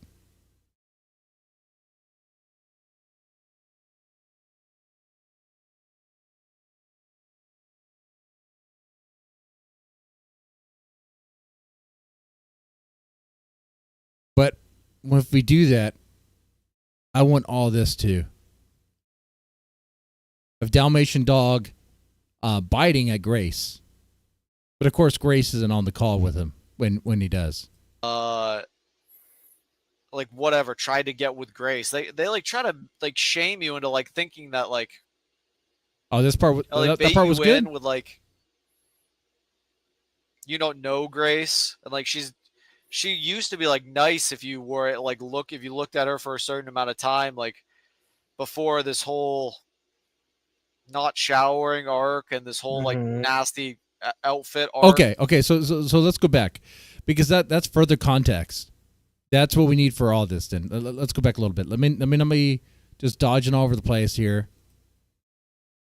But if we do that, I want all this too. Of Dalmatian Dog biting at Grace. But of course Grace isn't on the call with him when he does. Like whatever, tried to get with Grace. They like try to like shame you into like thinking that like this part like, that part was good. With like you don't know Grace and like she used to be like nice if you were like if you looked at her for a certain amount of time, like before this whole not showering arc and this whole like nasty outfit arc. Okay. So let's go back because that's further context. That's what we need for all this. Then let's go back a little bit. Let me just dodging all over the place here.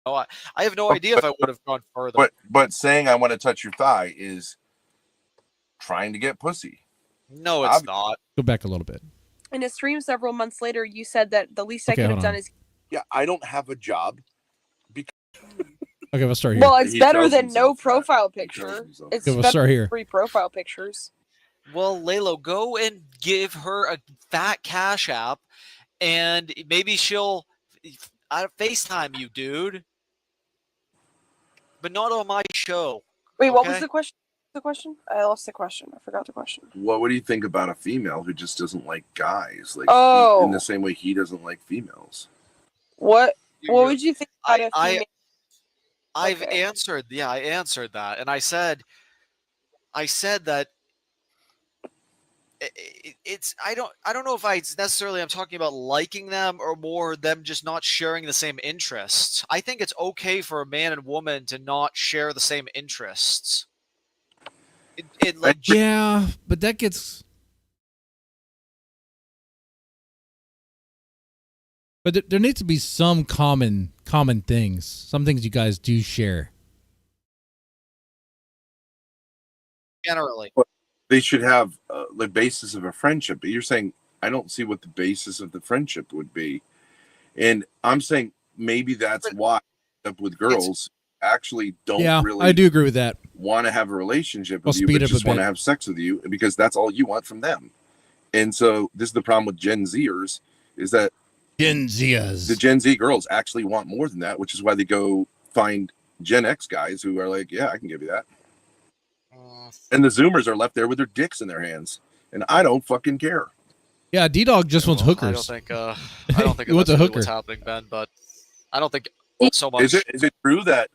Oh, I have no idea if I would have gone further. But saying I want to touch your thigh is trying to get pussy. No, it's not. Go back a little bit. In a stream several months later, you said that the least I could have done is. Yeah, I don't have a job. Okay, we'll start here. Well, it's better than no profile picture. It's we'll start here. Free profile pictures. Well, Lalo, go and give her a fat cash app, and maybe she'll FaceTime you, dude. But not on my show. Wait, what was the question? I lost the question. I forgot the question. What would you think about a female who just doesn't like guys? Like in the same way he doesn't like females. What would you think about a female? I've answered. Yeah, I answered that, and I said that it's. I don't know if I'm talking about liking them or more them just not sharing the same interests. I think it's okay for a man and woman to not share the same interests. Yeah, but that gets. But there needs to be some common things. Some things you guys do share. Generally, they should have the basis of a friendship. But you're saying I don't see what the basis of the friendship would be, and I'm saying maybe that's why up with girls actually don't really. I do agree with that. Want to have a relationship with you, but just want to have sex with you because that's all you want from them. And so this is the problem with Gen Zers is that the Gen Z girls actually want more than that, which is why they go find Gen X guys who are like, yeah, I can give you that. And the Zoomers are left there with their dicks in their hands, and I don't fucking care. Yeah, D-Dog just wants hookers. I don't think that's really what's happening, Ben. But I don't think so much. Is it true that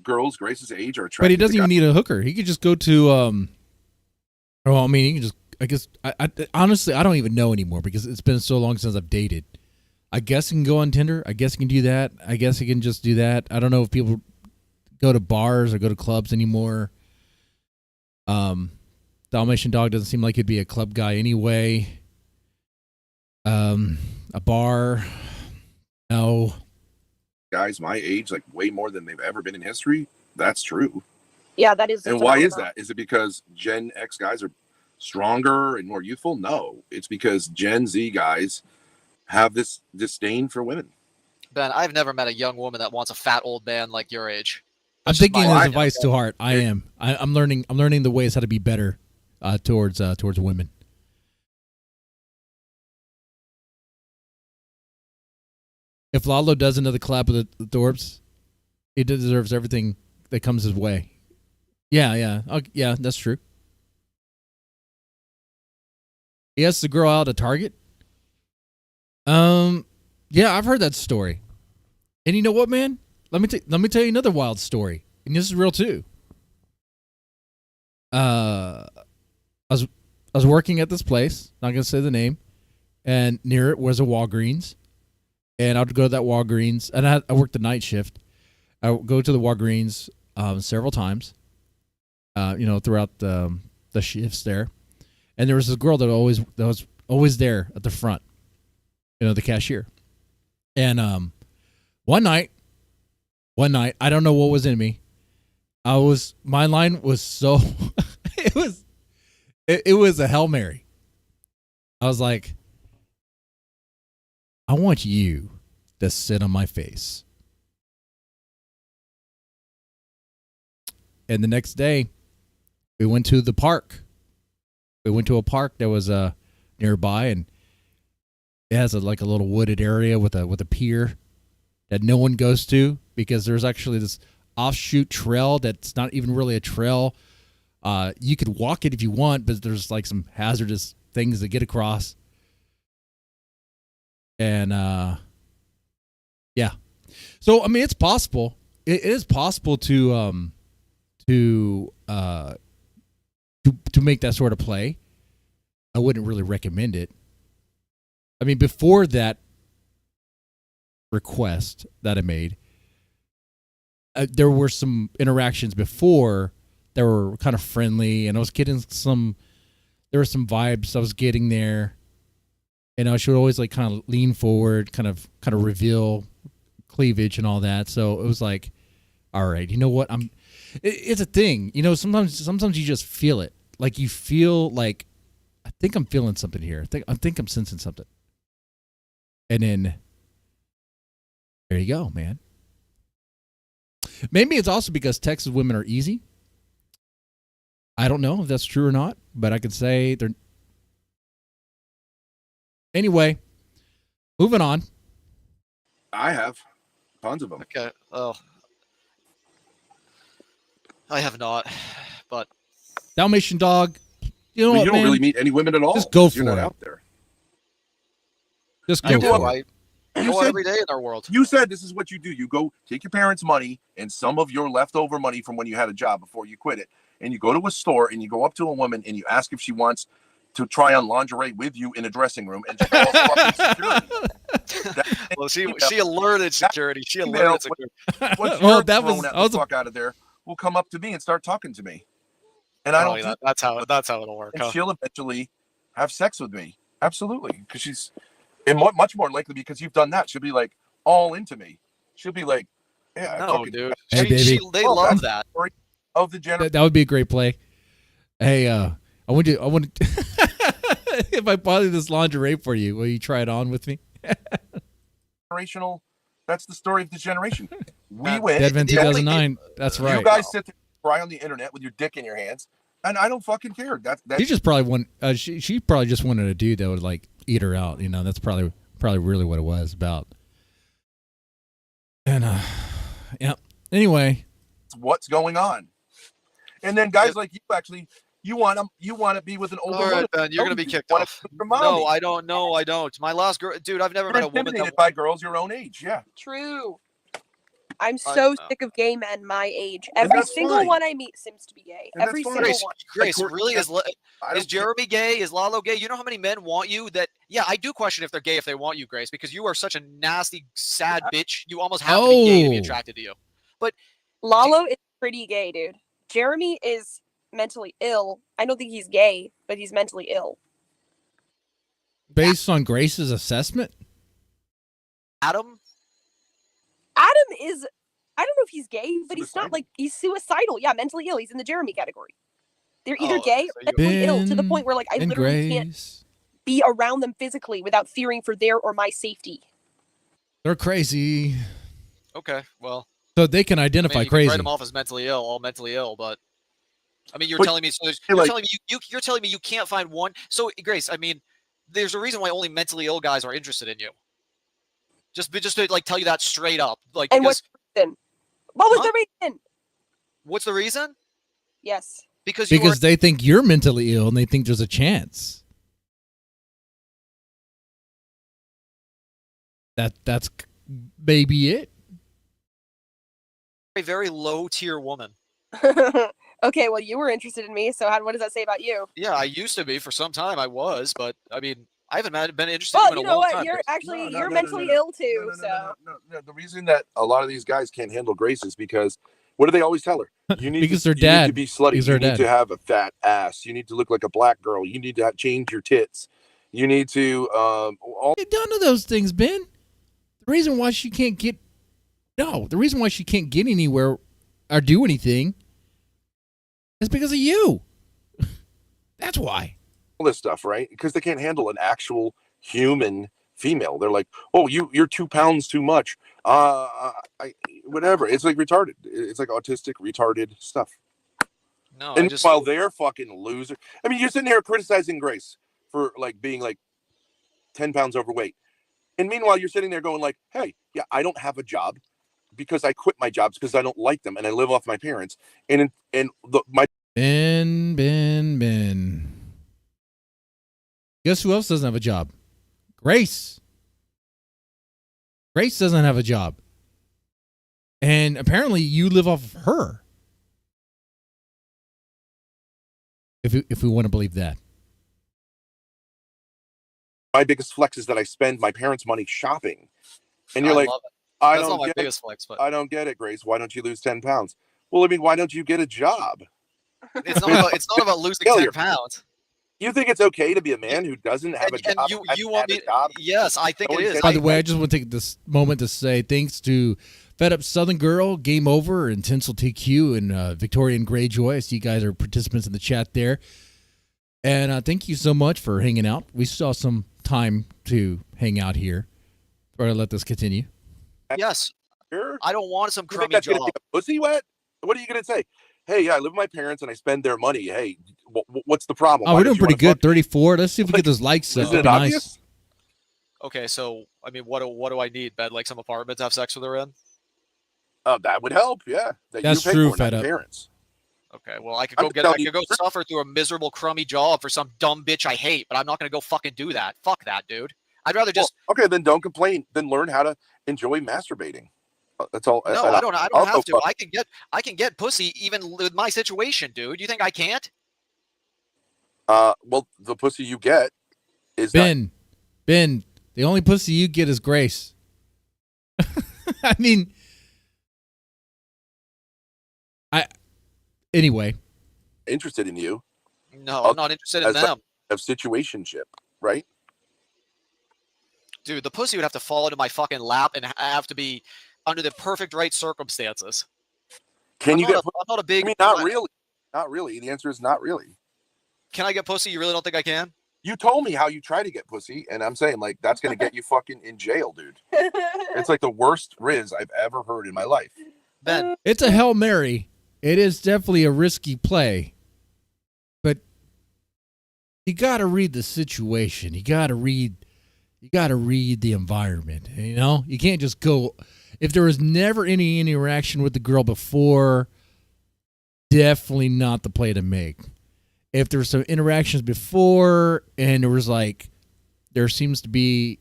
girls Grace's age are attracted? But he doesn't even need a hooker. He could just go to he can just. I guess I honestly I don't even know anymore because it's been so long since I've dated. I guess he can go on Tinder. I guess he can do that. I guess he can just do that. I don't know if people go to bars or go to clubs anymore. Dalmatian Dog doesn't seem like he'd be a club guy anyway. A bar, no. Guys my age, like way more than they've ever been in history. That's true. Yeah, that is. And why is that? Is it because Gen X guys are stronger and more youthful? No, it's because Gen Z guys have this disdain for women. Ben, I've never met a young woman that wants a fat old man like your age. I'm taking his advice to heart. I am. I'm learning the ways how to be better towards women. If Lalo does another collab with the Thorps, he deserves everything that comes his way. Yeah, yeah, that's true. He asked the girl out at Target. Yeah, I've heard that story. And you know what, man? let me tell you another wild story, and this is real too. I was working at this place, not gonna say the name, and near it was a Walgreens, and I would go to that Walgreens, and I worked the night shift. I would go to the Walgreens several times, throughout the shifts there, and there was this girl that was always there at the front, the cashier, and one night, I don't know what was in me. My line was so, it was a Hail Mary. I was like, I want you to sit on my face. And the next day, we went to the park. We went to a park that was nearby, and it has a little wooded area with a pier that no one goes to because there's actually this offshoot trail that's not even really a trail. You could walk it if you want, but there's like some hazardous things to get across. And yeah, so I mean, it's possible. It is possible to make that sort of play. I wouldn't really recommend it. I mean, before that request that I made, there were some interactions before that were kind of friendly, and I was getting there were some vibes I was getting there, and I should always like kind of lean forward, kind of reveal cleavage and all that. So it was like, all right, you know what? It's a thing, sometimes you just feel it. Like you feel like, I think I'm feeling something here. I think I'm sensing something. And then there you go, man. Maybe it's also because Texas women are easy. I don't know if that's true or not, but I could say they're. Anyway, moving on. I have tons of them. Okay. Oh, I have not, but Dalmatian Dog. You know But what, you don't man? really meet any women at all. Just go for You're not it. out there. Just I go do. for it. I go out every day in our world. You said this is what you do. You go take your parents' money and some of your leftover money from when you had a job before you quit it, and you go to a store and you go up to a woman and you ask if she wants to try on lingerie with you in a dressing room, and she calls fucking security. Well, she alerted security. She alerted security. What's Well, your that thrown was- out I was the a- fuck out of there will come up to me and start talking to me, and I don't. Oh, that's how it'll work. And Huh? she'll eventually have sex with me, absolutely, because she's, and much more likely because you've done that. She'll be like all into me. She'll be like, yeah, No, fucking, dude. Hey, baby. They Well, love that's that. the story of the generation. That would be a great play. Hey, I want to. If I bought this lingerie for you, will you try it on with me? Generational. That's the story of the generation. We That- went. Deadman the only 2009. That's right. You guys sit there, cry on the internet with your dick in your hands, and I don't fucking care. That's She just probably want. She probably just wanted a dude that would like eat her out. That's probably really what it was about. And yeah. Anyway, what's going on. And then guys like you actually, you want to be with an older All right, woman. Ben, you're gonna be kicked wanna off. be with your mommy. No, I don't. No, I don't. My last girl, dude. I've never You're met a woman intimidated that. by girls your own age. Yeah. True. I'm so sick of gay men my age. And Every that's single fine. one I meet seems to be gay. And that's Every fine. single Grace, one. Grace, Like, really I don't is Jeremy gay? Is Lalo gay? You know how many men want you? That yeah, I do question if they're gay if they want you, Grace, because you are such a nasty, sad bitch. You almost have to be gay to be attracted to you. But Lalo is pretty gay, dude. Jeremy is mentally ill. I don't think he's gay, but he's mentally ill. based on Grace's assessment, Adam is, I don't know if he's gay, but he's not like, he's suicidal. Yeah, mentally ill. He's in the Jeremy category. They're either gay or mentally ill to the point where like I and literally can't Grace, be around them physically without fearing for their or my safety. they're crazy. Okay, well, So they can identify you can crazy. write them off as mentally ill, all mentally ill, but I mean, you're But- telling me you're telling me you can't find one. So Grace, I mean, there's a reason why only mentally ill guys are interested in you. Just to like tell you that straight up, like And because what's the reason? What was Huh? the reason? what's the reason? Yes. Because you Because they think you're mentally ill and they think there's a chance. That's maybe it. a very low tier woman. Okay, well, you were interested in me, so what does that say about you? Yeah, I used to be for some time. I was, but I mean, I haven't been interested Well, in you a know long what? time. You're mentally ill too. No, the reason that a lot of these guys can't handle Grace is because what do they always tell her? You need because to, they're you dead. need to be slutty. Because You they're need dead. to have a fat ass. You need to look like a black girl. You need to change your tits. You need to None of those things, Ben. The reason why she can't get anywhere or do anything is because of you. That's why. all this stuff, right? Because they can't handle an actual human female. They're like, oh, you're 2 pounds too much. Whatever. It's like retarded. It's like autistic, retarded stuff. No, and while they're fucking loser. I mean, you're sitting here criticizing Grace for like being like 10 pounds overweight. And meanwhile, you're sitting there going like, hey, yeah, I don't have a job because I quit my jobs because I don't like them and I live off my parents. Ben. Guess who else doesn't have a job? Grace. Grace doesn't have a job. And apparently you live off of her. If we want to believe that. My biggest flex is that I spend my parents' money shopping. And you're I like, love it. I That's don't not my get biggest it. flex, but I don't get it, Grace. Why don't you lose 10 pounds? Well, I mean, why don't you get a job? it's not about losing 10 pounds. You think it's okay to be a man who doesn't have a job? And you want me? Yes, I think it is. By the way, I just want to take this moment to say thanks to Fed Up Southern Girl, Game Over, and Tinsel TQ, and Victorian Greyjoy. I see you guys are participants in the chat there. And thank you so much for hanging out. We still have some time to hang out here. Or let this continue. Yes. I don't want some You think crummy that's gonna job. make a pussy wet? What are you going to say? Hey, yeah, I live with my parents and I spend their money. Hey, what's the problem? Oh, Why we're don't doing you pretty wanna good. 34. Let's see if we get those likes up. Isn't it That'd be obvious? Okay, so I mean, what do I need? Bed, like some apartment to have sex with her in? That would help. Yeah, That's you pay true, for, not Fed your Up. parents. Okay, well, I could I'm go just get. I telling could go suffer through a miserable, crummy job for some dumb bitch I hate, but I'm not gonna go fucking do that. Fuck that, dude. I'd rather just. Well, okay, then don't complain. Then learn how to enjoy masturbating. That's all. No, I don't. I don't have to. I can get pussy even with my situation, dude. You think I can't? Well, the pussy you get is Ben. The only pussy you get is Grace. I mean, anyway. Interested in you. No, I'm not interested in them. Of situationship, right? Dude, the pussy would have to fall into my fucking lap and have to be under the perfect right circumstances. Can you get? I'm not a big. I mean, not really. Not really. The answer is not really. Can I get pussy? You really don't think I can? You told me how you try to get pussy, and I'm saying like that's gonna get you fucking in jail, dude. It's like the worst riz I've ever heard in my life. Ben, it's a Hail Mary. It is definitely a risky play, but you got to read the situation. You got to read the environment. You know, you can't just go. If there was never any interaction with the girl before, definitely not the play to make. If there's some interactions before and there seems to be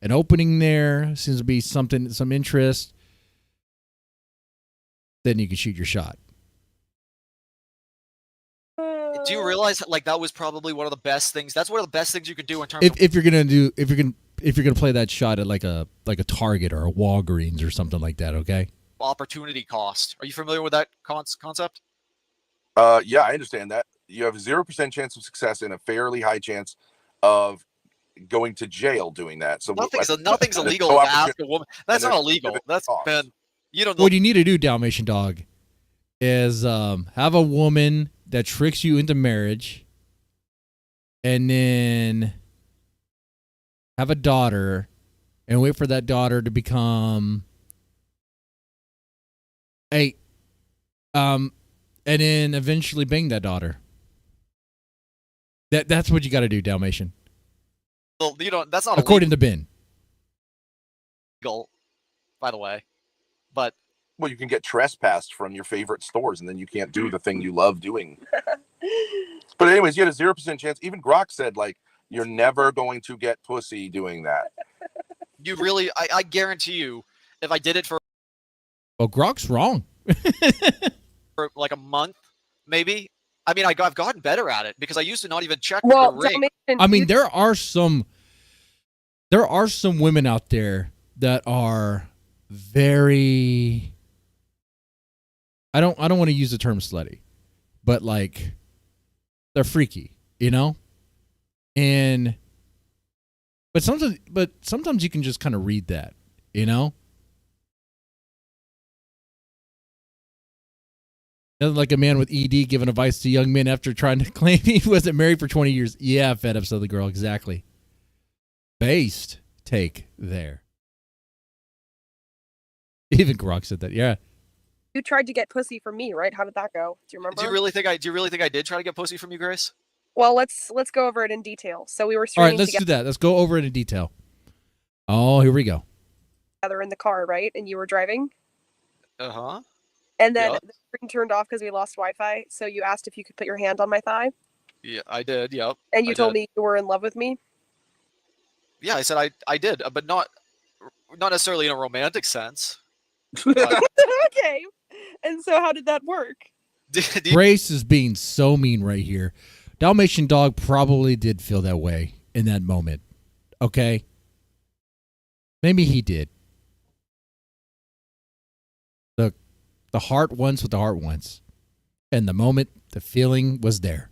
an opening there, seems to be some interest, then you can shoot your shot. Do you realize like that was probably one of the best things? That's one of the best things you could do in terms if you're gonna play that shot at like a Target or a Walgreens or something like that, okay? Opportunity cost. Are you familiar with that concept? Yeah, I understand that. You have a 0% chance of success and a fairly high chance of going to jail doing that. So nothing's illegal to ask a woman. That's not illegal. That's Ben. You don't know. What you need to do, Dalmatian Dog, is have a woman that tricks you into marriage, and then have a daughter, and wait for that daughter to become and then eventually bang that daughter. That's what you got to do, Dalmatian. Well, that's not according to Ben. Illegal, by the way, but well, you can get trespassed from your favorite stores, and then you can't do the thing you love doing. But anyways, you had a 0% chance. Even Grok said like you're never going to get pussy doing that. You really, I guarantee you, if I did it for. Well, Grok's wrong. for like a month, maybe. I mean, I've gotten better at it because I used to not even check Well, the ring. I mean, there are some women out there that are very. I don't want to use the term slutty, but like they're freaky, you know? But sometimes you can just kind of read that, you know? Like a man with ED giving advice to young men after trying to claim he wasn't married for 20 years. Yeah, fed up Southern girl, exactly. Based take there. Even Grok said that, yeah. You tried to get pussy from me, right? How did that go? Do you remember? Do you really think I did try to get pussy from you, Grace? Well, let's go over it in detail. So we were All streaming right, let's do that. Let's go over it in detail. Oh, here we go. together in the car, right? And you were driving. Uh-huh. And then Yep. the screen turned off because we lost Wi-Fi. So you asked if you could put your hand on my thigh, Yeah, I did. Yep. and you I told did. me you were in love with me. Yeah, I said I did, but not necessarily in a romantic sense. Okay. And so how did that work? Grace is being so mean right here. Dalmatian Dog probably did feel that way in that moment. Okay? Maybe he did. The heart wants what the heart wants. And the moment, the feeling was there.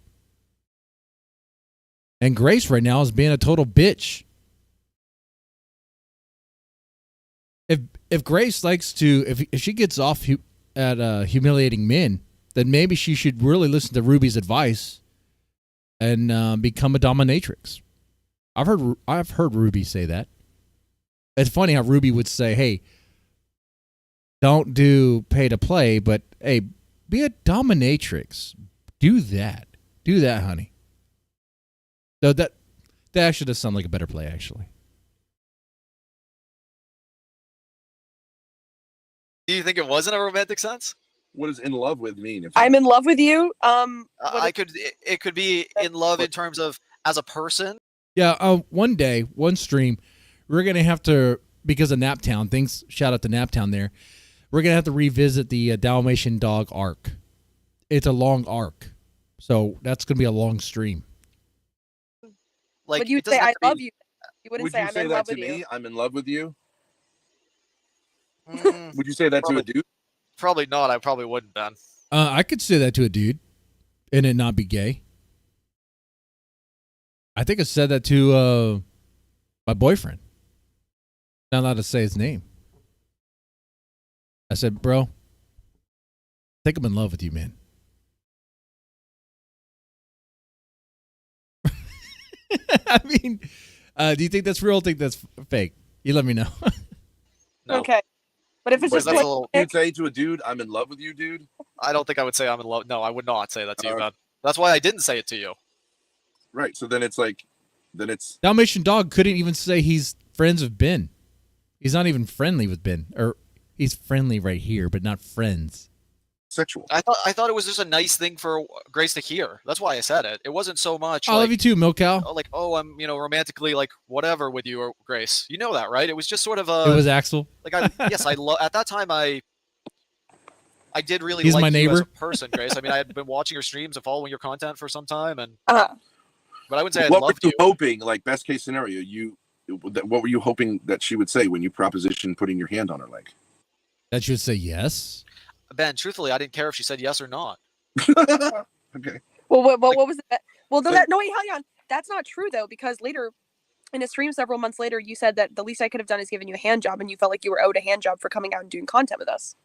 And Grace right now is being a total bitch. If Grace likes to, if she gets off at humiliating men, then maybe she should really listen to Ruby's advice and become a dominatrix. I've heard Ruby say that. It's funny how Ruby would say, "Hey, don't do pay to play, but hey, be a dominatrix. Do that, honey." So that actually does sound like a better play, actually. Do you think it was in a romantic sense? What does in love with mean? I'm in love with you. It could be in love in terms of as a person. Yeah, one day, one stream, we're going to have to, because of Naptown, shout out to Naptown there, we're going to have to revisit the Dalmatian Dog arc. It's a long arc. So that's going to be a long stream. Like, would you say I love you? You wouldn't Would say you I'm say in that love to with me? you. I'm in love with you. Would you say that to a dude? Probably not. I probably wouldn't, Ben. I could say that to a dude and it not be gay. I think I said that to my boyfriend. Not allowed to say his name. I said, "Bro, I think I'm in love with you, man." I mean, do you think that's real? Or think that's fake? You let me know. No. Okay. But if it's just that's like, a little- You'd say to a dude, "I'm in love with you, dude." I don't think I would say I'm in love. No, I would not say that to you, Ben. That's why I didn't say it to you. Right. So then it's Dalmatian Dog couldn't even say he's friends with Ben. He's not even friendly with Ben, or he's friendly right here, but not friends. Sexual. I thought it was just a nice thing for Grace to hear. That's why I said it. It wasn't so much. I love you too, Milk Cow. Like, oh, I'm romantically like whatever with you, or Grace. You know that, right? It was just sort of a. It was Axel. Like yes, I love. At that time, I did really He's like my you as a neighbor. person, Grace. I mean, I had been watching your streams and following your content for some time, and Uh-huh. but I wouldn't say I What were loved you you. hoping? Like best case scenario, what were you hoping that she would say when you propositioned putting your hand on her leg? That should say yes. Ben, truthfully, I didn't care if she said yes or not. Okay. well, what was it? Well, no, wait, hang on. That's not true though, because later in a stream several months later, you said that the least I could have done is given you a hand job, and you felt like you were owed a hand job for coming out and doing content with us.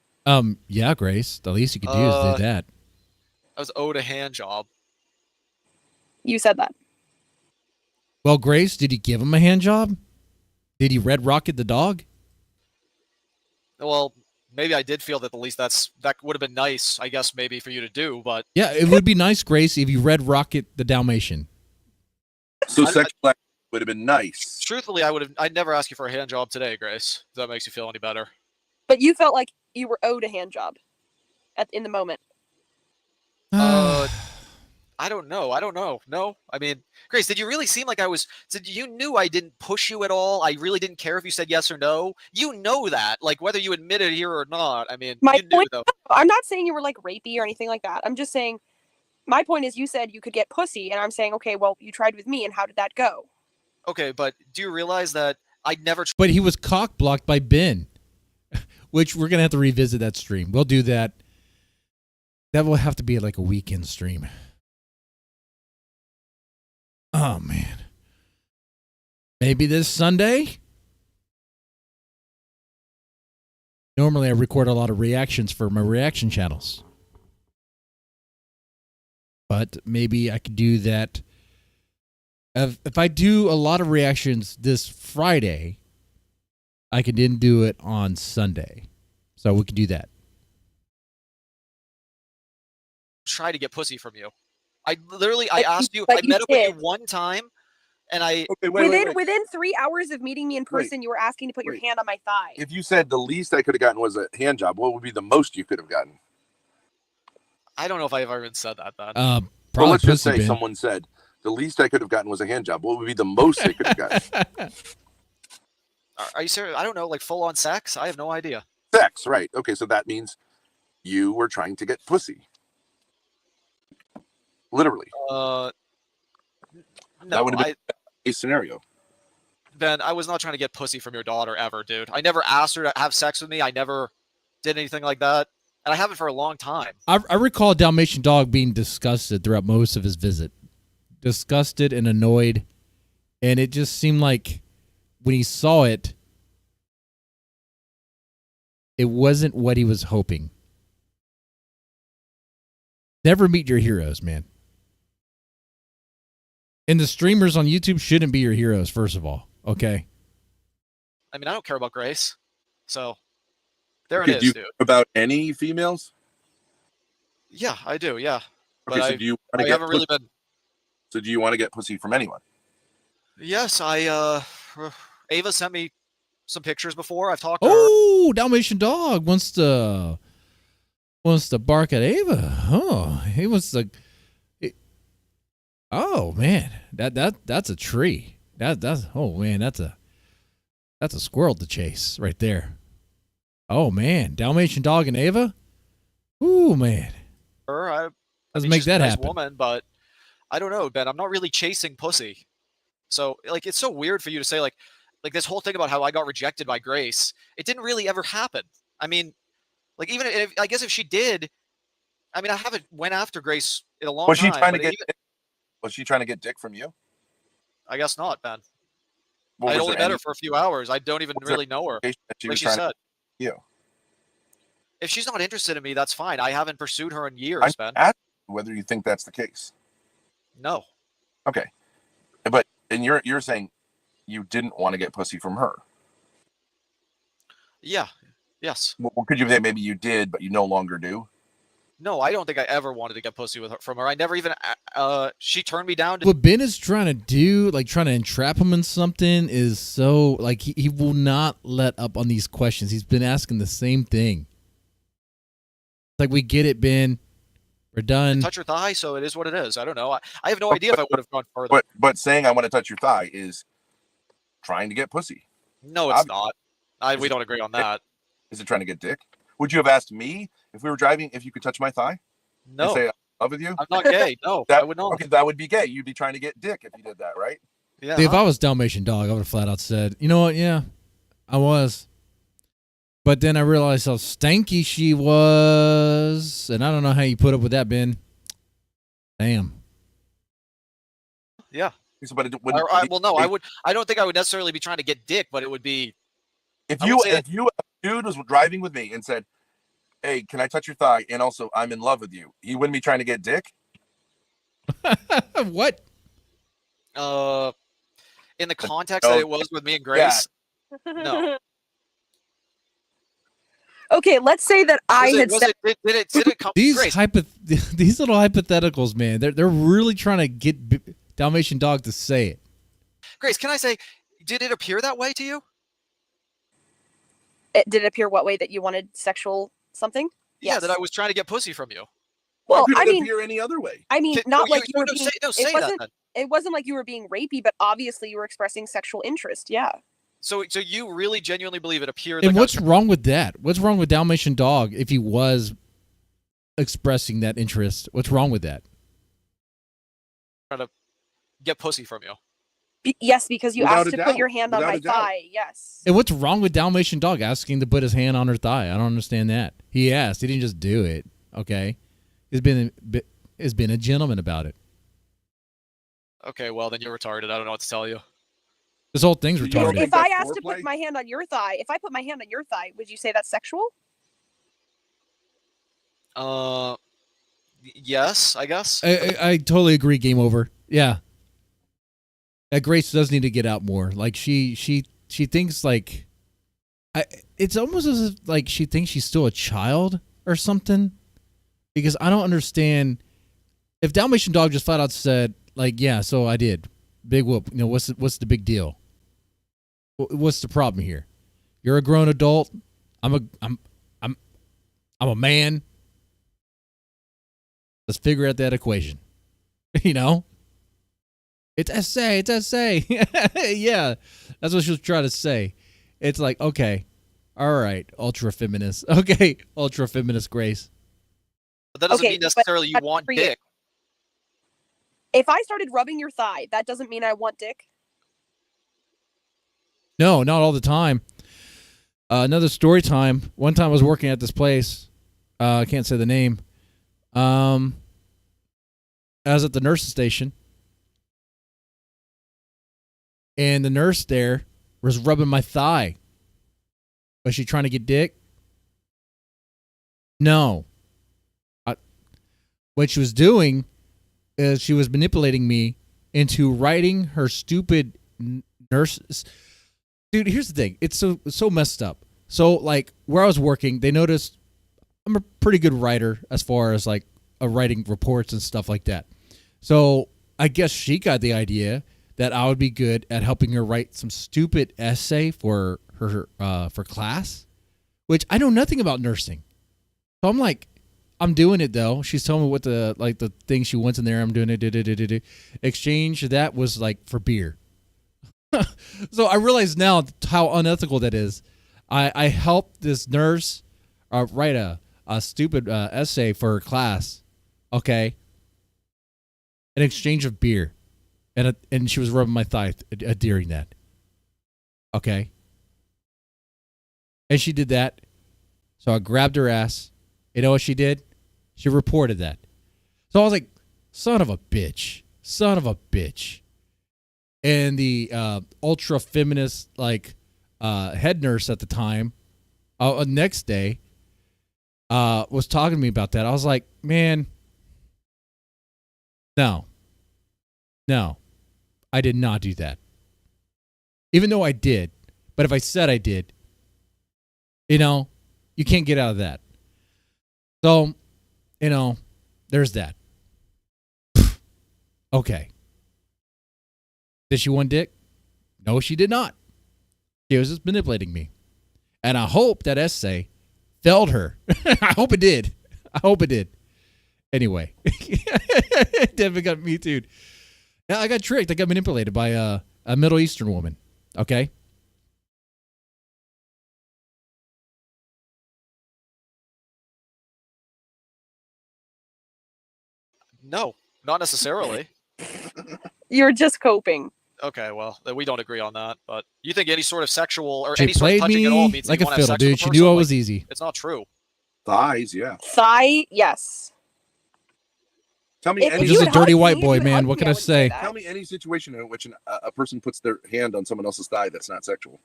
Yeah, Grace. The least you could do is do that. I was owed a hand job. You said that. Well, Grace, did he give him a hand job? Did he red rocket the dog? Well, maybe I did feel that at least that would have been nice, I guess, maybe for you to do, but Yeah, it would be nice, Grace, if you red rocket the Dalmatian. So sexual act would have been nice. Truthfully, I'd never ask you for a hand job today, Grace. If that makes you feel any better. But you felt like you were owed a hand job in the moment. I I don't know. No, I mean, Grace, did you really seem like you knew I didn't push you at all? I really didn't care if you said yes or no. You know that, like whether you admit it here or not. I mean, My you knew point, though. I'm not saying you were like rapey or anything like that. I'm just saying, my point is you said you could get pussy, and I'm saying, okay, well, you tried with me, and how did that go? Okay, but do you realize that I never? But he was cock blocked by Ben, which we're gonna have to revisit that stream. We'll do that. That will have to be like a weekend stream. Oh man. Maybe this Sunday? Normally I record a lot of reactions for my reaction channels. But maybe I could do that. If I do a lot of reactions this Friday, I can then do it on Sunday. So we can do that. Try to get pussy from you. I asked you. But I you met up with did. you one time, and I. Okay, wait. Within 3 hours of meeting me in person, you were asking to put your hand on my thigh. If you said the least I could have gotten was a hand job, what would be the most you could have gotten? I don't know if I ever even said that. Then. Well, let's just say someone said the least I could have gotten was a hand job. What would be the most they could have gotten? Are you serious? I don't know, like full on sex. I have no idea. Sex, right? Okay, so that means you were trying to get pussy. Literally. No, that would have been a scenario. Ben, I was not trying to get pussy from your daughter ever, dude. I never asked her to have sex with me. I never did anything like that. And I haven't for a long time. I recall Dalmatian Dog being disgusted throughout most of his visit. Disgusted and annoyed. And it just seemed like when he saw it, it wasn't what he was hoping. Never meet your heroes, man. And the streamers on YouTube shouldn't be your heroes, first of all. Okay? I mean, I don't care about Grace. So, there Okay, it do you is, dude. care about any females? Yeah, I do, yeah. Okay, But so do you want to I get haven't really been... So do you want to get pussy from anyone? Yes, Ava sent me some pictures before. I've talked to her. Oh, Dalmatian Dog wants to bark at Ava. Oh, he wants to... Oh man, that's a tree. That's oh man, that's a squirrel to chase right there. Oh man, Dalmatian Dog and Ava. Ooh man, let's make that happen. Woman, but I don't know, Ben. I'm not really chasing pussy. So like, it's so weird for you to say like this whole thing about how I got rejected by Grace. It didn't really ever happen. I mean, like even if, I guess if she did, I mean, I haven't went after Grace in a long time. Was she trying to get dick from you? I guess not, Ben. I only met her for a few hours. I don't even really know her. Like she said. You. If she's not interested in me, that's fine. I haven't pursued her in years, Ben. Asking whether you think that's the case. No. Okay. But and you're saying you didn't want to get pussy from her. Yeah. Yes. Well, could you say maybe you did, but you no longer do? No, I don't think I ever wanted to get pussy from her. I never even. She turned me down. What Ben is trying to do, like trying to entrap him in something, is so like he will not let up on these questions. He's been asking the same thing. Like, we get it, Ben. We're done. Touch her thigh, so it is what it is. I don't know. I have no idea if I would have gone further. But saying I want to touch your thigh is trying to get pussy. No, it's not. We don't agree on that. Is it trying to get dick? Would you have asked me if we were driving if you could touch my thigh? No. And say I love with you? I'm not gay. No, I would not. Okay, that would be gay. You'd be trying to get dick if you did that, right? Yeah. If I was Dalmatian Dog, I would have flat out said, you know what? Yeah, I was. But then I realized how stanky she was, and I don't know how you put up with that, Ben. Damn. Yeah. But it well, no, I would. I don't think I would necessarily be trying to get dick, but it would be. If a dude was driving with me and said, "Hey, can I touch your thigh?" and also I'm in love with you, he wouldn't be trying to get dick. What? In the context that it was with me and Grace, no. Okay, let's say that did it come? These these little hypotheticals, man, they're really trying to get Dalmatian Dog to say it. Grace, can I say, did it appear that way to you? Did it appear what way, that you wanted sexual something? Yeah, Yes. that I was trying to get pussy from you. Well, How could I it mean, appear any other way? I mean, not like you were being. Say It that wasn't. then. It wasn't like you were being rapey, but obviously you were expressing sexual interest. Yeah. So you really genuinely believe it appeared? And like what's wrong with that? What's wrong with Dalmatian Dog if he was expressing that interest? What's wrong with that? trying to get pussy from you? Yes, because you Without asked a to doubt. put your hand on Without my a doubt. thigh. Yes. And what's wrong with Dalmatian Dog asking to put his hand on her thigh? I don't understand that. He asked. He didn't just do it. Okay, he's been a gentleman about it. Okay, well then you're retarded. I don't know what to tell you. This whole thing's retarded. If I asked to put my hand on your thigh, if I put my hand on your thigh, would you say that's sexual? Yes, I guess. I totally agree. Game over. Yeah. Grace does need to get out more. Like she thinks like, it's almost as if like she thinks she's still a child or something. Because I don't understand if Dalmatian Dog just flat out said like, yeah, so I did, big whoop. You know what's the big deal? What's the problem here? You're a grown adult. I'm a man. Let's figure out that equation. You know? It's essay. Yeah. That's what she was trying to say. It's like, okay. All right. Ultra feminist. Okay. Ultra feminist Grace. But that doesn't mean necessarily you want dick. If I started rubbing your thigh, that doesn't mean I want dick. No, not all the time. Another story time. One time I was working at this place. I can't say the name. I was at the nurse's station. And the nurse there was rubbing my thigh. Was she trying to get dick? No. What she was doing is she was manipulating me into writing her stupid nurses. Dude, here's the thing. It's so messed up. So, like, where I was working, they noticed I'm a pretty good writer as far as, like, writing reports and stuff like that. So, I guess she got the idea that I would be good at helping her write some stupid essay for her for class, which I know nothing about nursing. So, I'm like, I'm doing it, though. She's telling me what the thing she wants in there. I'm doing it. Exchange, that was, like, for beer. So I realize now how unethical that is. I helped this nurse write a stupid essay for her class, okay, in exchange of beer, and she was rubbing my thigh during that, okay, and she did that. So I grabbed her ass. You know what she did? She reported that. So I was like, son of a bitch. And the ultra feminist head nurse at the time, next day, was talking to me about that. I was like, man, no, I did not do that. Even though I did, but if I said I did, you can't get out of that. So, there's that. Okay. Did she want dick? No, she did not. She was just manipulating me. And I hope that essay failed her. I hope it did. Anyway. Devin got me too. Yeah, I got tricked. I got manipulated by a Middle Eastern woman. Okay? No, not necessarily. You're just coping. Okay, well, then we don't agree on that. But you think any sort of sexual or She any sort of played touching me at all means like that a you want to have fiddle, sex with dude. a She person? knew I was easy. It's not true. Thighs, yeah. Thigh, yes. Tell me I'm just a dirty white boy, man. What can I say? Tell me any situation in which a person puts their hand on someone else's thigh that's not sexual.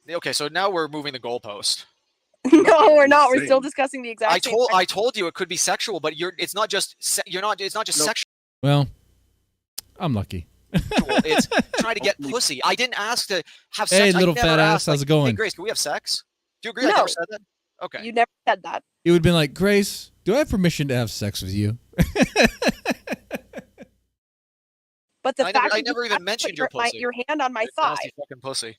Okay, so now we're moving the goalpost. No, we're not. We're still discussing the exact same I told you it could be sexual, but it's not just sexual. Well, I'm lucky. It's trying to get pussy. I didn't ask to have sex. Hey, I little never fat ass, asked, how's it going? Hey, Grace, can we have sex? Do you agree? I No. never said that. Okay. You never said that. It would have been like, Grace, do I have permission to have sex with you? But the fact I that never you even have mentioned to your put pussy. your hand on my Nasty thigh fucking pussy.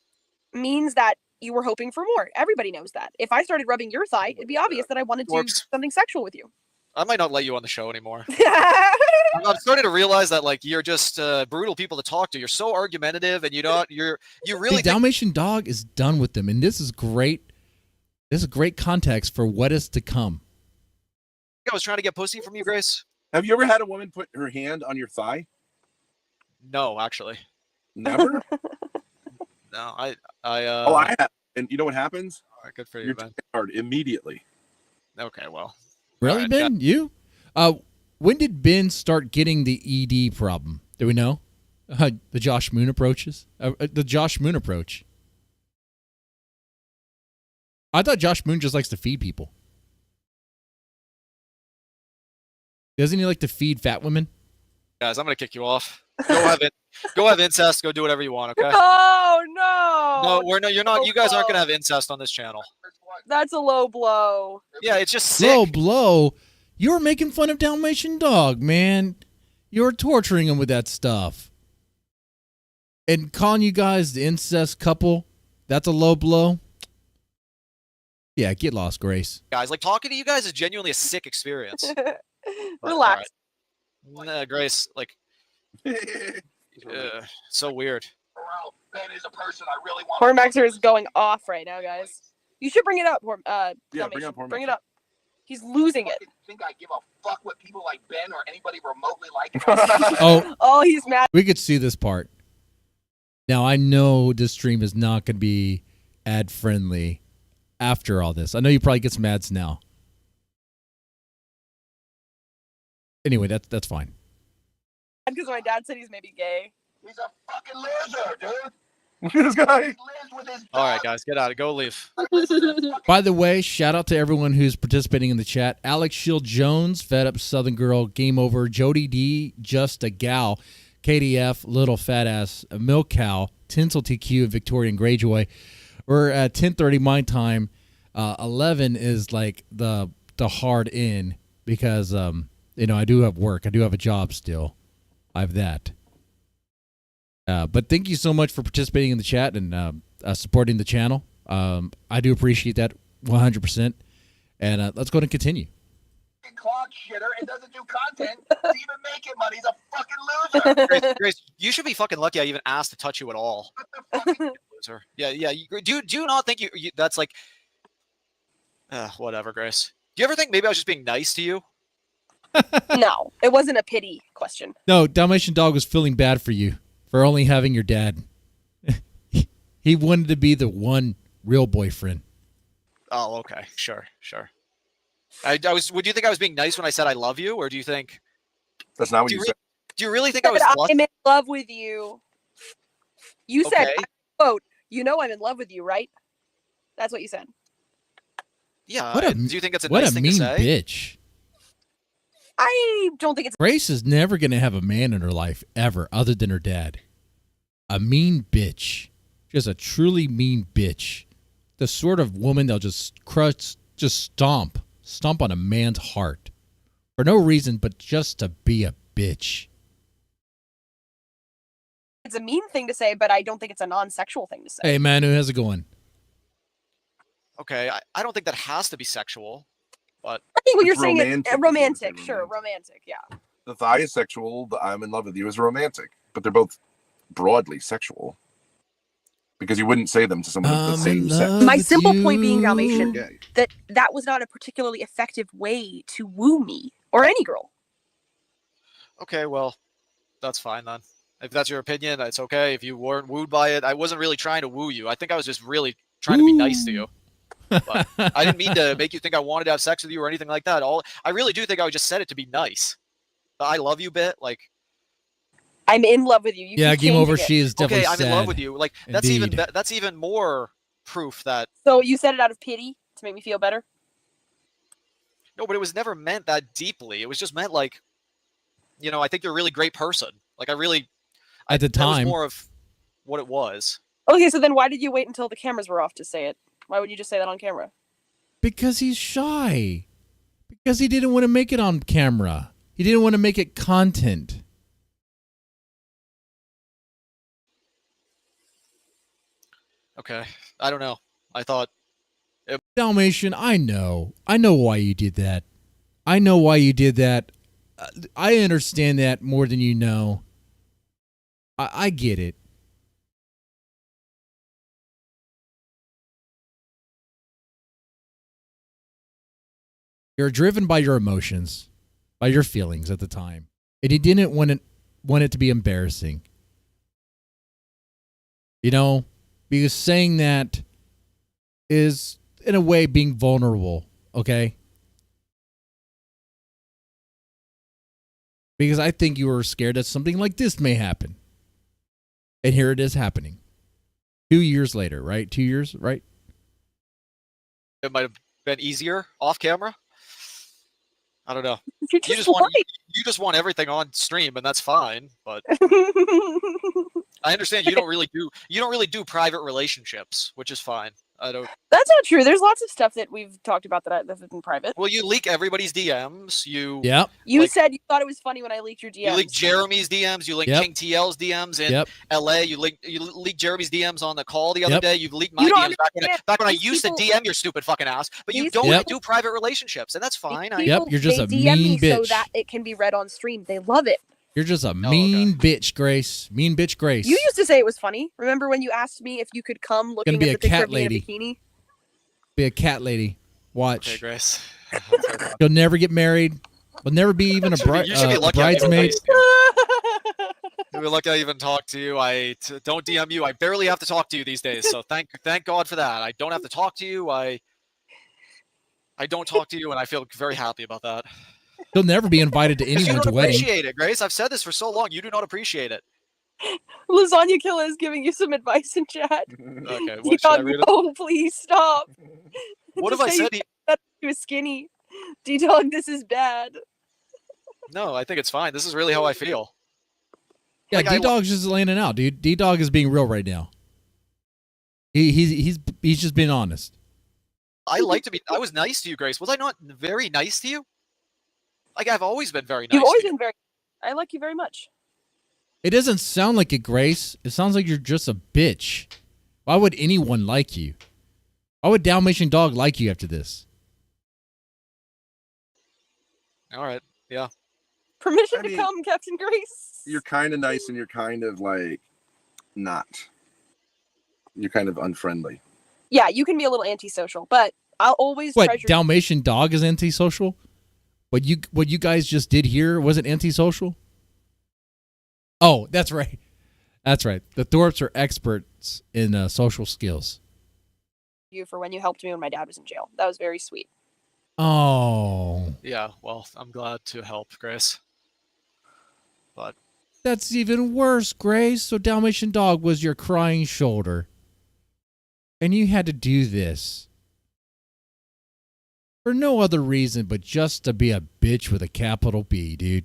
means that you were hoping for more. Everybody knows that. If I started rubbing your thigh, it'd be obvious that I wanted to do something sexual with you. I might not let you on the show anymore. I'm starting to realize that like you're just brutal people to talk to. You're so argumentative, and you really. The Dalmatian Dog is done with them, and this is great. This is great context for what is to come. I was trying to get pussy from you, Grace. Have you ever had a woman put her hand on your thigh? No, actually. Never? No, I have. And you know what happens? All right, good for you, You're man. hard immediately. Okay, well. Really, right, Ben? You? When did Ben start getting the ED problem? Do we know? The Josh Moon approaches? The Josh Moon approach. I thought Josh Moon just likes to feed people. Doesn't he like to feed fat women? Guys, I'm going to kick you off. Go have incest. Go do whatever you want, okay? Oh, no. No, you're not. You guys aren't going to have incest on this channel. That's a low blow. Yeah, it's just sick. Low blow? You're making fun of Dalmatian Dog, man. You're torturing him with that stuff. And calling you guys the incest couple, that's a low blow? Yeah, get lost, Grace. Guys, like talking to you guys is genuinely a sick experience. Relax. Right. Grace, like, so weird. Hormaxer is going off right now, guys. You should bring it up, Yeah, bring up Hormaxer. Bring it up. He's losing it. Think I give a fuck what people like Ben or anybody remotely like? Oh, he's mad. We could see this part. Now, I know this stream is not going to be ad-friendly after all this. I know you probably get some ads now. Anyway, that's fine. Because my dad said he's maybe gay. He's a fucking loser, dude. This guy. All right, guys, get out. Go leave. By the way, shout out to everyone who's participating in the chat. Alex Shield Jones, Fed Up Southern Girl, Game Over, Jody D, Just a Gal, KDF, Little Fat Ass, Milk Cow, Tinsel TQ, and Victorian Greyjoy. We're at 10:30 my time. 11 is like the hard in because I do have work. I do have a job still. I have that. But thank you so much for participating in the chat and supporting the channel. I do appreciate that 100%. And let's go ahead and continue. Clock shitter and doesn't do content to even make it money. He's a fucking loser. Grace, you should be fucking lucky I even asked to touch you at all. Loser. Yeah. Do you not think you that's like whatever, Grace. Do you ever think maybe I was just being nice to you? No, it wasn't a pity question. No, Dalmatian Dog was feeling bad for you for only having your dad. He wanted to be the one real boyfriend. Oh, okay. Sure. Would you think I was being nice when I said I love you, or do you think that's not what you said? Do you really think I was I'm in love with you? You said, quote, I'm in love with you, right? That's what you said. Yeah. Do you think it's a what nice a thing mean to say? bitch. I don't think it's. Grace is never going to have a man in her life ever other than her dad. A mean bitch. Just a truly mean bitch. The sort of woman that'll just stomp on a man's heart. For no reason but just to be a bitch. It's a mean thing to say, but I don't think it's a non-sexual thing to say. Hey, Manu, how's it going? Okay, I don't think that has to be sexual, but I think what you're saying romantic. is romantic. Sure, romantic, yeah. The thigh is sexual. The I'm in love with you is romantic. But they're both broadly sexual. Because you wouldn't say them to someone of the same sex. My simple point being, Dalmatian, that was not a particularly effective way to woo me or any girl. Okay, well, that's fine then. If that's your opinion, it's okay. If you weren't wooed by it, I wasn't really trying to woo you. I think I was just really trying to be nice to you. But I didn't mean to make you think I wanted to have sex with you or anything like that. I really do think I just said it to be nice. The I love you bit, like. I'm in love with you. Game Over. She is definitely okay. I'm in love sad. with you. Like Indeed. that's even more proof that. So you said it out of pity to make me feel better? No, but it was never meant that deeply. It was just meant like, I think you're a really great person. Like at the time, that was more of what it was. Okay, so then why did you wait until the cameras were off to say it? Why would you just say that on camera? Because he's shy. Because he didn't want to make it on camera. He didn't want to make it content. Okay, I don't know. I thought. Dalmatian, I know why you did that. I know why you did that. I understand that more than you know. I get it. You're driven by your emotions, by your feelings at the time. And you didn't want it to be embarrassing. You know, because saying that is, in a way, being vulnerable, okay? Because I think you were scared that something like this may happen. And here it is happening. 2 years later, right? 2 years, right? It might have been easier off camera. I don't know. You just want everything on stream, and that's fine. But I understand you don't really do private relationships, which is fine. I don't. That's not true. There's lots of stuff that we've talked about that's in private. Well, you leak everybody's DMs. You said you thought it was funny when I leaked your DMs. You leaked Jeremy's DMs. You leaked King TL's DMs in LA. You leaked Jeremy's DMs on the call the other day. You've leaked my DMs back when I used to DM your stupid fucking ass. But you don't do private relationships, and that's fine. You're just a DM mean bitch. so that it can be read on stream. They love it. You're just a mean bitch, Grace. Mean bitch, Grace. You used to say it was funny. Remember when you asked me if you could come looking at the picture of me in a bikini? Be a cat lady. Watch. Okay, Grace. You'll never get married. Will never be even a bridesmaid. You'll be lucky I even talk to you. I don't DM you. I barely have to talk to you these days. So thank God for that. I don't have to talk to you. I don't talk to you, and I feel very happy about that. You'll never be invited to anyone's wedding. You don't appreciate it, Grace. I've said this for so long. You do not appreciate it. Lasagna Killer is giving you some advice in chat. Okay, what should I read it? Oh, please stop. What have I said? He was skinny. D-Dog, this is bad. No, I think it's fine. This is really how I feel. Yeah, Like, D-Dog's just laying it out, dude. D-Dog is being real right now. He's just being honest. I was nice to you, Grace. Was I not very nice to you? Like, I've always been very nice. You've always been very. I like you very much. It doesn't sound like it, Grace. It sounds like you're just a bitch. Why would anyone like you? Why would Dalmatian Dog like you after this? All right. Yeah. Permission to come, Captain Grace. You're kind of nice and you're kind of like not. You're kind of unfriendly. Yeah, you can be a little antisocial, but I'll always treasure. Dalmatian Dog is antisocial? What you guys just did here wasn't antisocial? Oh, that's right. That's right. The Thorps are experts in social skills. You for when you helped me when my dad was in jail. That was very sweet. Oh. Yeah, well, I'm glad to help, Grace. But that's even worse, Grace. So Dalmatian Dog was your crying shoulder. And you had to do this. For no other reason but just to be a bitch with a capital B, dude.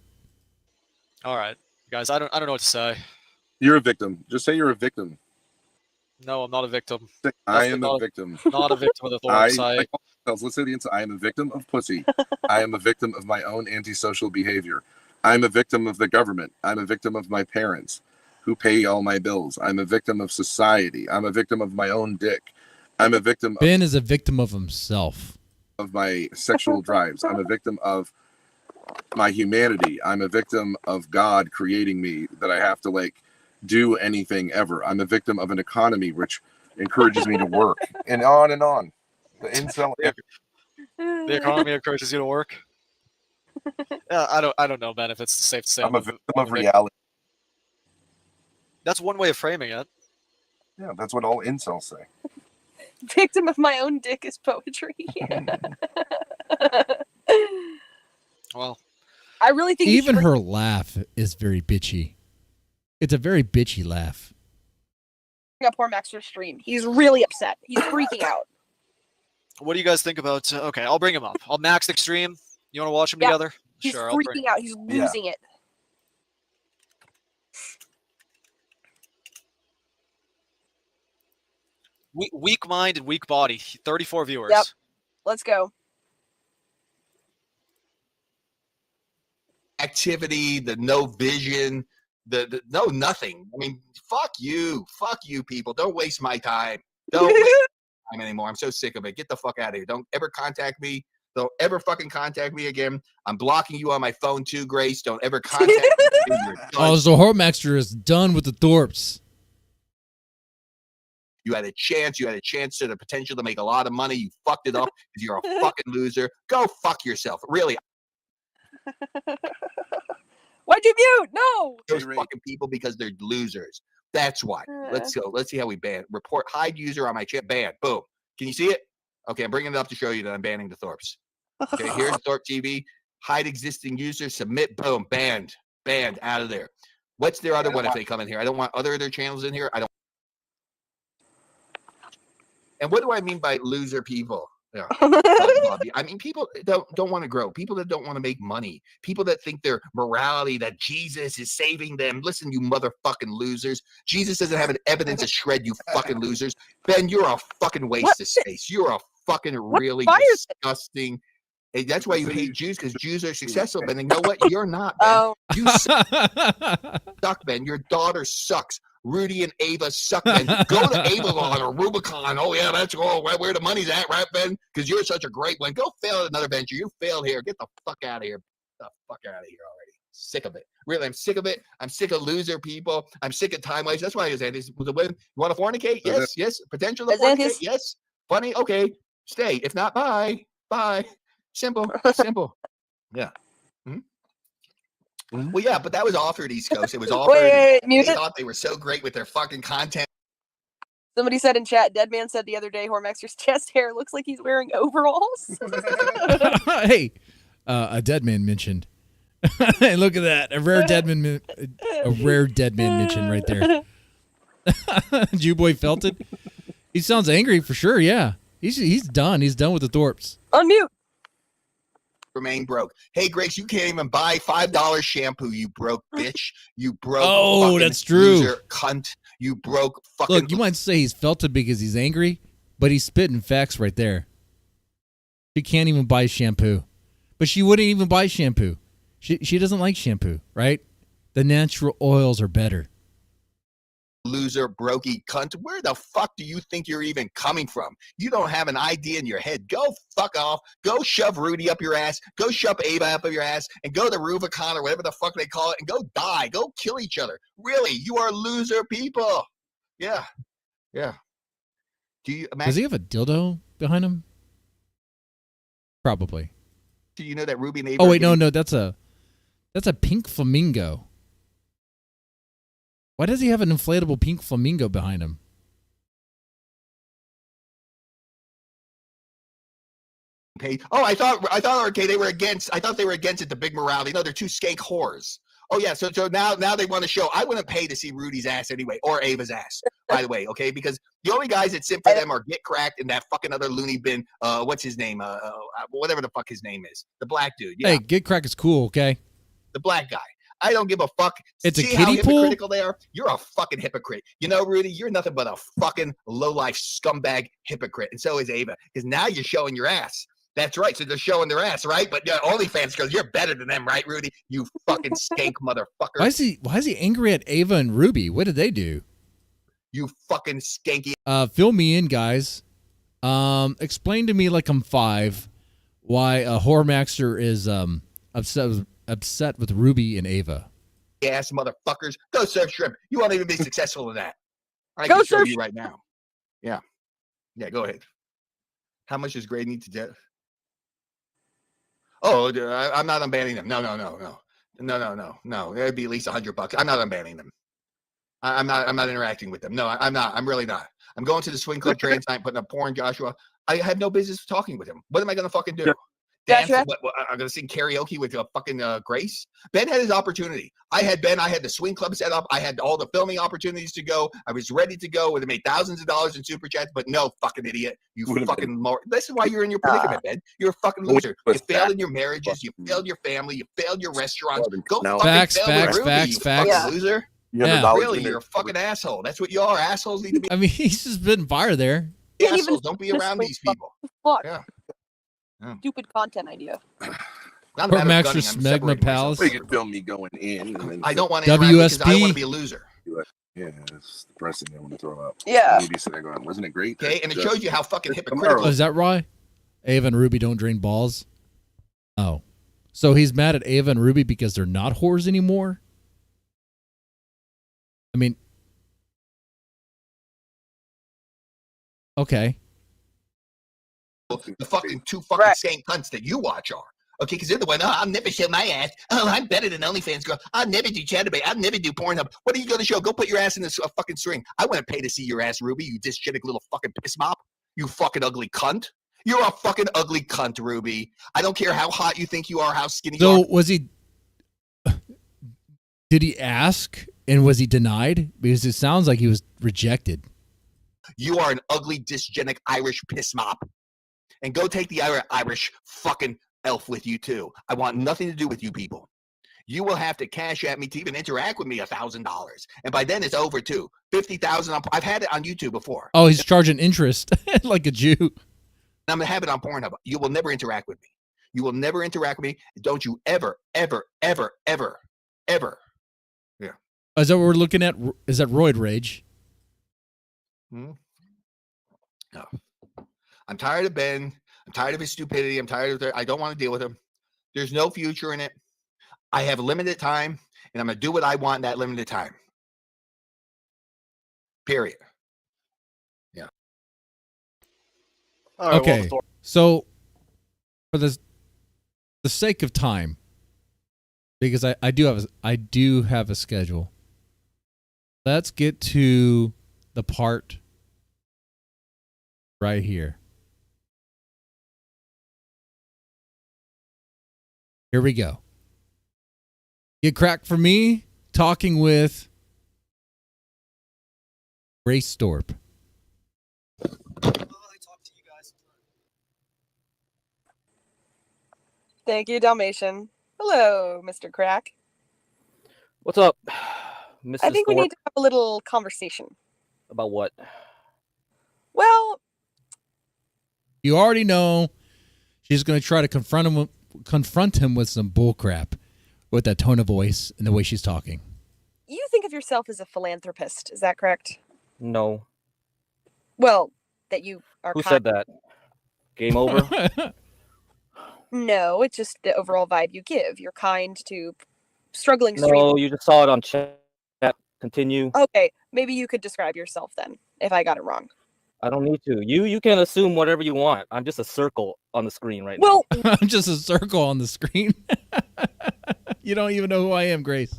all right, guys, I don't know what to say. You're a victim. Just say you're a victim. No, I'm not a victim. I am a victim. Not a victim of the Thorp site. Let's say the answer. I am a victim of pussy. I am a victim of my own antisocial behavior. I'm a victim of the government. I'm a victim of my parents who pay all my bills. I'm a victim of society. I'm a victim of my own dick. I'm a victim. Ben is a victim of himself. Of my sexual drives. I'm a victim of my humanity. I'm a victim of God creating me that I have to like do anything ever. I'm a victim of an economy which encourages me to work and on and on. The incel. The economy encourages you to work. I don't know, Ben, if it's safe to say. I'm a victim of reality. That's one way of framing it. Yeah, that's what all incels say. Victim of my own dick is poetry. Well, I really think even her laugh is very bitchy. It's a very bitchy laugh. Bring up poor Max for stream. He's really upset. He's freaking out. What do you guys think about? Okay, I'll bring him up. I'll Max the stream. You want to watch them together? He's Sure. freaking out. He's losing it. Weak mind and weak body. 34 viewers. Yep. Let's go. Activity, the no vision, the no nothing. I mean, fuck you people. Don't waste my time. Don't waste time anymore. I'm so sick of it. Get the fuck out of here. Don't ever contact me. Don't ever fucking contact me again. I'm blocking you on my phone too, Grace. Don't ever contact me. Oh, so Hormaxter is done with the Thorps. You had a chance. You had a chance to the potential to make a lot of money. You fucked it up because you're a fucking loser. Go fuck yourself. Really. Why'd you mute? No. Those fucking people because they're losers. That's why. Let's go. Let's see how we ban. Report hide user on my chat. Ban. Boom. Can you see it? Okay, I'm bringing it up to show you that I'm banning the Thorps. Okay, here's Thorp TV. Hide existing user. Submit. Boom. Banned. Banned. Out of there. What's their other one if they come in here? I don't want other channels in here. I don't. And what do I mean by loser people? Yeah. I mean, people don't want to grow. People that don't want to make money. People that think their morality, that Jesus is saving them. Listen, you motherfucking losers. Jesus doesn't have an evidence to shred, you fucking losers. Ben, you're a fucking waste of space. You're a fucking really disgusting. Hey, that's why you hate Jews, because Jews are successful, Ben. And you know what? You're not, Ben. You suck, Ben. Your daughter sucks. Rudy and Ava suck, Ben. Go to Avalon or Rubicon. Oh, yeah, that's where the money's at, right, Ben? Because you're such a great one. Go fail at another venture. You failed here. Get the fuck out of here. Get the fuck out of here already. Sick of it. Really, I'm sick of it. I'm sick of loser people. I'm sick of time waste. That's why I say this. You want to fornicate? Yes, yes. Potential to fornicate? Yes. Funny? Okay. Stay. If not, bye. Bye. Simple. Simple. Yeah. Well, yeah, but that was offered East Coast. It was offered. They thought they were so great with their fucking content. Somebody said in chat, Deadman said the other day, Hormaxter's chest hair looks like he's wearing overalls. Hey, a Deadman mentioned. Hey, look at that. A rare Deadman mention right there. Jewboy felt it. He sounds angry for sure, yeah. He's done. He's done with the Thorps. Unmute. Remain broke. Hey, Grace, you can't even buy $5 shampoo, you broke bitch. You broke. Oh, that's true. Loser, cunt. You broke fucking. Look, you might say he's felt it because he's angry, but he's spitting facts right there. She can't even buy shampoo. But she wouldn't even buy shampoo. She doesn't like shampoo, right? The natural oils are better. Loser, brokey cunt. Where the fuck do you think you're even coming from? You don't have an idea in your head. Go fuck off. Go shove Rudy up your ass. Go shove Ava up your ass. And go to Rubicon or whatever the fuck they call it and go die. Go kill each other. Really, you are loser people. Yeah. Yeah. Do you imagine? Does he have a dildo behind him? Probably. Do you know that Ruby and Ava? Oh wait, no, that's a pink flamingo. Why does he have an inflatable pink flamingo behind him? Oh, I thought okay, they were against. I thought they were against it. The big morality. No, they're two skank whores. Oh yeah, so now they want to show. I wouldn't pay to see Rudy's ass anyway, or Ava's ass, by the way. Okay, because the only guys that simp for them are Get Cracked and that fucking other loony bin. What's his name? Whatever the fuck his name is, the black dude. Yeah. Hey, Get Cracked is cool. Okay. The black guy. I don't give a fuck. It's See a how kiddie pool? hypocritical they are? You're a fucking hypocrite. You know, Rudy, you're nothing but a fucking low-life scumbag hypocrite. And so is Ava. Because now you're showing your ass. That's right. So they're showing their ass, right? But OnlyFans goes, you're better than them, right, Rudy? You fucking skank motherfucker. Why is he angry at Ava and Ruby? What did they do? You fucking skanky. Fill me in, guys. Explain to me like I'm 5 why a Hormaxter is upset with Ruby and Ava. Ass motherfuckers. Go surf shrimp. You won't even be successful in that. I Go can show surf you right now. Yeah. Yeah, go ahead. How much does Gray need to do? Oh, I'm not unbanning them. No. It'd be at least $100. I'm not unbanning them. I'm not interacting with them. No, I'm not. I'm really not. I'm going to the swing club trans night, putting up porn, Joshua. I have no business talking with him. What am I going to fucking do? Dance? What, I'm going to sing karaoke with fucking Grace? Ben had his opportunity. I had the swing club set up. I had all the filming opportunities to go. I was ready to go. Would have made thousands of dollars in super chats, but no, fucking idiot. You fucking This is why you're in your predicament, Ben. You're a fucking loser. You failed in your marriages. You failed your family. You failed your restaurants. Go fucking fail with Ruby, you fucking loser. Yeah. Really, you're a fucking asshole. That's what you are. Assholes need to be. I mean, he's just been fire there. Assholes. Don't be around these people. Fuck. Yeah. Stupid content idea. Hormaxter Smegma Palace. You can film me going in. I don't want to interact because I want to WSP. be a loser. Yeah, it's depressing. I want to throw up. Yeah. Maybe sitting going, wasn't it great? Okay, and it shows you how fucking Oh, hypocritical. is that why? Ava and Ruby don't drain balls? Oh. So he's mad at Ava and Ruby because they're not whores anymore? I mean, okay. The fucking two fucking same cunts that you watch are. Okay, because they're the one, oh, I'll never show my ass. Oh, I'm better than OnlyFans girl. I'll never do Chatterbait. I'll never do Pornhub. What are you going to show? Go put your ass in this fucking string. I want to pay to see your ass, Ruby, you dysgenic little fucking piss mop. You fucking ugly cunt. You're a fucking ugly cunt, Ruby. I don't care how hot you think you are, how skinny you are. So was he... Did he ask and was he denied? Because it sounds like he was rejected. You are an ugly, dysgenic Irish piss mop. And go take the Irish fucking elf with you, too. I want nothing to do with you people. You will have to cash at me to even interact with me $1,000. And by then, it's over, too. $50,000. I've had it on YouTube before. Oh, he's charging interest like a Jew. I'm going to have it on Pornhub. You will never interact with me. You will never interact with me. Don't you ever, ever, ever, ever, ever. Yeah. Is that what we're looking at? Is that Roid Rage? No. I'm tired of Ben. I'm tired of his stupidity. I'm tired of I don't want to deal with him. There's no future in it. I have limited time, and I'm going to do what I want in that limited time. Period. Yeah. All right, Okay. well, So for the sake of time, because I do have a schedule. Let's get to the part right here. Here we go. Get cracked for me talking with Grace Thorp. Thank you, Dalmatian. Hello, Mr. Crack. What's up, Mrs. I think we Thorpe? need to have a little conversation. About what? Well, You already know she's going to try to confront him with some bullcrap with that tone of voice and the way she's talking. you think of yourself as a philanthropist, is that correct? No. Well, that you are. Who said that? Game over? No, it's just the overall vibe you give. You're kind to struggling No, streamers. you just saw it on chat. Continue. Okay, maybe you could describe yourself then, if I got it wrong. I don't need to. You can assume whatever you want. I'm just a circle on the screen right Well, now. I'm just a circle on the screen. You don't even know who I am, Grace.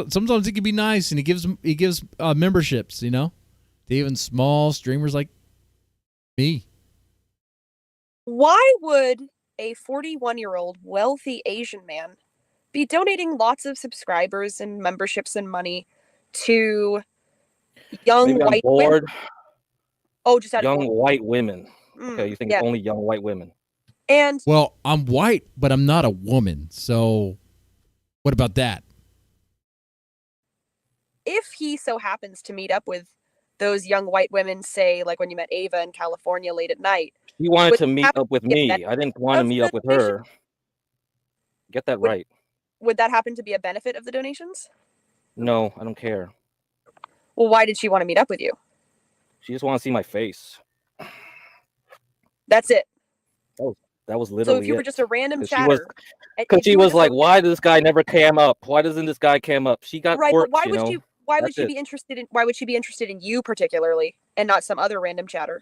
Sometimes he can be nice, and he gives memberships, you know, to even small streamers like me. why would a 41-year-old wealthy Asian man be donating lots of subscribers and memberships and money to young Maybe I'm white women? bored. Oh, just out of Young boredom. white women. Mm, Okay, you think yeah. it's only young white women? And Well, I'm white, but I'm not a woman. So what about that? if he so happens to meet up with those young white women, say like when you met Ava in California late at night, You wanted would to meet happen up with to be a me. benefit I didn't want to of meet the up with donation? her. Get that Would- right. Would that happen to be a benefit of the donations? No, I don't care. Well, why did she want to meet up with you? She just want to see my face. That's it. That was So literally if you were it. just a random 'Cause she was, chatter, because she was like, "Why does this guy never came up? Why doesn't this guy came up?" She got right, quirks, but why you would know. she? Why would That's she it. be interested in? Why would she be interested in you particularly, and not some other random chatter?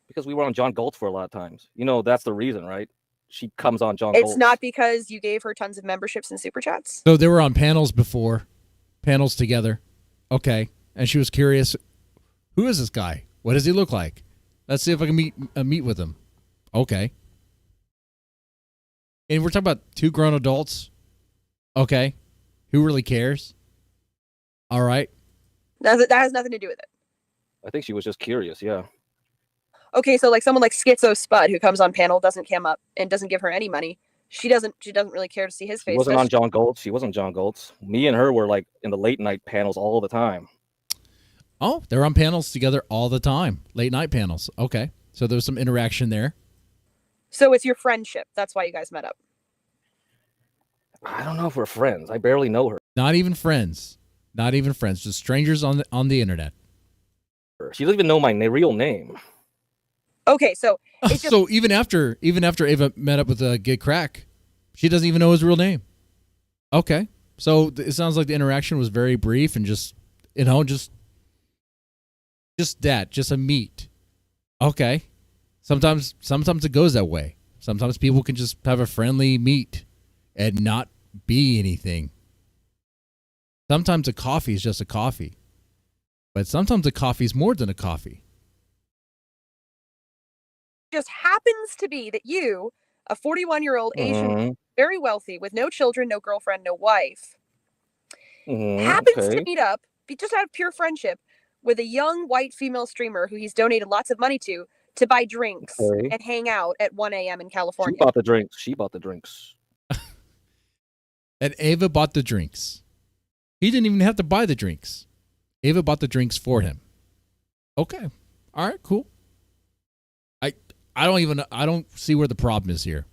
Because we were on John Goltz for a lot of times. You know, that's the reason, right? She comes on John It's Goltz. not because you gave her tons of memberships and super chats. So they were on panels before, panels together. Okay. And she was curious, who is this guy? What does he look like? Let's see if I can meet with him. Okay. And we're talking about two grown adults. Okay. Who really cares? All right. That has nothing to do with it. I think she was just curious. Yeah. Okay, so like someone like Schizo Spud who comes on panel, doesn't come up and doesn't give her any money. She doesn't really care to see his She face. wasn't does on she? John Goltz. She wasn't John Goltz. Me and her were like in the late night panels all the time. Oh, they're on panels together all the time. Late night panels. Okay. So there's some interaction there. So it's your friendship. That's why you guys met up. I don't know if we're friends. I barely know her. Not even friends. Not even friends. Just strangers on the internet. She doesn't even know my real name. Okay, so it's just, So even after Ava met up with Get Crack, she doesn't even know his real name. Okay, so it sounds like the interaction was very brief and just just a meet. Okay, sometimes it goes that way. Sometimes people can just have a friendly meet and not be anything. Sometimes a coffee is just a coffee, but sometimes a coffee is more than a coffee. just happens to be that you, a 41-year-old Asian, very wealthy, with no children, no girlfriend, no wife, happens to meet up, just out of pure friendship, with a young white female streamer who he's donated lots of money to buy drinks and hang out at 1 a.m. in California. She bought the drinks. And Ava bought the drinks. He didn't even have to buy the drinks. Ava bought the drinks for him. Okay. All right, cool. I don't see where the problem is here.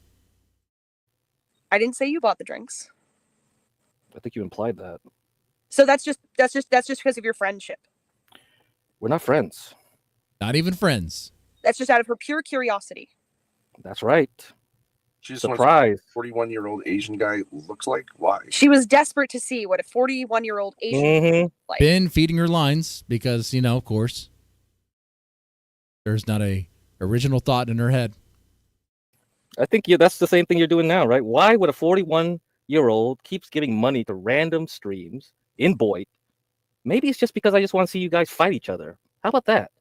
I didn't say you bought the drinks. I think you implied that. So that's just because of your friendship. We're not friends. Not even friends. That's just out of her pure curiosity. That's right. She just surprised. 41-year-old Asian guy looks like. Why? She was desperate to see what a 41-year-old Asian looked like. Been feeding her lines because, of course, there's not a original thought in her head. I think that's the same thing you're doing now, right? Why would a 41-year-old keeps giving money to random streams in Boyd? Maybe it's just because I just want to see you guys fight each other. How about that?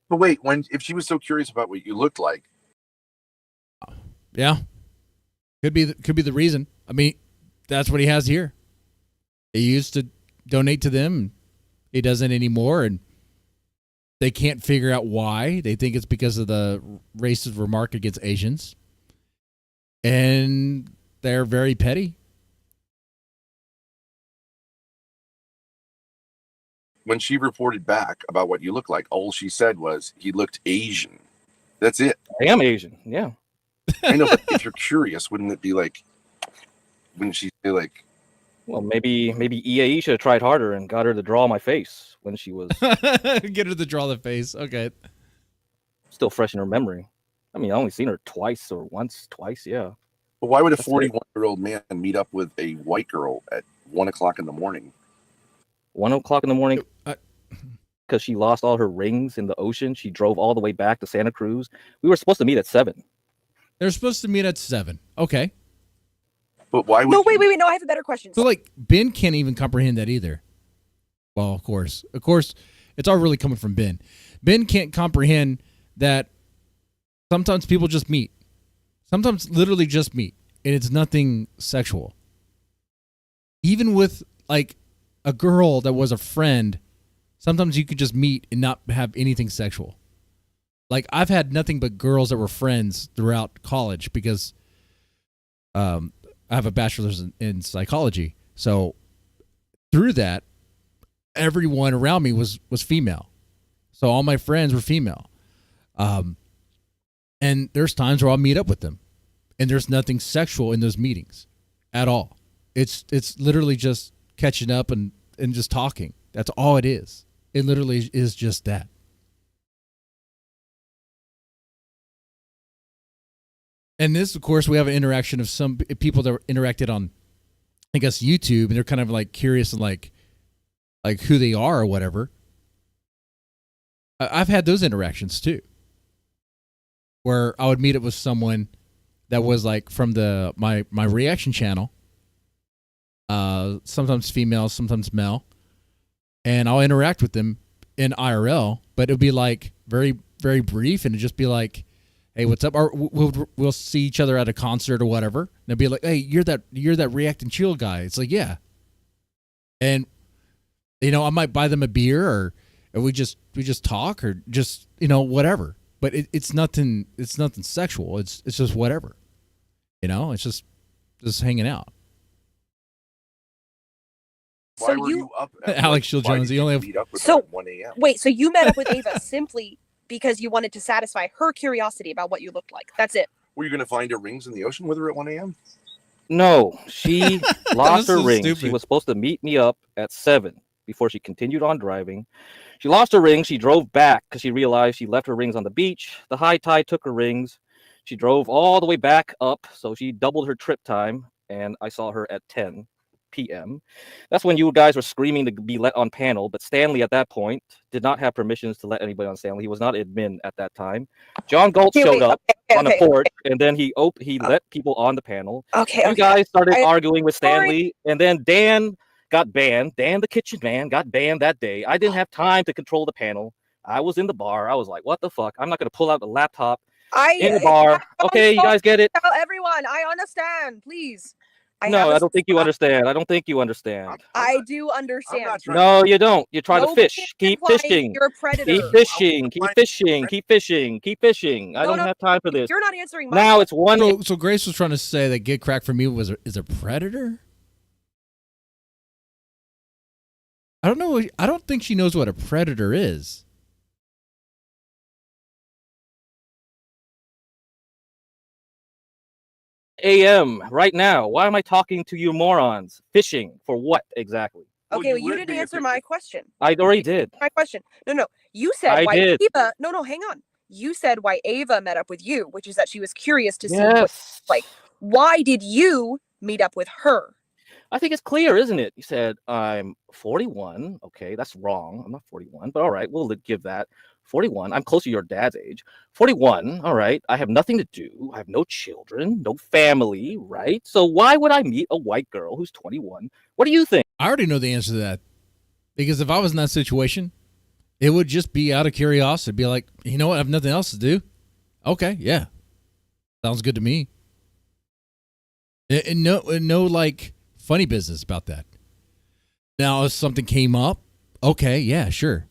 But wait, if she was so curious about what you looked like, yeah, could be the reason. I mean, that's what he has here. He used to donate to them. He doesn't anymore, and they can't figure out why. They think it's because of the racist remark against Asians, and they're very petty. when she reported back about what you look like, all she said was he looked Asian. That's it. I am Asian. Yeah. I know, but if you're curious, wouldn't it be like, wouldn't she say like, well, maybe EAE should have tried harder and got her to draw my face when she was get her to draw the face. Okay. Still fresh in her memory. I mean, I only seen her twice. Yeah. But why would a 41-year-old man meet up with a white girl at 1 o'clock in the morning? 1 o'clock in the morning? Because she lost all her rings in the ocean. She drove all the way back to Santa Cruz. We were supposed to meet at 7. They're supposed to meet at 7. Okay. But why would No, wait. No, I have a better question. So, like, Ben can't even comprehend that either. Well, of course, it's all really coming from Ben. Ben can't comprehend that sometimes people just meet. Sometimes literally just meet, and it's nothing sexual. Even with, like, a girl that was a friend, sometimes you could just meet and not have anything sexual. Like, I've had nothing but girls that were friends throughout college because I have a bachelor's in psychology. So through that, everyone around me was female. So all my friends were female. And there's times where I'll meet up with them, and there's nothing sexual in those meetings at all. It's literally just catching up and just talking. That's all it is. It literally is just that. And this, of course, we have an interaction of some people that interacted on, I guess, YouTube, and they're kind of like curious and like who they are or whatever. I've had those interactions too, where I would meet up with someone that was like from my reaction channel, sometimes female, sometimes male, and I'll interact with them in IRL, but it would be like very, very brief, and it'd just be like, hey, what's up? Or we'll see each other at a concert or whatever. And they'll be like, hey, you're that React and Chill guy. It's like, yeah. And I might buy them a beer or we just talk or just, whatever. But it's nothing sexual. It's just whatever. It's just hanging out. Why were you up at Alex Shield Jones, you only have meet up with her at 1 a.m.? Wait, so you met up with Ava simply because you wanted to satisfy her curiosity about what you looked like. That's it. Were you going to find her rings in the ocean with her at 1 a.m.? No, she lost her so ring. She stupid. was supposed to meet me up at 7 before she continued on driving. She lost her ring. She drove back because she realized she left her rings on the beach. The high tide took her rings. She drove all the way back up, so she doubled her trip time, and I saw her at 10 p.m. That's when you guys were screaming to be let on panel, but Stanley at that point did not have permissions to let anybody on Stanley. He was not admin at that time. John Galt showed up on the porch, and then he let people on the panel. You guys started arguing with Stanley, and then Dan got banned. Dan, the kitchen man, got banned that day. I didn't have time to control the panel. I was in the bar. I was like, what the fuck? I'm not going to pull out the laptop in the bar. Okay, you guys get it? Tell everyone. I understand, please. I don't think you understand. I don't think you understand. I do understand. No, you don't. You try to fish. Keep implying fishing. you're a predator. Keep fishing. Keep fishing. Keep fishing. Keep fishing. I don't have time for this. You're not answering my Now it's one. So Grace was trying to say that Get Cracked for me is a predator? I don't know. I don't think she knows what a predator is. AM right now. Why am I talking to you morons? Fishing for what exactly? Okay, well, you didn't answer my question. I already did. My question. No. You said I why did. Ava. No, hang on. You said why Ava met up with you, which is that she was curious to see Yes. why did you meet up with her? I think it's clear, isn't it? You said I'm 41. Okay, that's wrong. I'm not 41, but all right, we'll give that. 41. I'm close to your dad's age. 41. All right. I have nothing to do. I have no children, no family, right? So why would I meet a white girl who's 21? What do you think? I already know the answer to that. Because if I was in that situation, it would just be out of curiosity. Be like, you know what? I have nothing else to do. Okay, yeah. Sounds good to me. And no like funny business about that. Now, if something came up, okay, yeah, sure.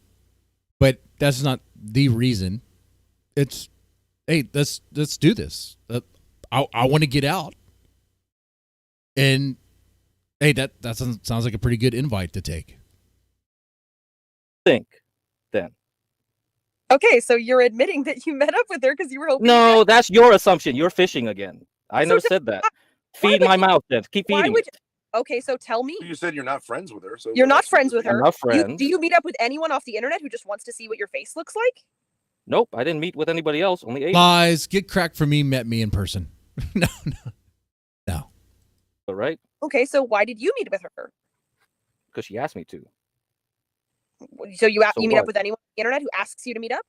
But that's not the reason. It's, hey, let's do this. I want to get out. And hey, that sounds like a pretty good invite to take. Think then. Okay, so you're admitting that you met up with her because you were hoping. No, that's your assumption. You're fishing again. I never said that. Feed my mouth, then. Keep feeding it. Okay, so tell me. You said you're not friends with her. So You're not friends with her. I'm not friends. Do you meet up with anyone off the internet who just wants to see what your face looks like? Nope, I didn't meet with anybody else. Only 8. Lies. Get Cracked for me met me in person. No. All right. Okay, so why did you meet with her? Because she asked me to. So you meet what? up with anyone on the internet who asks you to meet up?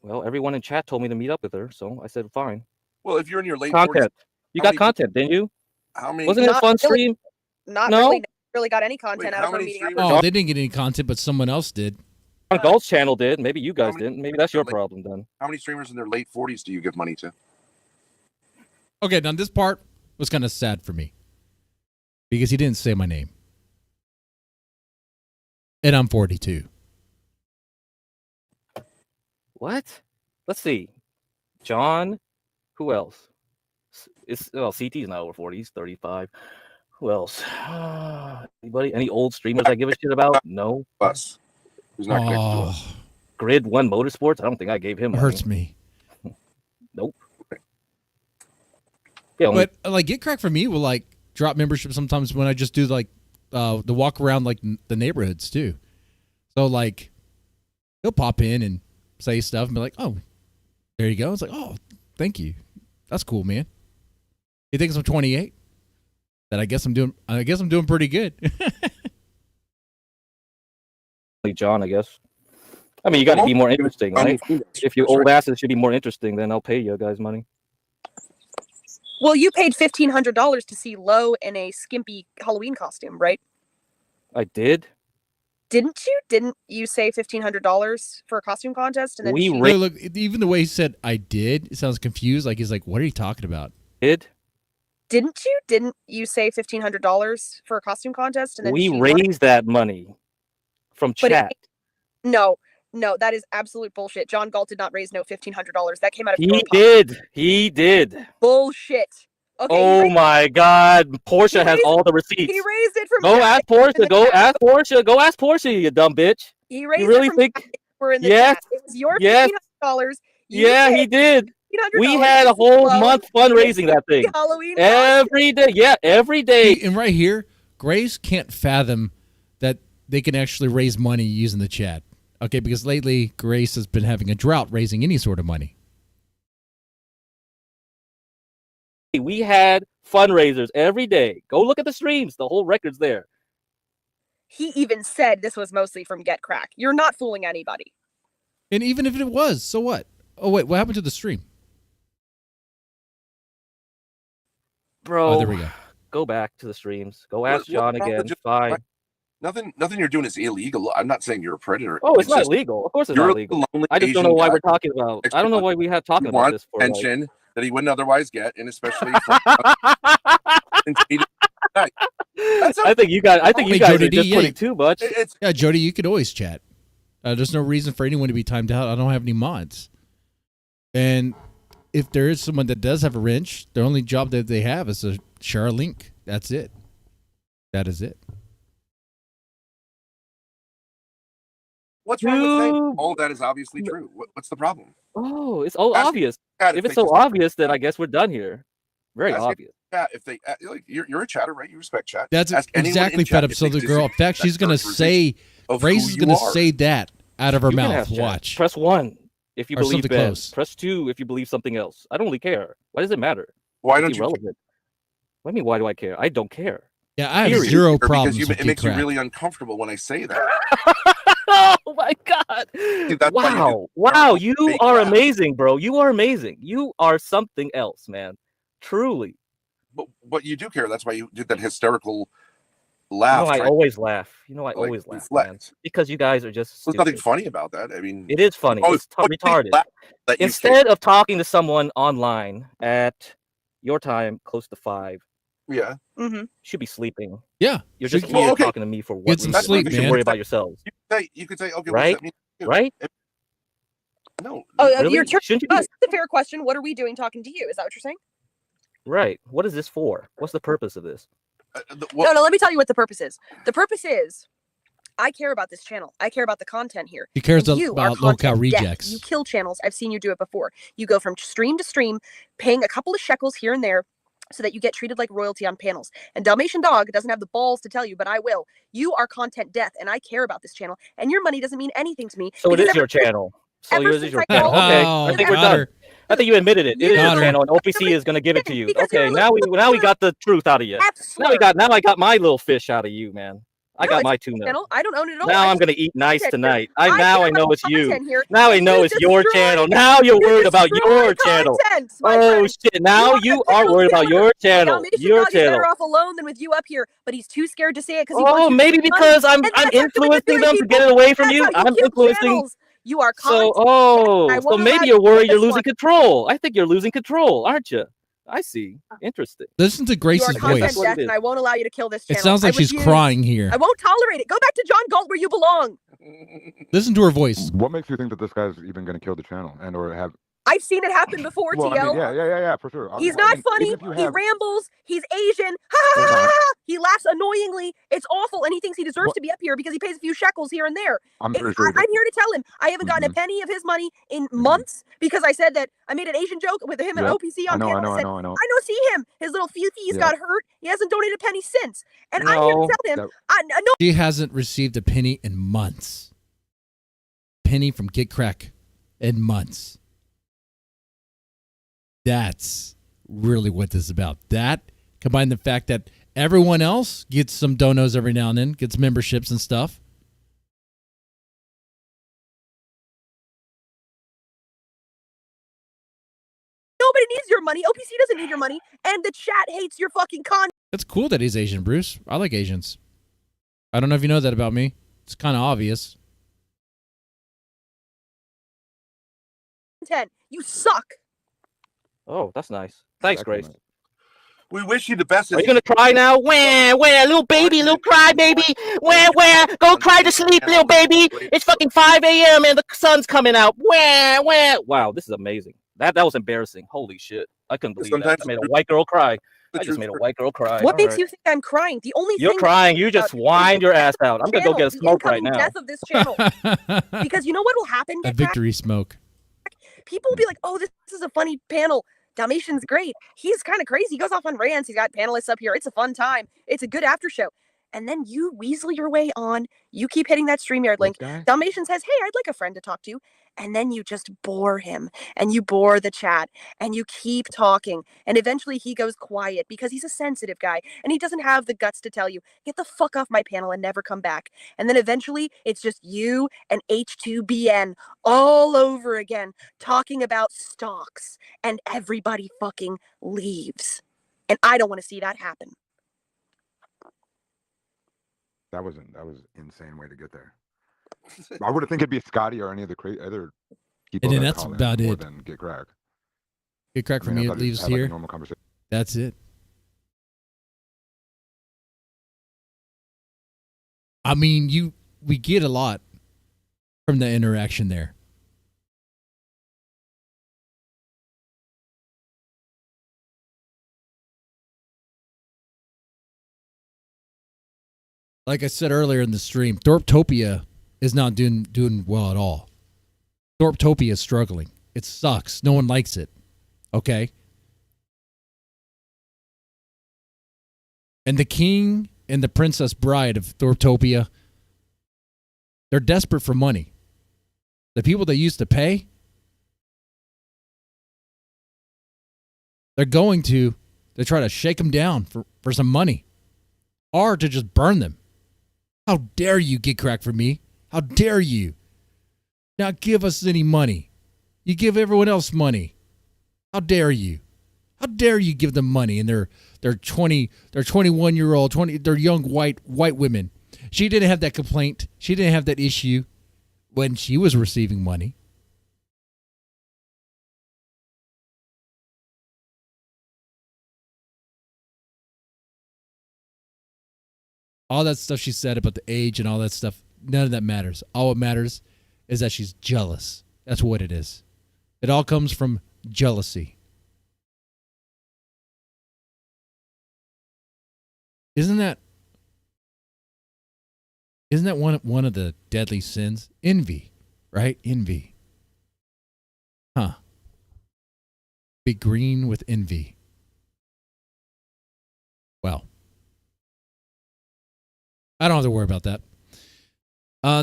Well, everyone in chat told me to meet up with her, so I said fine. Well, if you're in your late content, 40s, you got content, didn't you? How many? Wasn't it a fun stream? Not No? really got any content out of her meeting up. Oh, they didn't get any content, but someone else did. On Galt's channel did. Maybe you guys didn't. Maybe that's your problem then. How many streamers in their late 40s do you give money to? Okay, now this part was kind of sad for me because he didn't say my name. And I'm 42. What? Let's see. John. Who else? CT's not over 40. He's 35. Who else? Anybody? Any old streamers I give a shit about? No. Us. Who's not connected to us? Grid One Motorsports. I don't think I gave him. It hurts me. Nope. Yeah, but like Get Cracked for me will like drop membership sometimes when I just do like the walk around like the neighborhoods too. So like he'll pop in and say stuff and be like, "Oh, there you go." It's like, "Oh, thank you. That's cool, man." He thinks I'm 28. That I guess I'm doing pretty good. John, I guess. I mean, you got to be more interesting, right? If you old asses should be more interesting, then I'll pay you guys money. Well, you paid $1,500 to see Lo in a skimpy Halloween costume, right? I did. Didn't you? Didn't you say $1,500 for a costume contest? And then look, even the way he said "I did," it sounds confused. Like he's like, "What are you talking about?" Didn't you say $1,500 for a costume contest? And then we raised that money from chat. No, that is absolute bullshit. John Galt did not raise no $1,500. That came out of He did. Bullshit. Okay, oh my God, Portia has all the receipts. He raised it from. Go ask Portia. Go ask Portia. You dumb bitch. He raised you really it from think we're in the yes, chat. It was your yes, $1,500. Yeah, he did. We had a whole month fundraising that thing. Halloween every day. Yeah, every day. And right here, Grace can't fathom that they can actually raise money using the chat. Okay, because lately Grace has been having a drought raising any sort of money. We had fundraisers every day. Go look at the streams. The whole record's there. He even said this was mostly from Get Crack. You're not fooling anybody. And even if it was, so what? Oh, wait, what happened to the stream? Bro, there we go. Go back to the streams. Go ask John again. Fine. Nothing you're doing is illegal. I'm not saying you're a predator. Oh, it's not illegal. Of course it's not illegal. I just don't know why we're talking about. I don't know why we have talking about this for. Attention that he wouldn't otherwise get, and especially. I think you guys are just putting too much. Yeah, Jody, you could always chat. There's no reason for anyone to be timed out. I don't have any mods. And if there is someone that does have a wrench, the only job that they have is to share a link. That's it. That is it. What's wrong with saying all that is obviously true? What's the problem? Oh, it's all obvious. If it's so obvious, then I guess we're done here. Very obvious. Yeah, if they like, you're a chatter, right? You respect chat. That's exactly fed up. So the girl, in fact, she's going to say, Grace is going to say that out of her mouth. Watch. Press 1 if you Or believe something Ben. close. Press 2 if you believe something else. I don't really care. Why does it matter? Why don't you? Irrelevant. What do you mean? Why do I care? I don't care. Yeah, I have zero problems because with it makes you crap. really uncomfortable when I say that. Oh my god! Dude, that's why Wow, you are amazing, bro. You are amazing. You are something else, man. Truly. But you do care. That's why you did that hysterical laugh. I always laugh. I always laugh, man. Reflect. Because you guys are just. There's nothing funny about that. I mean, It is funny. It's retarded. Instead of talking to someone online at your time, close to 5. Yeah. Mm-hmm. Should be sleeping. Yeah. You're just here talking to me for what Get some reason? sleep, You should man. worry about yourselves. You could say, okay, Right? What does that mean? Right? No. Oh, Really? your turn. Shouldn't you That's be- a fair question. What are we doing talking to you? Is that what you're saying? Right. What is this for? What's the purpose of this? No, let me tell you what the purpose is. The purpose is I care about this channel. I care about the content here. He cares And you are about lolcow content deaf. rejects. You kill channels. I've seen you do it before. You go from stream to stream, paying a couple of shekels here and there so that you get treated like royalty on panels. And Dalmatian Dog doesn't have the balls to tell you, but I will. You are content death, and I care about this channel. And your money doesn't mean anything to me. So it because is your channel. So ever yours is since your I channel. got Okay. Oh, I think we're got done. her. I think you admitted it. It is Got your her. channel, and OPC is going to give it to you. Because you're Okay. a Now we got the truth out of you. Now I got my little fish out of you, man. I No, got it's my your tuna. channel. I don't own it at all. Now I I'm just gonna eat nice content tonight. here. Now I care know about it's you. content here, Now I and know you it's your destroy- channel. Now you're you worried about destroy your channel. content, my Oh friend. shit! Now are you the are channel worried about killer. your channel. Dalmatian Your Dog is channel. better off alone than with you up here, but he's too scared to say it because he Oh, wants you to maybe make money. because I'm And that's how influencing you're them to doing, get it away from That's you. how I'm kill influencing. channels. You are So content. I so won't allow maybe you you're to worried kill you're this losing one. control. I think you're losing control, aren't you? I see. Interesting. Listen to You are Grace's content voice. death, and I won't allow you to kill this channel. It sounds like I she's refuse. crying here. I won't tolerate it. Go back to John Galt where you belong. Listen to her voice. What makes you think that this guy's even going to kill the channel and or have? I've seen it happen before, Well, TL. I mean, yeah, for sure. He's I not mean, funny. even if you He have- rambles. He's Asian. Ha ha ha ha, ha. He laughs annoyingly. It's awful, and he thinks he deserves What- to be up here because he pays a few shekels here and there. I'm pretty sure. I'm here to tell him I haven't gotten a penny of his money in months because I said that I made an Asian joke with him and Yeah. OPC I on know, panel. I said, know. I don't see him. His little few fees Yeah. got hurt. He hasn't donated a penny since. And I'm here to tell him, no. She hasn't received a penny in months. Penny from Get Crack in months. That's really what this is about. That combined the fact that everyone else gets some donos every now and then, gets memberships and stuff. Nobody needs your money. OPC doesn't need your money. And the chat hates your fucking content. It's cool that he's Asian, Bruce. I like Asians. I don't know if you know that about me. It's kind of obvious. You suck. Oh, that's nice. Thanks, Grace. We wish you the best. Are you gonna cry now? Where, little baby, little cry baby? Where? Go cry to sleep, little baby. It's fucking 5 a.m. and the sun's coming out. Where? Wow, this is amazing. That was embarrassing. Holy shit, I couldn't believe that. I made a white girl cry. I just made a white girl cry. What makes you think I'm crying? The only You're thing crying. You just whined your ass out. I'm gonna go get a smoke right now. Death of this channel. Because you know what will happen? A victory smoke. People will be like, oh, this is a funny panel. Dalmatian's great. He's kind of crazy. He goes off on rants. He's got panelists up here. It's a fun time. It's a good after show. And then you weasel your way on. You keep hitting that StreamYard link. Dalmatian says, hey, I'd like a friend to talk to. And then you just bore him. And you bore the chat. And you keep talking. And eventually he goes quiet because he's a sensitive guy. And he doesn't have the guts to tell you, get the fuck off my panel and never come back. And then eventually it's just you and H2BN all over again talking about stocks. And everybody fucking leaves. And I don't want to see that happen. That was insane way to get there. I would think it'd be Scotty or any of the other people. And then that that's call in about more it. Than get crack. Get crack for me. It leaves like here. a normal conversation. That's it. I mean, we get a lot from the interaction there. Like I said earlier in the stream, Thorptopia is not doing well at all. Thorptopia is struggling. It sucks. No one likes it. Okay? And the king and the princess bride of Thorptopia, they're desperate for money. The people they used to pay, they're going to try to shake them down for some money or to just burn them. How dare you get crack for me? How dare you not give us any money? You give everyone else money. How dare you? How dare you give them money? And they're 21-year-old, they're young white women. She didn't have that complaint. She didn't have that issue when she was receiving money. All that stuff she said about the age and all that stuff, none of that matters. All what matters is that she's jealous. That's what it is. It all comes from jealousy. Isn't that one of the deadly sins? Envy, right? Envy. Huh. Be green with envy. Well, I don't have to worry about that.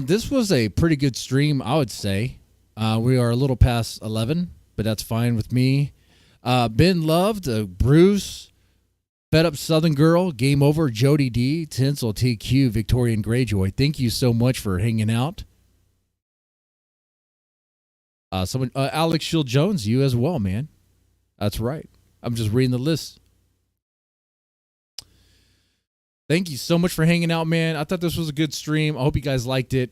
This was a pretty good stream, I would say. We are a little past 11, but that's fine with me. Ben Loved, Bruce, Fed Up Southern Girl, Game Over, Jody D, Tinsel TQ, Victorian Greyjoy. Thank you so much for hanging out. Alex Shield Jones, you as well, man. That's right. I'm just reading the list. Thank you so much for hanging out, man. I thought this was a good stream. I hope you guys liked it.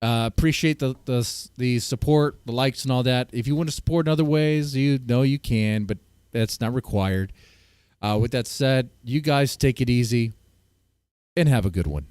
Appreciate the support, the likes, and all that. If you want to support in other ways, you know you can, but that's not required. With that said, you guys take it easy and have a good one.